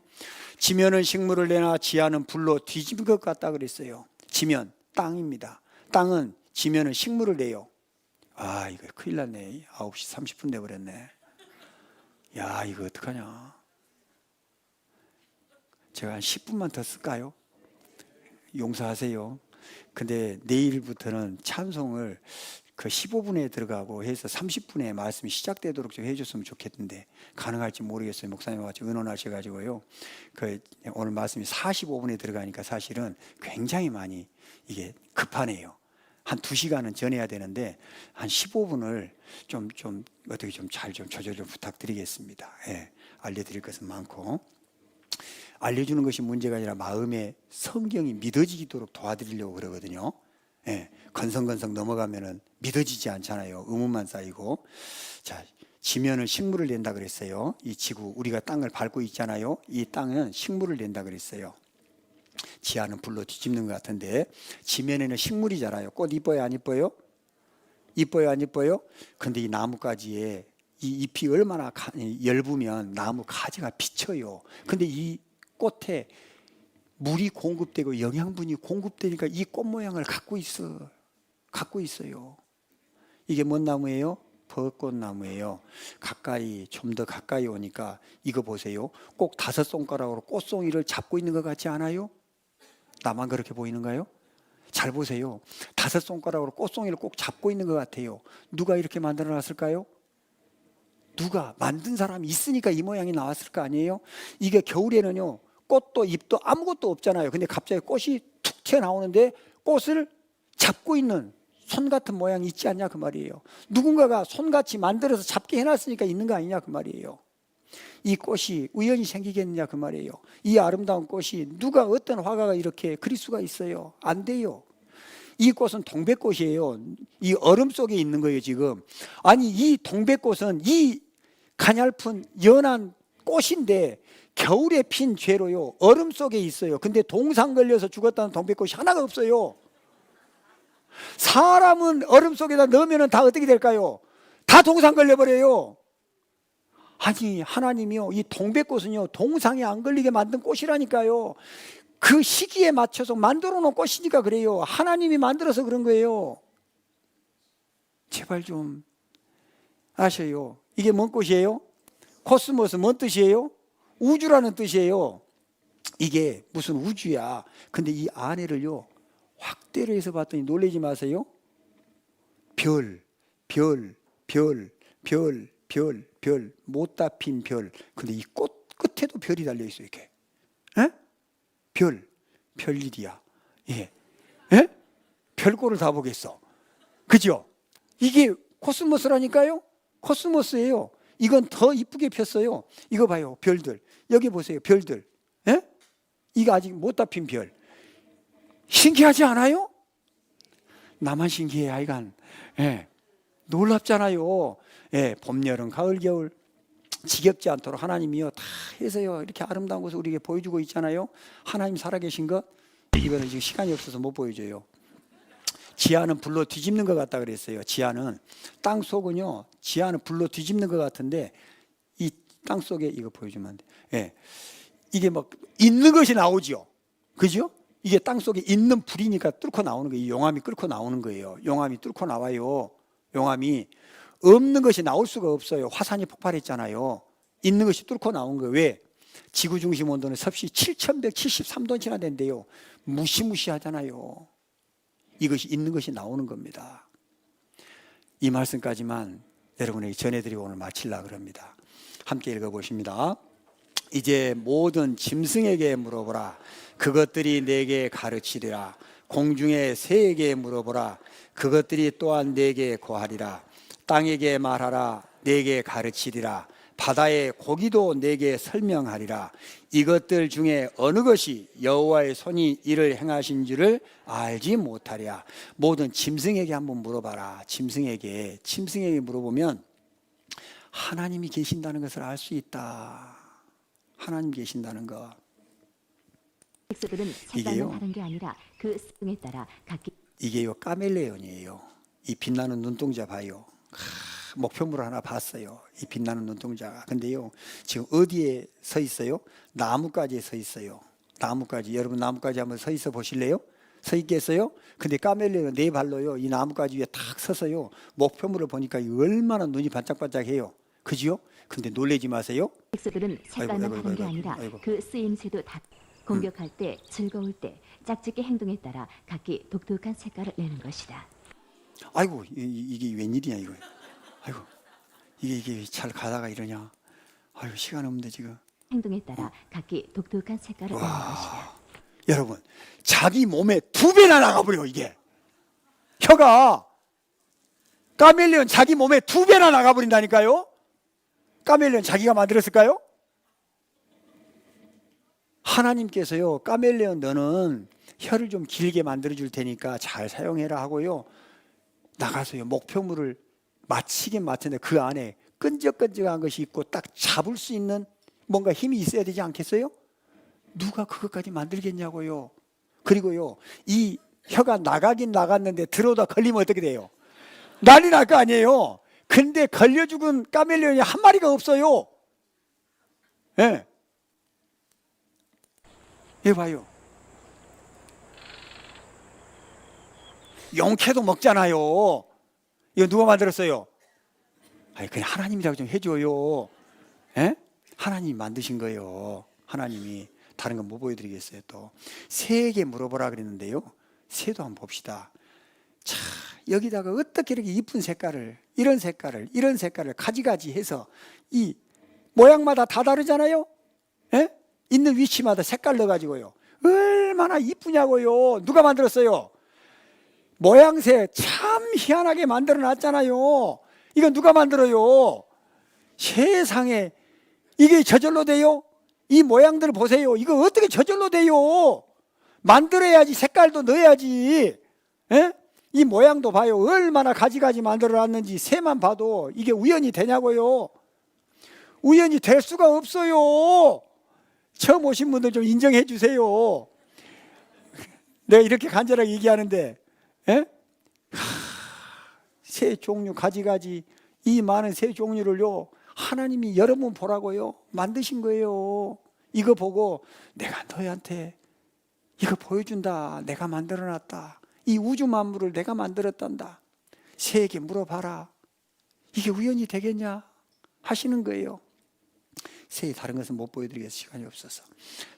[SPEAKER 1] 지면은 식물을 내나 지하는 불로 뒤집은 것 같다 그랬어요. 지면, 땅입니다. 땅은 지면은 식물을 내요. 아, 이거 큰일 났네. 9시 30분 돼버렸네. 야, 이거 어떡하냐. 제가 한 10분만 더 쓸까요? 용서하세요. 근데 내일부터는 찬송을 그 15분에 들어가고 해서 30분에 말씀이 시작되도록 좀 해줬으면 좋겠는데 가능할지 모르겠어요. 목사님과 같이 의논하셔가지고요. 그 오늘 말씀이 45분에 들어가니까 사실은 굉장히 많이 이게 급하네요. 한 2시간은 전해야 되는데 한 15분을 좀 어떻게 좀 잘 좀 조절 좀 부탁드리겠습니다. 예, 알려드릴 것은 많고 알려주는 것이 문제가 아니라 마음에 성경이 믿어지도록 도와드리려고 그러거든요. 예, 건성건성 넘어가면은 믿어지지 않잖아요. 의문만 쌓이고. 자, 지면은 식물을 낸다 그랬어요. 이 지구, 우리가 땅을 밟고 있잖아요. 이 땅은 식물을 낸다 그랬어요. 지하는 불로 뒤집는 것 같은데 지면에는 식물이잖아요. 꽃 이뻐요, 안 이뻐요? 이뻐요, 안 이뻐요? 근데 이 나뭇가지에 이 잎이 얼마나 엷으면 나무 가지가 비쳐요. 근데 이 꽃에 물이 공급되고 영양분이 공급되니까 이 꽃 모양을 갖고 있어요. 이게 뭔 나무예요? 벚꽃나무예요. 가까이, 좀 더 가까이 오니까 이거 보세요. 꼭 5손가락으로 꽃송이를 잡고 있는 것 같지 않아요? 나만 그렇게 보이는가요? 잘 보세요. 5손가락으로 꽃송이를 꼭 잡고 있는 것 같아요. 누가 이렇게 만들어 놨을까요? 누가 만든 사람이 있으니까 이 모양이 나왔을 거 아니에요? 이게 겨울에는요, 꽃도 잎도 아무것도 없잖아요. 근데 갑자기 꽃이 툭 튀어나오는데 꽃을 잡고 있는 손 같은 모양이 있지 않냐 그 말이에요. 누군가가 손같이 만들어서 잡게 해놨으니까 있는 거 아니냐 그 말이에요. 이 꽃이 우연히 생기겠느냐 그 말이에요. 이 아름다운 꽃이 누가 어떤 화가가 이렇게 그릴 수가 있어요? 안 돼요. 이 꽃은 동백꽃이에요. 이 얼음 속에 있는 거예요 지금. 아니 이 동백꽃은 이 가냘픈 연한 꽃인데 겨울에 핀 죄로요 얼음 속에 있어요. 근데 동상 걸려서 죽었다는 동백꽃이 하나가 없어요. 사람은 얼음 속에다 넣으면 다 어떻게 될까요? 다 동상 걸려버려요. 아니 하나님이요 이 동백꽃은요 동상에 안 걸리게 만든 꽃이라니까요. 그 시기에 맞춰서 만들어 놓은 꽃이니까 그래요. 하나님이 만들어서 그런 거예요. 제발 좀 아셔요. 이게 뭔 꽃이에요? 코스모스 뭔 뜻이에요? 우주라는 뜻이에요. 이게 무슨 우주야. 근데 이 안에를요 확대를 해서 봤더니 놀라지 마세요. 별 못다 핀 별. 근데 이 꽃 끝에도 별이 달려 있어요. 이렇게. 에? 별일이야. 예. 예? 별꼴을 다 보겠어. 그죠? 이게 코스모스라니까요. 코스모스예요. 이건 더 이쁘게 폈어요. 이거 봐요. 별들. 여기 보세요. 별들. 예? 이거 아직 못다 핀 별. 신기하지 않아요? 나만 신기해, 하여간. 예. 놀랍잖아요. 예. 봄, 여름, 가을, 겨울. 지겹지 않도록 하나님이요 다 해서요 이렇게 아름다운 것을 우리에게 보여주고 있잖아요. 하나님 살아계신 것 이거는 지금 시간이 없어서 못 보여줘요. 지하는 불로 뒤집는 것 같다 그랬어요. 지하는 땅 속은요 지하는 불로 뒤집는 것 같은데 이 땅 속에 이거 보여주면 안 돼. 예. 이게 막 있는 것이 나오죠. 그죠? 이게 땅 속에 있는 불이니까 뚫고 나오는 거예요. 용암이 끓고 나오는 거예요. 용암이 뚫고 나와요. 용암이 없는 것이 나올 수가 없어요. 화산이 폭발했잖아요. 있는 것이 뚫고 나온 거예요. 왜? 지구 중심 온도는 섭씨 7173도나 된대요. 무시무시하잖아요. 이것이 있는 것이 나오는 겁니다. 이 말씀까지만 여러분에게 전해드리고 오늘 마치려고 합니다. 함께 읽어보십니다. 이제 모든 짐승에게 물어보라. 그것들이 내게 가르치리라. 공중의 새에게 물어보라. 그것들이 또한 내게 고하리라. 땅에게 말하라. 내게 가르치리라. 바다의 고기도 내게 설명하리라. 이것들 중에 어느 것이 여호와의 손이 이를 행하신 줄을 알지 못하랴. 모든 짐승에게 한번 물어봐라. 짐승에게 물어보면 하나님이 계신다는 것을 알 수 있다. 하나님 계신다는 거.
[SPEAKER 14] 백성들은 색깔만 다른 게 아니라 그 습성에 따라 각기
[SPEAKER 1] 이게요 카멜레온이에요. 이 빛나는 눈동자 봐요. 목표물 하나 봤어요. 이 빛나는 눈동자가. 근데요 지금 어디에 서 있어요? 나뭇가지에 서 있어요. 나뭇가지. 여러분 나뭇가지 한번 서 있어 보실래요? 서 있겠어요? 근데 카멜레온은 네 발로요 이 나뭇가지 위에 탁 서서요 목표물을 보니까 얼마나 눈이 반짝반짝해요. 그지요? 근데 놀라지 마세요.
[SPEAKER 14] 백성들은 색깔만 다른 게 아니라 그 쓰임새도 다 공격할 때, 즐거울 때, 짝짓기 행동에 따라 각기 독특한 색깔을 내는 것이다.
[SPEAKER 1] 아이고 이게 웬일이냐 이거. 아이고 이게 잘 가다가 이러냐. 아이고 시간 없는데 지금.
[SPEAKER 14] 행동에 따라 각기 독특한 색깔을 내는 것이다.
[SPEAKER 1] 여러분 자기 몸에 2배나 나가버려 이게. 혀가 카멜레온 자기 몸에 2배나 나가버린다니까요. 카멜레온 자기가 만들었을까요? 하나님께서요 카멜레온 너는 혀를 좀 길게 만들어 줄 테니까 잘 사용해라 하고요 나가서요 목표물을 맞히긴 맞는데 그 안에 끈적끈적한 것이 있고 딱 잡을 수 있는 뭔가 힘이 있어야 되지 않겠어요? 누가 그것까지 만들겠냐고요. 그리고요 이 혀가 나가긴 나갔는데 들어오다 걸리면 어떻게 돼요? 난리 날 거 아니에요. 근데 걸려 죽은 카멜레온이 한 마리가 없어요. 예. 예, 봐요. 용케도 먹잖아요. 이거 누가 만들었어요? 아니, 그냥 하나님이라고 좀 해줘요. 예? 하나님이 만드신 거예요. 하나님이. 다른 건 뭐 보여드리겠어요, 또. 새에게 물어보라 그랬는데요. 새도 한번 봅시다. 자, 여기다가 어떻게 이렇게 이쁜 색깔을, 이런 색깔을 가지가지 해서 이 모양마다 다 다르잖아요? 예? 있는 위치마다 색깔 넣어가지고요. 얼마나 이쁘냐고요. 누가 만들었어요? 모양새 참 희한하게 만들어 놨잖아요. 이건 누가 만들어요? 세상에 이게 저절로 돼요? 이 모양들 보세요. 이거 어떻게 저절로 돼요? 만들어야지 색깔도 넣어야지. 예? 이 모양도 봐요. 얼마나 가지가지 만들어 놨는지 새만 봐도 이게 우연이 되냐고요. 우연이 될 수가 없어요. 처음 오신 분들 좀 인정해 주세요. 내가 이렇게 간절하게 얘기하는데 예? 새 종류 가지가지 이 많은 새 종류를요 하나님이 여러분 보라고요 만드신 거예요. 이거 보고 내가 너희한테 이거 보여준다. 내가 만들어놨다. 이 우주 만물을 내가 만들었단다. 새에게 물어봐라. 이게 우연히 되겠냐 하시는 거예요. 새의 다른 것은 못 보여드리겠어요. 시간이 없어서.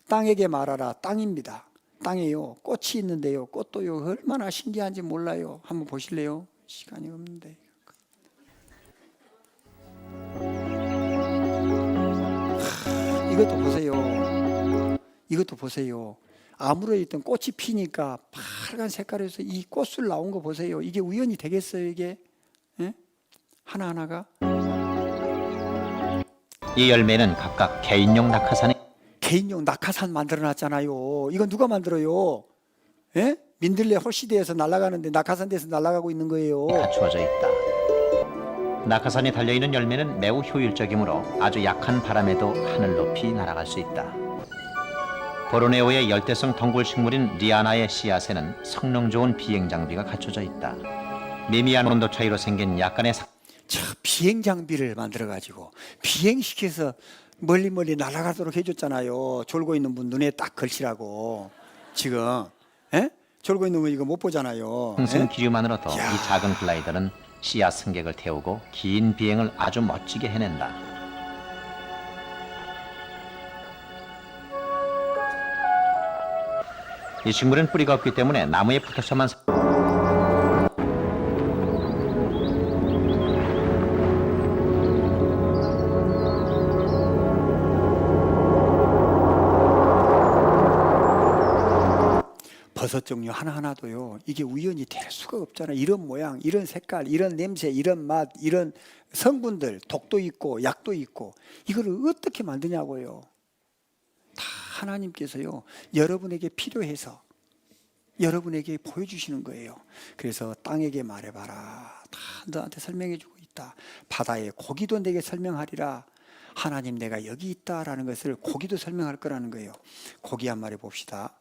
[SPEAKER 1] 땅에게 말하라. 땅입니다. 땅에요 꽃이 있는데요 꽃도요 얼마나 신기한지 몰라요. 한번 보실래요? 시간이 없는데. 이것도 보세요. 이것도 보세요. 아무래 있던 꽃이 피니까 빨간 색깔에서 이 꽃술 나온 거 보세요. 이게 우연이 되겠어요 이게? 예? 하나하나가?
[SPEAKER 15] 이 열매는 각각 개인용
[SPEAKER 1] 낙하산 만들어 놨잖아요. 이건 누가 만들어요? 예? 민들레 홀시대에서 날아가는데 낙하산대에서 날아가고 있는 거예요.
[SPEAKER 15] 갖추어져 있다. 낙하산이 달려있는 열매는 매우 효율적이므로 아주 약한 바람에도 하늘 높이 날아갈 수 있다. 보르네오의 열대성 덩굴 식물인 리아나의 씨앗에는 성능 좋은 비행 장비가 갖춰져 있다. 미미한 온도 차이로 생긴 약간의
[SPEAKER 1] 비행 장비를 만들어 가지고 비행시켜서 멀리 날아가도록 해줬잖아요. 졸고 있는 분 눈에 딱 걸치라고. 지금 에? 졸고 있는 분 이거 못 보잖아요.
[SPEAKER 15] 항승 기류만으로도 이 작은 글라이더는 씨앗 승객을 태우고 긴 비행을 아주 멋지게 해낸다. 이 식물은 뿌리가 없기 때문에 나무에 붙어서만
[SPEAKER 1] 버섯 종류 하나하나도요 이게 우연히 될 수가 없잖아요. 이런 모양, 이런 색깔, 이런 냄새, 이런 맛, 이런 성분들, 독도 있고 약도 있고 이거를 어떻게 만드냐고요. 다 하나님께서요 여러분에게 필요해서 여러분에게 보여주시는 거예요. 그래서 땅에게 말해봐라. 다 너한테 설명해주고 있다. 바다의 고기도 내게 설명하리라. 하나님 내가 여기 있다라는 것을 고기도 설명할 거라는 거예요. 고기 한 마리 봅시다.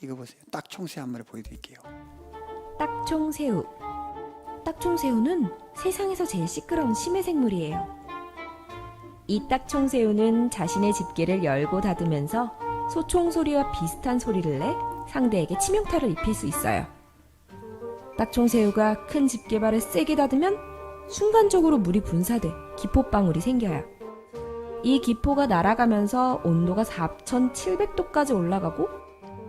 [SPEAKER 1] 이거 보세요. 딱총새 한 마리 보여드릴게요.
[SPEAKER 16] 딱총새우. 딱총새우는 세상에서 제일 시끄러운 심해생물이에요. 이 딱총새우는 자신의 집게를 열고 닫으면서 소총소리와 비슷한 소리를 내 상대에게 치명타를 입힐 수 있어요. 딱총새우가 큰 집게발을 세게 닫으면 순간적으로 물이 분사돼 기포방울이 생겨요. 이 기포가 날아가면서 온도가 4700도까지 올라가고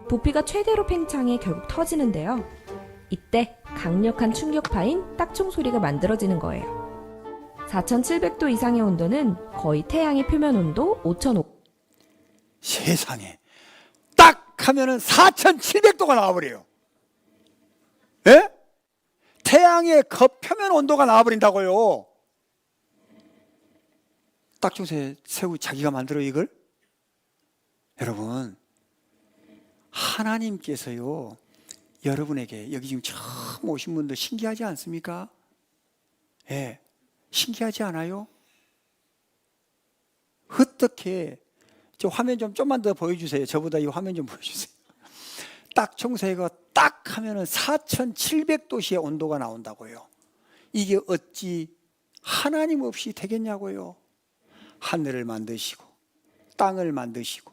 [SPEAKER 16] 부피가 최대로 팽창해 결국 터지는데요. 이때 강력한 충격파인 딱총소리가 만들어지는 거예요. 4700도 이상의 온도는 거의 태양의 표면 온도 5500.
[SPEAKER 1] 세상에 딱 하면은 4700도가 나와버려요. 예? 태양의 겉표면 온도가 나와버린다고요. 딱총새 새우 자기가 만들어 이걸? 여러분, 하나님께서요 여러분에게 여기 지금 처음 오신 분들 신기하지 않습니까? 예, 신기하지 않아요? 어떻게 저 화면 좀만 더 보여주세요. 저보다 이 화면 좀 보여주세요. 딱총새가 딱 하면은 4700도씨의 온도가 나온다고요. 이게 어찌 하나님 없이 되겠냐고요. 하늘을 만드시고 땅을 만드시고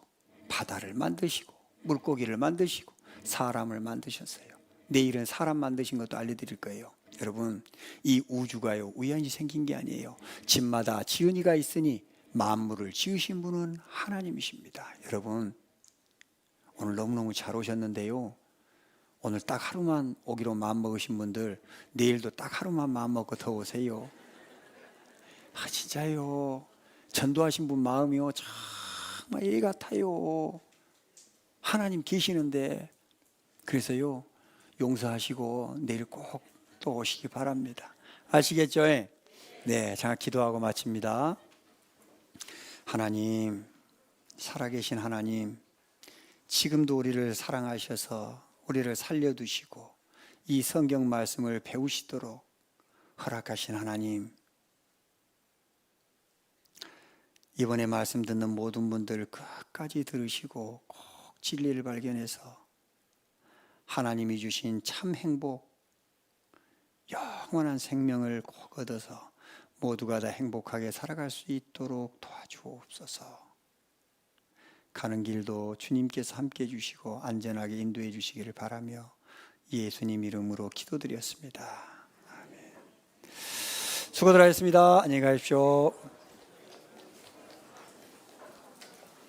[SPEAKER 1] 바다를 만드시고 물고기를 만드시고 사람을 만드셨어요. 내일은 사람 만드신 것도 알려드릴 거예요. 여러분, 이 우주가요 우연히 생긴 게 아니에요. 집마다 지은이가 있으니 만물을 지으신 분은 하나님이십니다. 여러분, 오늘 너무너무 잘 오셨는데요. 오늘 딱 하루만 오기로 마음먹으신 분들 내일도 딱 하루만 마음먹고 더 오세요. 진짜요. 전도하신 분 마음이요 정말 예 같아요. 하나님 계시는데. 그래서요 용서하시고 내일 꼭 또 오시기 바랍니다. 아시겠죠? 네, 제가 기도하고 마칩니다. 하나님, 살아계신 하나님, 지금도 우리를 사랑하셔서 우리를 살려두시고 이 성경 말씀을 배우시도록 허락하신 하나님, 이번에 말씀 듣는 모든 분들 끝까지 들으시고 꼭 진리를 발견해서 하나님이 주신 참 행복, 영원한 생명을 꼭 얻어서 모두가 다 행복하게 살아갈 수 있도록 도와주옵소서. 가는 길도 주님께서 함께 해주시고 안전하게 인도해 주시기를 바라며 예수님 이름으로 기도드렸습니다. 아멘. 수고들 하셨습니다. 안녕히 가십시오.